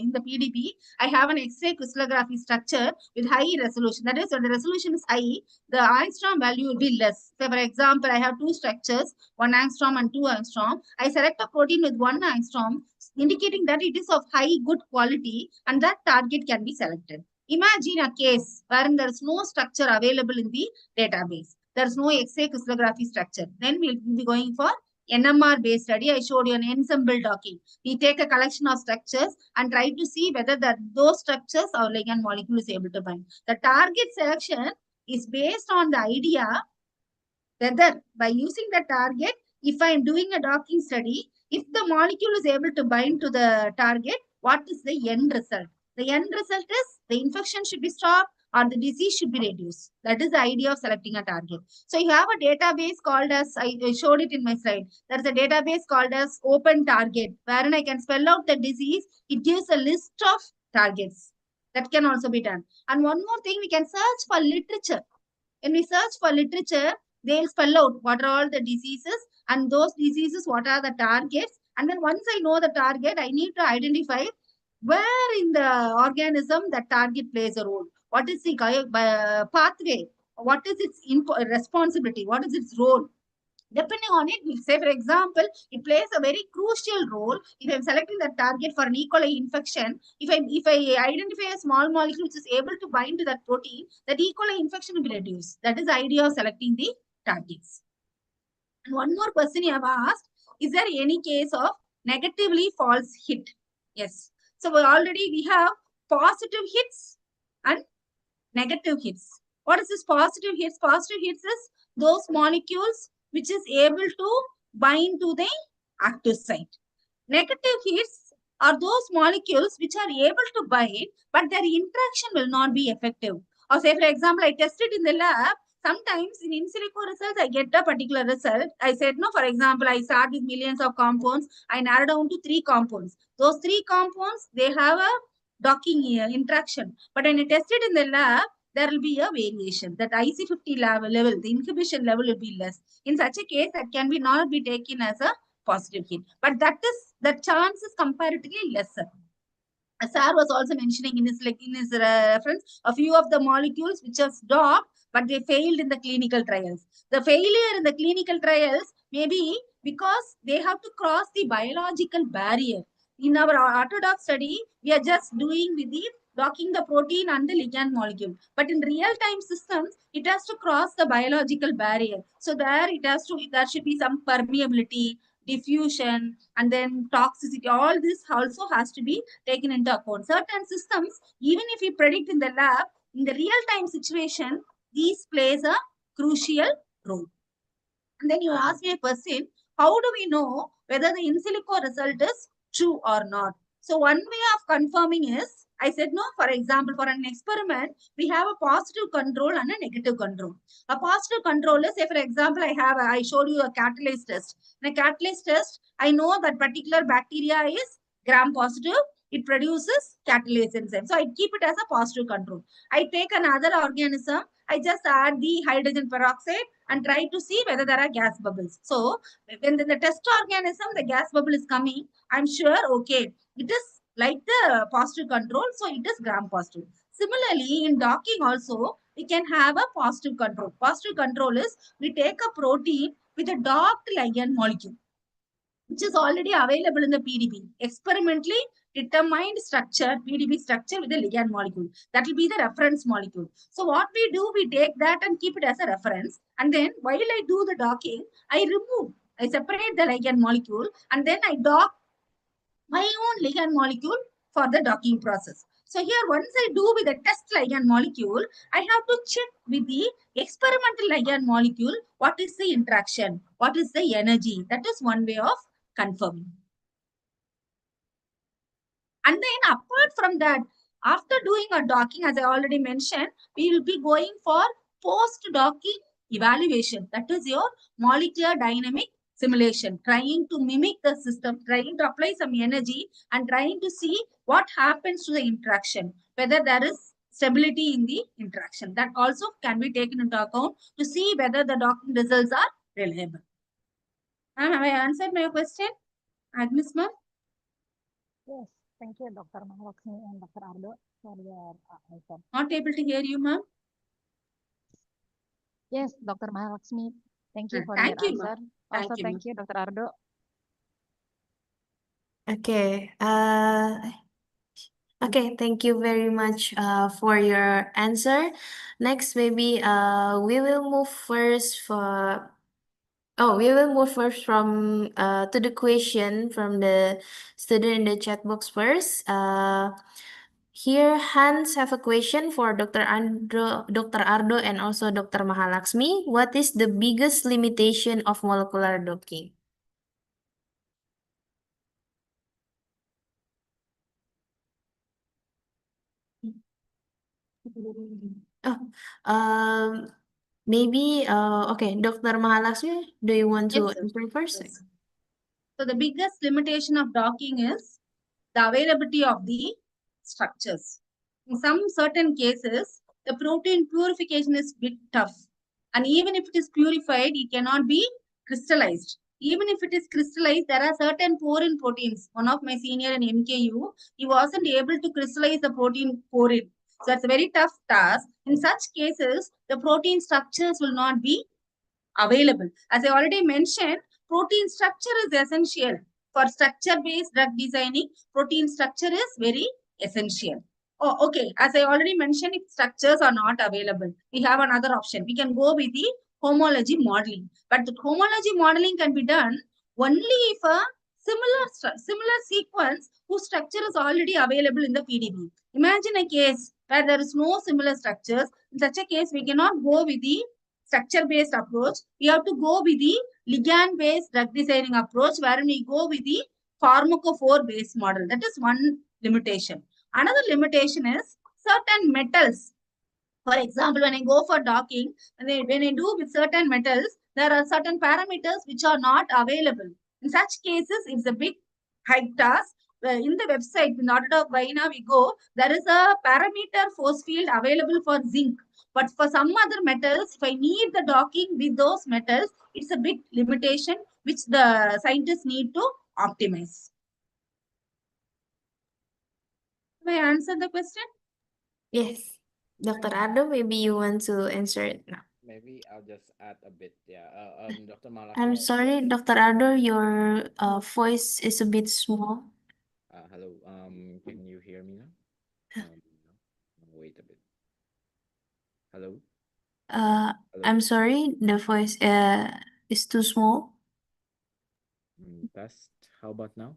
in the PDB, I have an X-ray crystallography structure with high resolution. That is, when the resolution is high, the angstrom value will be less. Say for example, I have two structures, 1 angstrom and 2 angstrom. I select a protein with 1 angstrom, indicating that it is of high good quality, and that target can be selected. Imagine a case wherein there is no structure available in the database. There's no X-ray crystallography structure. Then we'll be going for NMR-based study. I showed you an ensemble docking. We take a collection of structures and try to see whether those structures our ligand molecule is able to bind. The target selection is based on the idea whether by using the target, if I am doing a docking study, if the molecule is able to bind to the target, what is the end result? The end result is the infection should be stopped or the disease should be reduced. That is the idea of selecting a target. So you have a database called as, I showed it in my slide. There is a database called as Open Target, wherein I can spell out the disease. It gives a list of targets. That can also be done. And one more thing, we can search for literature. When we search for literature, they'll spell out what are all the diseases and those diseases, what are the targets. And then once I know the target, I need to identify where in the organism that target plays a role. What is the pathway? What is its responsibility? What is its role? Depending on it, we'll say, for example, it plays a very crucial role. If I'm selecting the target for an E. coli infection, if I identify a small molecule which is able to bind to that protein, that E. coli infection will be reduced. That is the idea of selecting the targets. And one more question you have asked, is there any case of negatively false hit? Yes. So we have positive hits and negative hits. What is this positive hits? Positive hits is those molecules which is able to bind to the active site. Negative hits are those molecules which are able to bind, but their interaction will not be effective. Or say, for example, I tested in the lab, sometimes in silico results, I get a particular result. I said, no, for example, I start with millions of compounds. I narrow down to 3 compounds. Those 3 compounds, they have a docking interaction. But when I tested in the lab, there will be a variation. That IC50 level, the inhibition level will be less. In such a case, that can not be taken as a positive hit. But the chance is comparatively lesser. Sir was also mentioning in his reference a few of the molecules which have stopped, but they failed in the clinical trials. The failure in the clinical trials may be because they have to cross the biological barrier. In our autodoc study, we are just doing with the docking the protein and the ligand molecule. But in real-time systems, it has to cross the biological barrier. So there should be some permeability, diffusion, and then toxicity. All this also has to be taken into account. Certain systems, even if we predict in the lab, in the real-time situation, these plays a crucial role. And then you ask me a question, how do we know whether the in silico result is true or not? So one way of confirming is, I said no, for example, for an experiment, we have a positive control and a negative control. A positive control is, say for example, I showed you a catalase test. In a catalase test, I know that particular bacteria is gram positive. It produces catalase enzyme. So I keep it as a positive control. I take another organism I just add the hydrogen peroxide and try to see whether there are gas bubbles. So when the test organism, the gas bubble is coming, I'm sure, okay, it is like the positive control, so it is gram positive. Similarly, in docking also, we can have a positive control. Positive control is we take a protein with a docked ligand molecule, which is already available in the PDB. Experimentally determined structure, PDB structure with the ligand molecule. That will be the reference molecule. So what we do, we take that and keep it as a reference. And then while I do the docking, I separate the ligand molecule and then I dock my own ligand molecule for the docking process. So here, once I do with the test ligand molecule, I have to check with the experimental ligand molecule, what is the interaction, what is the energy. That is one way of confirming. And then apart from that, after doing a docking, as I already mentioned, we will be going for post-docking evaluation. That is your molecular dynamic simulation, trying to mimic the system, trying to apply some energy and trying to see what happens to the interaction, whether there is stability in the interaction. That also can be taken into account to see whether the docking results are reliable. Ma'am, have I answered my question? Agnes ma'am? Yes, thank you, Dr. Mahalakshmi and Dr. Ardo, for your answer. Not able to hear you, ma'am. Yes, Dr. Mahalakshmi, thank you for Thank your you, ma'am. answer. Thank Also, you, thank you, Dr. Ardo. Okay. Okay, thank you very much for your answer. Next, maybe we will move first for we will move first from to the question from the student in the chat box first. Here Hans have a question for Dr. Ardo and also Dr. Mahalakshmi. What is the biggest limitation of molecular docking? Oh, maybe okay, Dr. Mahalakshmi, do you want to Yes, sir. answer first? Yes. So the biggest limitation of docking is the availability of the structures. In some certain cases, the protein purification is bit tough. And even if it is purified, it cannot be crystallized. Even if it is crystallized, there are certain porine proteins. One of my senior in MKU, he wasn't able to crystallize the protein porine. So that's a very tough task. In such cases, the protein structures will not be available. As I already mentioned, protein structure is essential. For structure-based drug designing, protein structure is very essential. Oh, okay. As I already mentioned, if structures are not available, we have another option. We can go with the homology modeling. But the homology modeling can be done only if a similar sequence whose structure is already available in the PDB. Imagine a case where there is no similar structures. In such a case, we cannot go with the structure-based approach. We have to go with the ligand-based drug designing approach, wherein we go with the pharmacophore-based model. That is one limitation. Another limitation is certain metals. For example, when I go for docking, when I do with certain metals, there are certain parameters which are not available. In such cases, it's a big high task. In the website, in Autodoc Vaina, we go, there is a parameter force field available for zinc. But for some other metals, if I need the docking with those metals, it's a big limitation which the scientists need to optimize. Have I answered the question? Yes. Dr. Ardo, maybe you want to answer it now. Maybe I'll just add a bit. Yeah. Dr. I'm Mahalakshmi. sorry, Dr. Ardo, your voice is a bit small. Hello. Can you hear me now? No. Wait a bit. Hello. Hello. I'm sorry, the voice is too small. Test. How about now?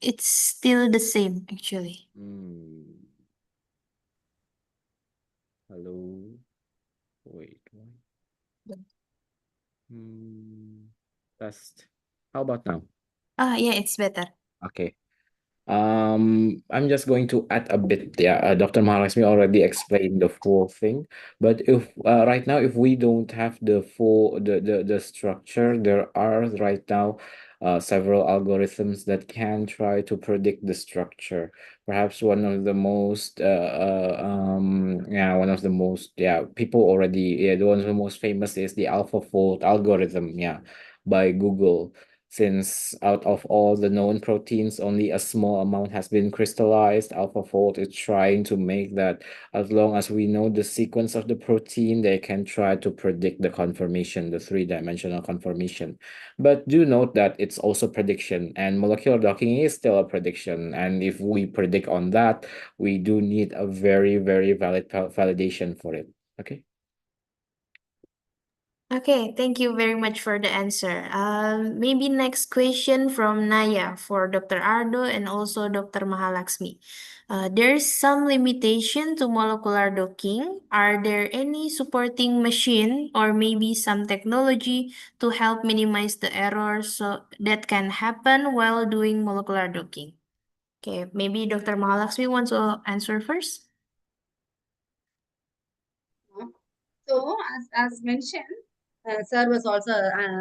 It's still the same, actually. Hello. Wait. Test. How about now? Yeah, it's better. Okay. I'm just going to add a bit. Yeah, Dr. Mahalakshmi already explained the full thing, but if right now if we don't have the full the structure, there are right now several algorithms that can try to predict the structure. Perhaps one of the most one of the most people already the one of the most famous is the AlphaFold algorithm by Google. Since out of all the known proteins, only a small amount has been crystallized, AlphaFold is trying to make that as long as we know the sequence of the protein, they can try to predict the conformation, the three-dimensional conformation. But do note that it's also prediction, and molecular docking is still a prediction. And if we predict on that, we do need a very, very valid validation for it. Okay. Okay, thank you very much for the answer. Maybe next question from Naya for Dr. Ardo and also Dr. Mahalaxmi. There's some limitation to molecular docking. Are there any supporting machine or maybe some technology to help minimize the errors that can happen while doing molecular docking? Okay, maybe Dr. Mahalaxmi wants to answer first. So, as mentioned, sir was also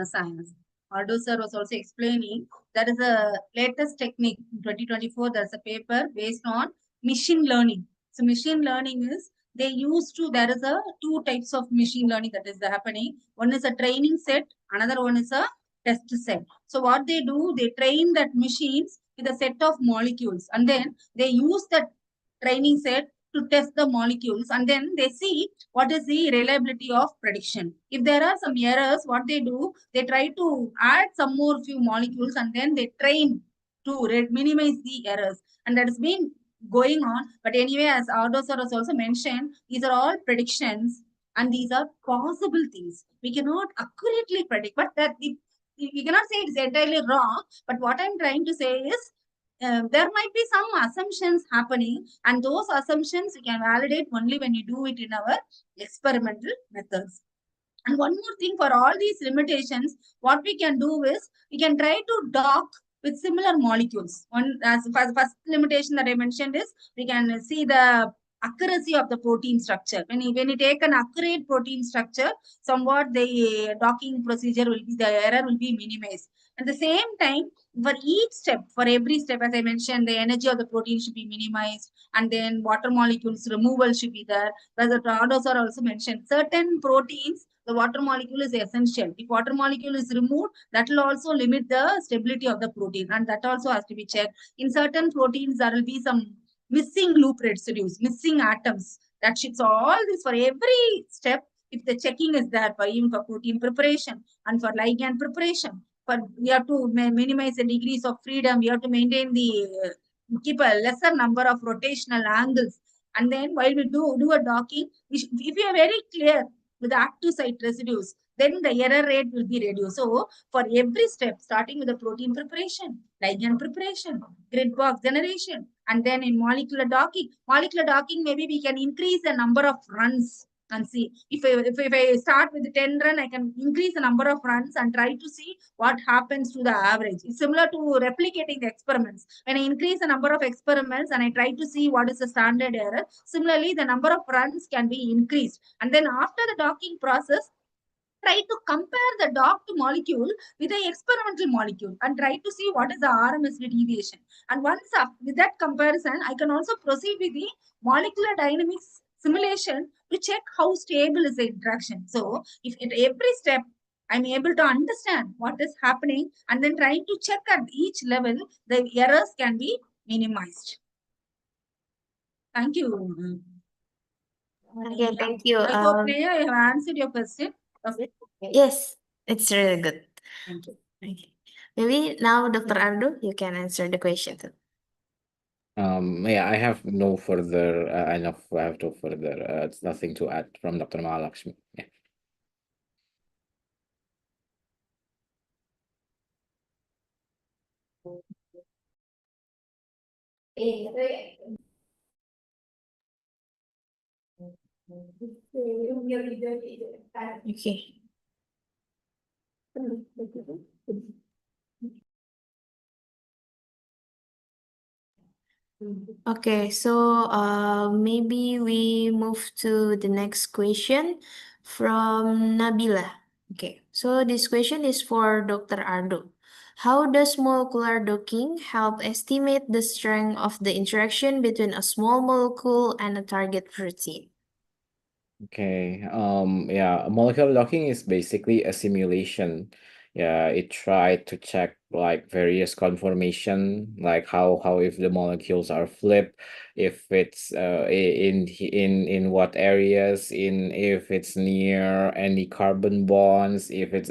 science. Aldo sir was also explaining that is a latest technique in 2024. There's a paper based on machine learning. So, machine learning is they used to there is a two types of machine learning that is happening. One is a training set, another one is a test set. So, what they do, they train that machines with a set of molecules, and then they use that training set to test the molecules, and then they see what is the reliability of prediction. If there are some errors, what they do, they try to add some more few molecules and then they train to minimize the errors. And that has been going on. But anyway, as Aldo sir has also mentioned, these are all predictions and these are possible things. We cannot accurately predict, but that we cannot say it's entirely wrong. But what I'm trying to say is there might be some assumptions happening, and those assumptions we can validate only when you do it in our experimental methods. And one more thing, for all these limitations, what we can do is we can try to dock with similar molecules. One as first limitation that I mentioned is we can see the accuracy of the protein structure. When you take an accurate protein structure, somewhat the docking procedure will be, the error will be minimized. At the same time, for each step, for every step, as I mentioned, the energy of the protein should be minimized, and then water molecules removal should be there. As the Trados are also mentioned, certain proteins, the water molecule is essential. If water molecule is removed, that will also limit the stability of the protein, and that also has to be checked. In certain proteins, there will be some missing loop residues, missing atoms. That should, so all this for every step, if the checking is there, for even for protein preparation and for ligand preparation, but we have to minimize the degrees of freedom. We have to maintain the keep a lesser number of rotational angles. And then while we do a docking, if we are very clear with the active site residues, then the error rate will be reduced. So for every step, starting with the protein preparation, ligand preparation, grid box generation, and then in molecular docking, maybe we can increase the number of runs and see if I start with 10 run, I can increase the number of runs and try to see what happens to the average. It's similar to replicating the experiments. When I increase the number of experiments and I try to see what is the standard error, similarly, the number of runs can be increased. And then after the docking process, try to compare the docked molecule with the experimental molecule and try to see what is the RMS deviation. And once with that comparison, I can also proceed with the molecular dynamics simulation to check how stable is the interaction. So if at every step, I'm able to understand what is happening and then trying to check at each level, the errors can be minimized. Thank you. Okay, thank you. I hope Neha, I have answered your question. Yes, it's really good. Thank you. Okay. Maybe now, Dr. Ardo, you can answer the question too. I have no further it's nothing to add from Dr. Mahalakshmi. Yeah. Okay. Okay, so maybe we move to the next question from Nabila. Okay. So this question is for Dr. Ardo. How does molecular docking help estimate the strength of the interaction between a small molecule and a target protein? Okay. Yeah, molecular docking is basically a simulation. Yeah, it tried to check like various conformation, like how if the molecules are flipped, if it's in what areas, in if it's near any carbon bonds, if it's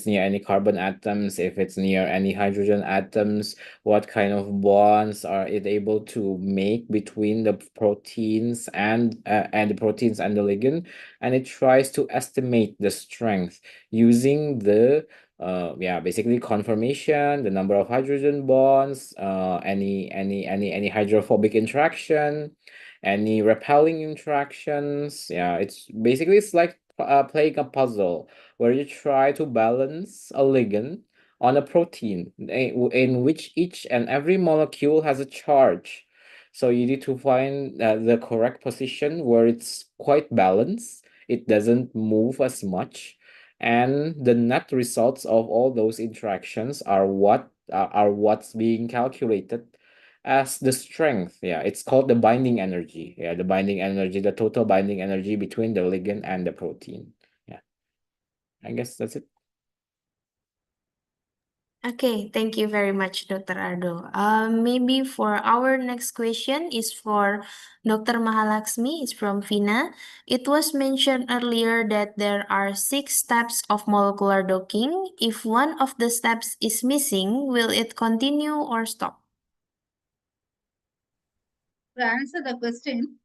near any carbon atoms, if it's near any hydrogen atoms, what kind of bonds are it able to make between the proteins and the proteins and the ligand, and it tries to estimate the strength using the basically conformation, the number of hydrogen bonds, any hydrophobic interaction, any repelling interactions. Yeah, it's like playing a puzzle where you try to balance a ligand on a protein in which each and every molecule has a charge. So you need to find the correct position where it's quite balanced. It doesn't move as much, and the net results of all those interactions are what's being calculated as the strength. Yeah, it's called the binding energy. Yeah, the binding energy, the total binding energy between the ligand and the protein. Yeah, I guess that's it. Okay, thank you very much, Dr. Ardo. Maybe for our next question is for Dr. Mahalaxmi. It's from Vina. It was mentioned earlier that there are 6 steps of molecular docking. If one of the steps is missing, will it continue or stop? To answer the question,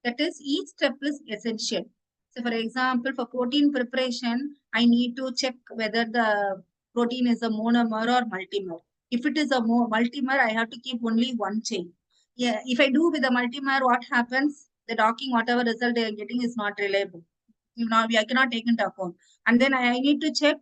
that is, each step is essential. So, for example, for protein preparation, I need to check whether the protein is a monomer or multimer. If it is a multimer, I have to keep only one chain. Yeah, if I do with a multimer, what happens? The docking, whatever result I am getting, is not reliable. I cannot take into account. And then I need to check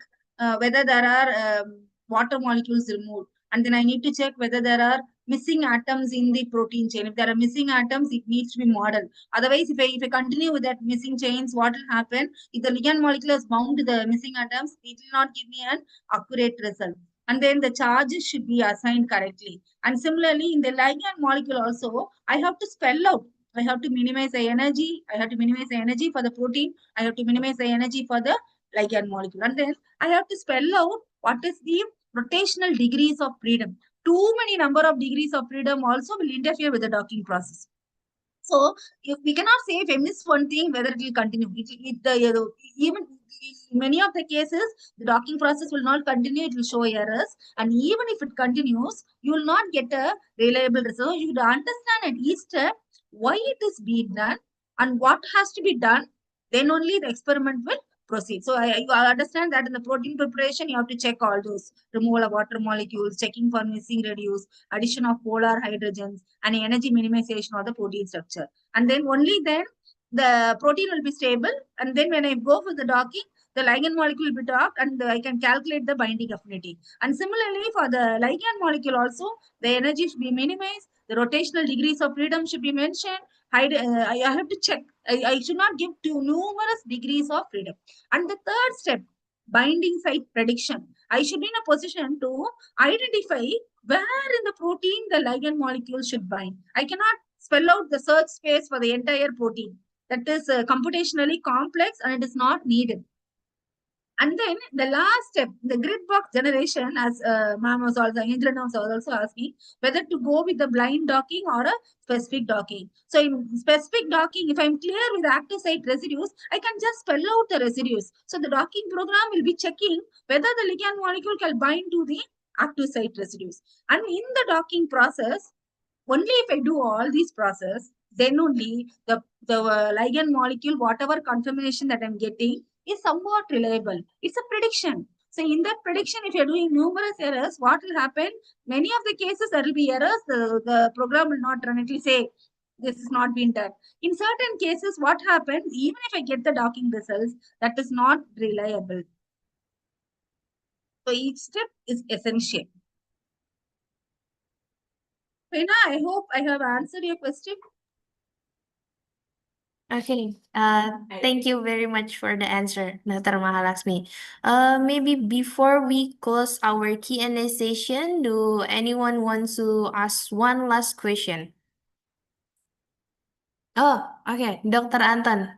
whether there are water molecules removed. And then I need to check whether there are missing atoms in the protein chain. If there are missing atoms, it needs to be modeled. Otherwise, if I continue with that missing chains, what will happen? If the ligand molecule is bound to the missing atoms, it will not give me an accurate result. And then the charges should be assigned correctly. And similarly, in the ligand molecule also, I have to spell out. I have to minimize the energy. I have to minimize the energy for the protein. I have to minimize the energy for the ligand molecule. And then I have to spell out what is the rotational degrees of freedom. Too many number of degrees of freedom also will interfere with the docking process. So if we cannot say if I miss one thing, whether it will continue. Even in many of the cases, the docking process will not continue, it will show errors. And even if it continues, you will not get a reliable result. You should understand at each step why it is being done and what has to be done. Then only the experiment will proceed. So I understand that in the protein preparation, you have to check all those removal of water molecules, checking for missing residues, addition of polar hydrogens, and energy minimization of the protein structure. And then only then the protein will be stable. And then when I go for the docking, the ligand molecule will be docked and I can calculate the binding affinity. And similarly, for the ligand molecule also, the energy should be minimized. The rotational degrees of freedom should be mentioned. I have to check. I should not give too numerous degrees of freedom. And the third step, binding site prediction. I should be in a position to identify where in the protein the ligand molecule should bind. I cannot spell out the search space for the entire protein. That is computationally complex and it is not needed. And then the last step, the grid box generation, as ma'am was also, Angela was also asking, whether to go with the blind docking or a specific docking. So in specific docking, if I'm clear with active site residues, I can just spell out the residues. So the docking program will be checking whether the ligand molecule can bind to the active site residues. And in the docking process, only if I do all these process, then only the ligand molecule, whatever confirmation that I'm getting, is somewhat reliable. It's a prediction. So in that prediction, if you're doing numerous errors, what will happen? Many of the cases there will be errors. The program will not run. It will say this is not being done. In certain cases, what happens? Even if I get the docking results, that is not reliable. So each step is essential. Rena, I hope I have answered your question. Okay. Thank you very much for the answer, Dr. Mahalaxmi. Maybe before we close our Q&A session, do anyone wants to ask one last question? Oh, okay. Dr. Anton,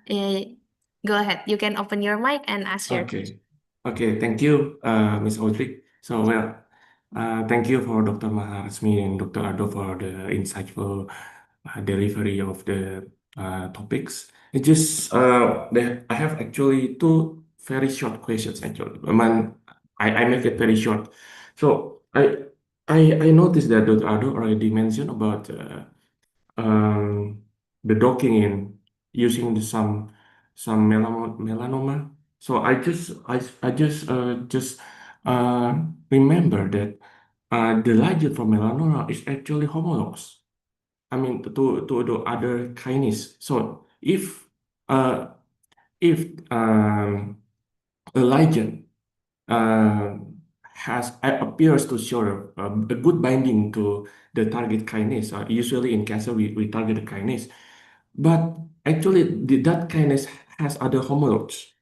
go ahead. You can open your mic and ask your question. Okay, thank you, Ms. Audrey. So, thank you for Dr. Maharasmi and Dr. Ado for the insightful delivery of the topics. I have actually two very short questions actually. I make it very short. So, I noticed that Dr. Ado already mentioned about um, the docking in using some melanoma. So I just remember that the ligand for melanoma is actually homologous. I mean to the other kinase. So uh, if a ligand uh, appears to show a good binding to the target kinase. Usually in cancer, we target the kinase, but actually that kinase has other homologs.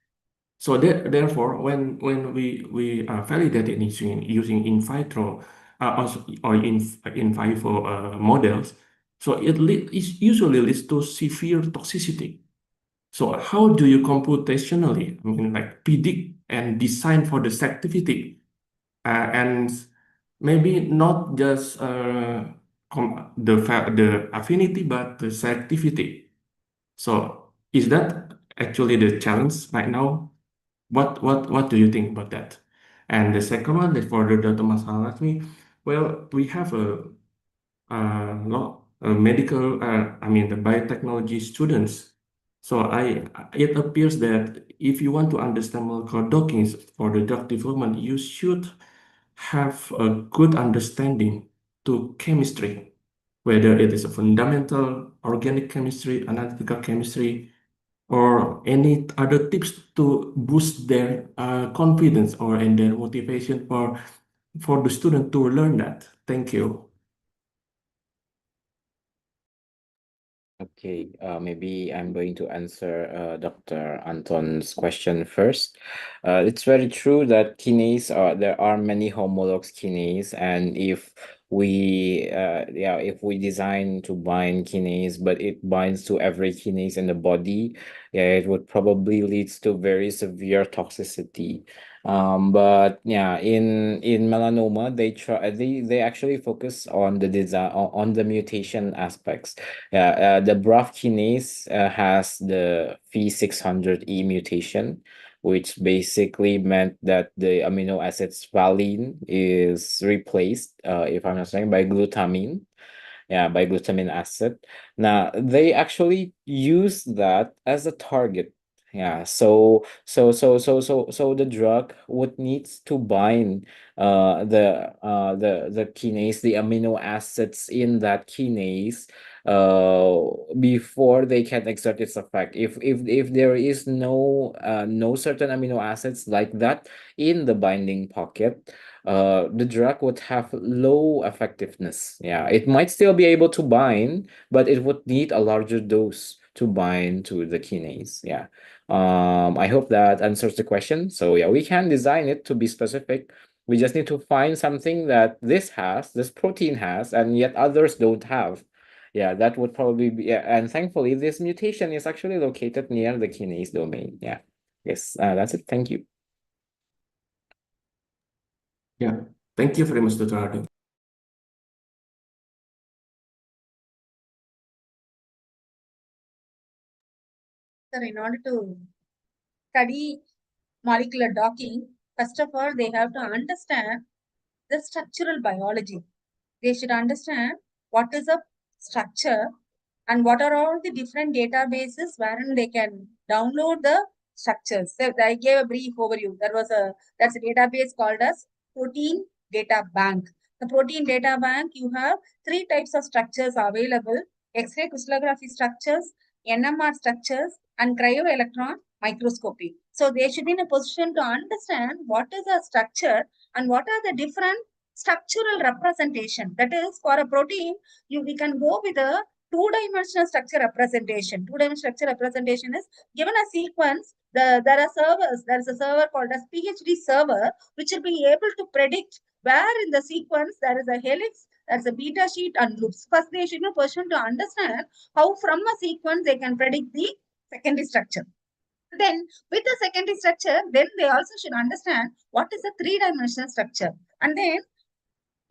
So therefore, when we validate it using in vitro or in vivo models, so it usually leads to severe toxicity. So how do you computationally, I mean, like predict and design for the selectivity, and maybe not just the affinity, but the selectivity? So is that actually the challenge right now? What do you think about that? And the second one is for the Dr. Masalatmi. Well, we have medical, I mean the biotechnology students. So it appears that if you want to understand molecular dockings for the drug development, you should have a good understanding to chemistry, whether it is a fundamental organic chemistry, analytical chemistry, or any other tips to boost their confidence or and their motivation for the student to learn that. Thank you. Okay, maybe I'm going to answer Dr. Anton's question first. It's very true that there are many homologs kinase, and if we design to bind kinase, but it binds to every kinase in the body, yeah, it would probably leads to very severe toxicity. But yeah, in melanoma, they actually focus on the design on the mutation aspects. Yeah, the BRAF kinase has the Phe600E mutation, which basically meant that the amino acids valine is replaced, if I'm not mistaken, by glutamine. Yeah, by glutamine acid. Now they actually use that as a target. Yeah, so the drug would needs to bind the kinase, the amino acids in that kinase before they can exert its effect. If there is no certain amino acids like that in the binding pocket, the drug would have low effectiveness. Yeah, it might still be able to bind, but it would need a larger dose to bind to the kinase. Yeah. I hope that answers the question. So yeah, we can design it to be specific. We just need to find something that this protein has, and yet others don't have. Yeah, that would probably be, yeah, and thankfully this mutation is actually located near the kinase domain. Yeah. Yes, that's it. Thank you. Yeah, thank you very much, Dr. Ardo. Sir, in order to study molecular docking, first of all, they have to understand the structural biology. They should understand what is a structure and what are all the different databases wherein they can download the structures. So I gave a brief overview. That's a database called as Protein Data Bank. The Protein Data Bank, you have 3 types of structures available: X-ray crystallography structures, NMR structures, and cryo-electron microscopy. So they should be in a position to understand what is a structure and what are the different structural representation. That is, for a protein, we can go with a two-dimensional structure representation. Two-dimensional structure representation is given a sequence. There are servers. There is a server called as PhD server, which will be able to predict where in the sequence there is a helix, there's a beta sheet and loops. First, they should know person to understand how from a sequence they can predict the secondary structure. Then with the secondary structure, then they also should understand what is a three-dimensional structure. And then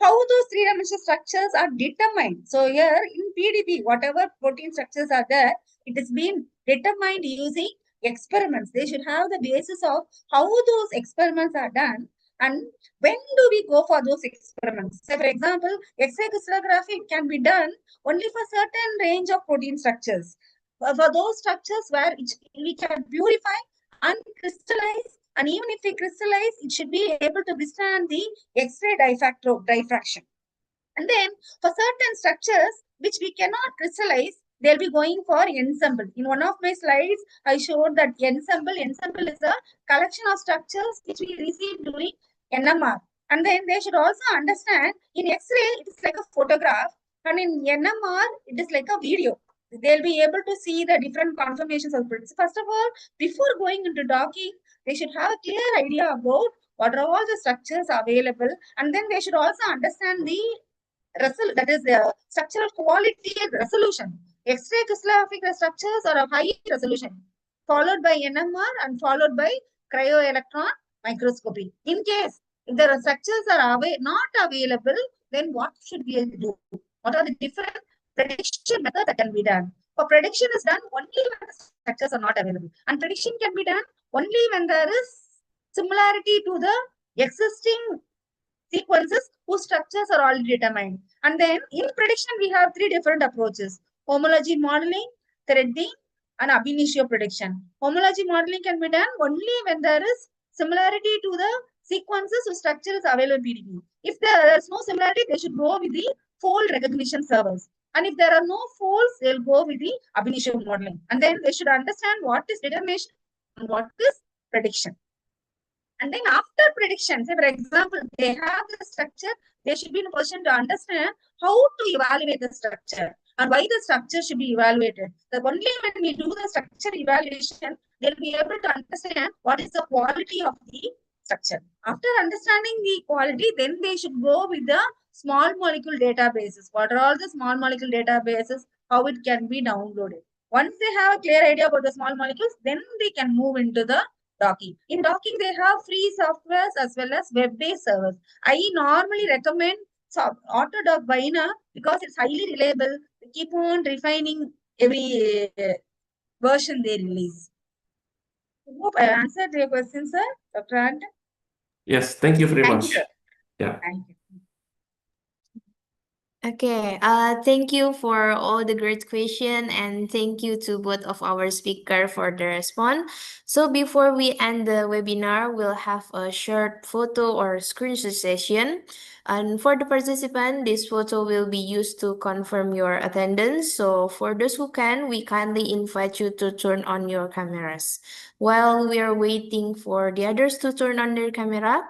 how those three-dimensional structures are determined. So here in PDB, whatever protein structures are there, it is being determined using experiments. They should have the basis of how those experiments are done and when do we go for those experiments. So for example, X-ray crystallography can be done only for certain range of protein structures. For those structures where we can purify and crystallize, and even if we crystallize, it should be able to withstand the X-ray diffraction. And then for certain structures which we cannot crystallize, they'll be going for ensemble. In one of my slides, I showed that ensemble. Ensemble is a collection of structures which we receive during NMR. And then they should also understand in X-ray, it is like a photograph, and in NMR, it is like a video. They'll be able to see the different conformations of proteins. First of all, before going into docking, they should have a clear idea about what are all the structures available, and then they should also understand the that is the structural quality and resolution. X-ray crystallographic structures are of high resolution, followed by NMR and followed by cryo-electron microscopy. In case if the structures are not available, then what should we do? What are the different prediction methods that can be done? For prediction is done only when the structures are not available, and prediction can be done only when there is similarity to the existing sequences whose structures are already determined. And then in prediction, we have three different approaches: homology modeling, threading, and ab initio prediction. Homology modeling can be done only when there is similarity to the sequences whose structure is available in PDB. If there is no similarity, they should go with the fold recognition servers. And if there are no folds, they'll go with the ab initio modeling. And then they should understand what is determination and what is prediction. And then after prediction, say for example, they have the structure, they should be in a position to understand how to evaluate the structure and why the structure should be evaluated. So only when we do the structure evaluation, they'll be able to understand what is the quality of the structure. After understanding the quality, then they should go with the small molecule databases. What are all the small molecule databases? How it can be downloaded. Once they have a clear idea about the small molecules, then they can move into the docking. In docking, they have free softwares as well as web-based servers. I normally recommend Autodock Bina because it's highly reliable. They keep on refining every version they release. I hope I answered your question, sir. Dr. Ant. Yes, thank you very Thank much. you, sir. Yeah. Thank you. Okay, thank you for all the great question and thank you to both of our speaker for the response. So before we end the webinar, we'll have a short photo or screenshot session. And for the participant, this photo will be used to confirm your attendance. So for those who can, we kindly invite you to turn on your cameras. While we are waiting for the others to turn on their camera,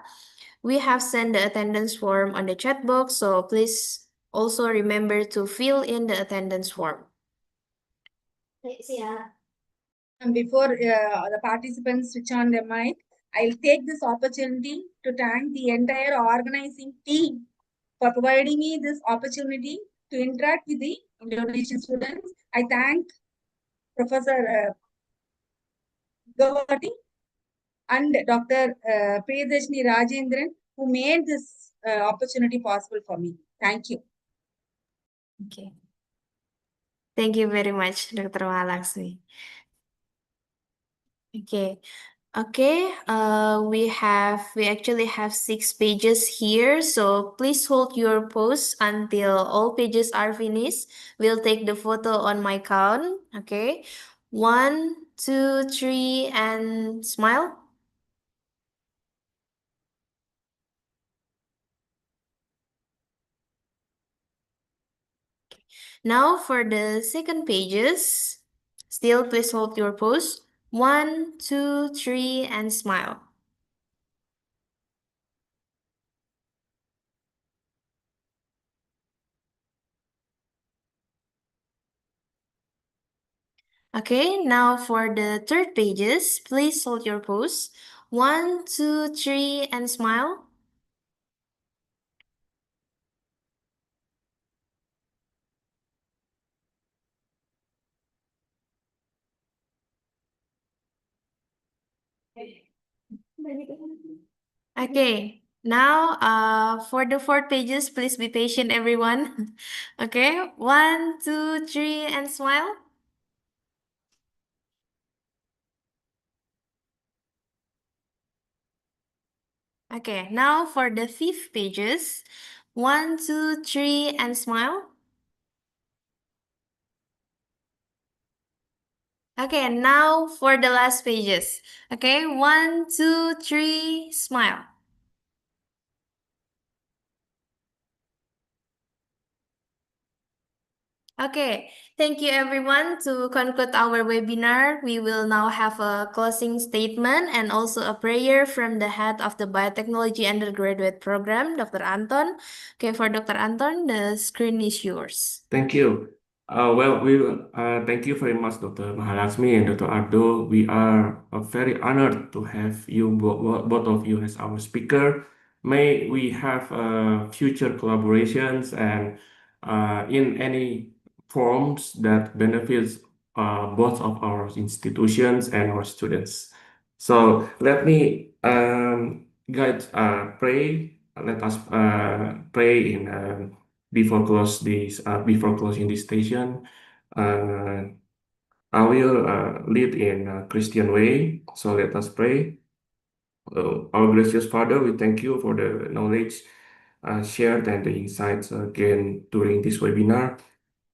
we have sent the attendance form on the chat box, so please also remember to fill in the attendance form. And before the participants switch on their mic, I'll take this opportunity to thank the entire organizing team for providing me this opportunity to interact with the Indonesian students. I thank Professor Gawati and Dr. Priyadashni Rajendran who made this opportunity possible for me. Thank you. Okay. Thank you very much, Dr. Mahalakshmi. Okay. Okay, we actually have 6 pages here, so please hold your pose until all pages are finished. We'll take the photo on my count. Okay, 1, 2, 3, and smile. Now for the second pages, still please hold your pose. 1, 2, 3, and smile. Okay, now for the third pages, please hold your pose. 1, 2, 3, and smile. Okay, now for the fourth pages, please be patient, everyone. Okay, 1, 2, 3, and smile. Okay, now for the fifth pages, 1, 2, 3, and smile. Okay, now for the last pages. Okay, 1, 2, 3, smile. Okay, thank you everyone. To conclude our webinar, we will now have a closing statement and also a prayer from the head of the Biotechnology Undergraduate Program, Dr. Anton. Okay, for Dr. Anton, the screen is yours. Thank you. Thank you very much, Dr. Mahalasmi and Dr. Ardo. We are very honored to have you, both of you, as our speaker. May we have future collaborations and in any forms that benefits both of our institutions and our students. So let me pray. Let us pray in. Before closing this station, I will lead in a Christian way. So let us pray. Our gracious Father, we thank you for the knowledge shared and the insights again during this webinar.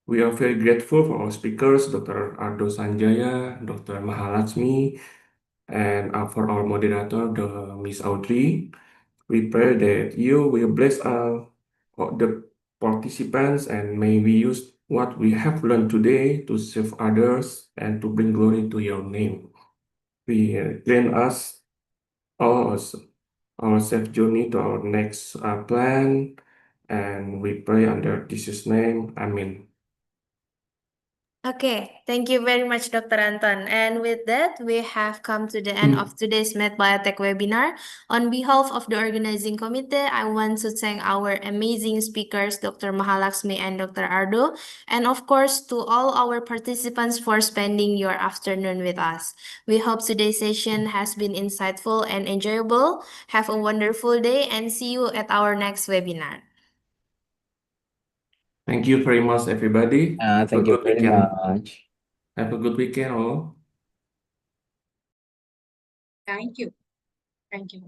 We are very grateful for our speakers, Dr. Ardo Sanjaya, Dr. Mahalaxmi, and for our moderator, Miss Audrey. We pray that you will bless the participants and may we use what we have learned today to serve others and to bring glory to your name. We grant us all our safe journey to our next plan, and we pray under Jesus' name. Amen. Okay, thank you very much, Dr. Anton. And with that, we have come to the end of today's MED-BIOTECH webinar. On behalf of the organizing committee, I want to thank our amazing speakers, Dr. Mahalaxmi and Dr. Ardo, and of course, to all our participants for spending your afternoon with us. We hope today's session has been insightful and enjoyable. Have a wonderful day and see you at our next webinar. Thank you very much, everybody. Have a Thank you good very weekend. much. Have a good weekend, all. Thank you. Thank you.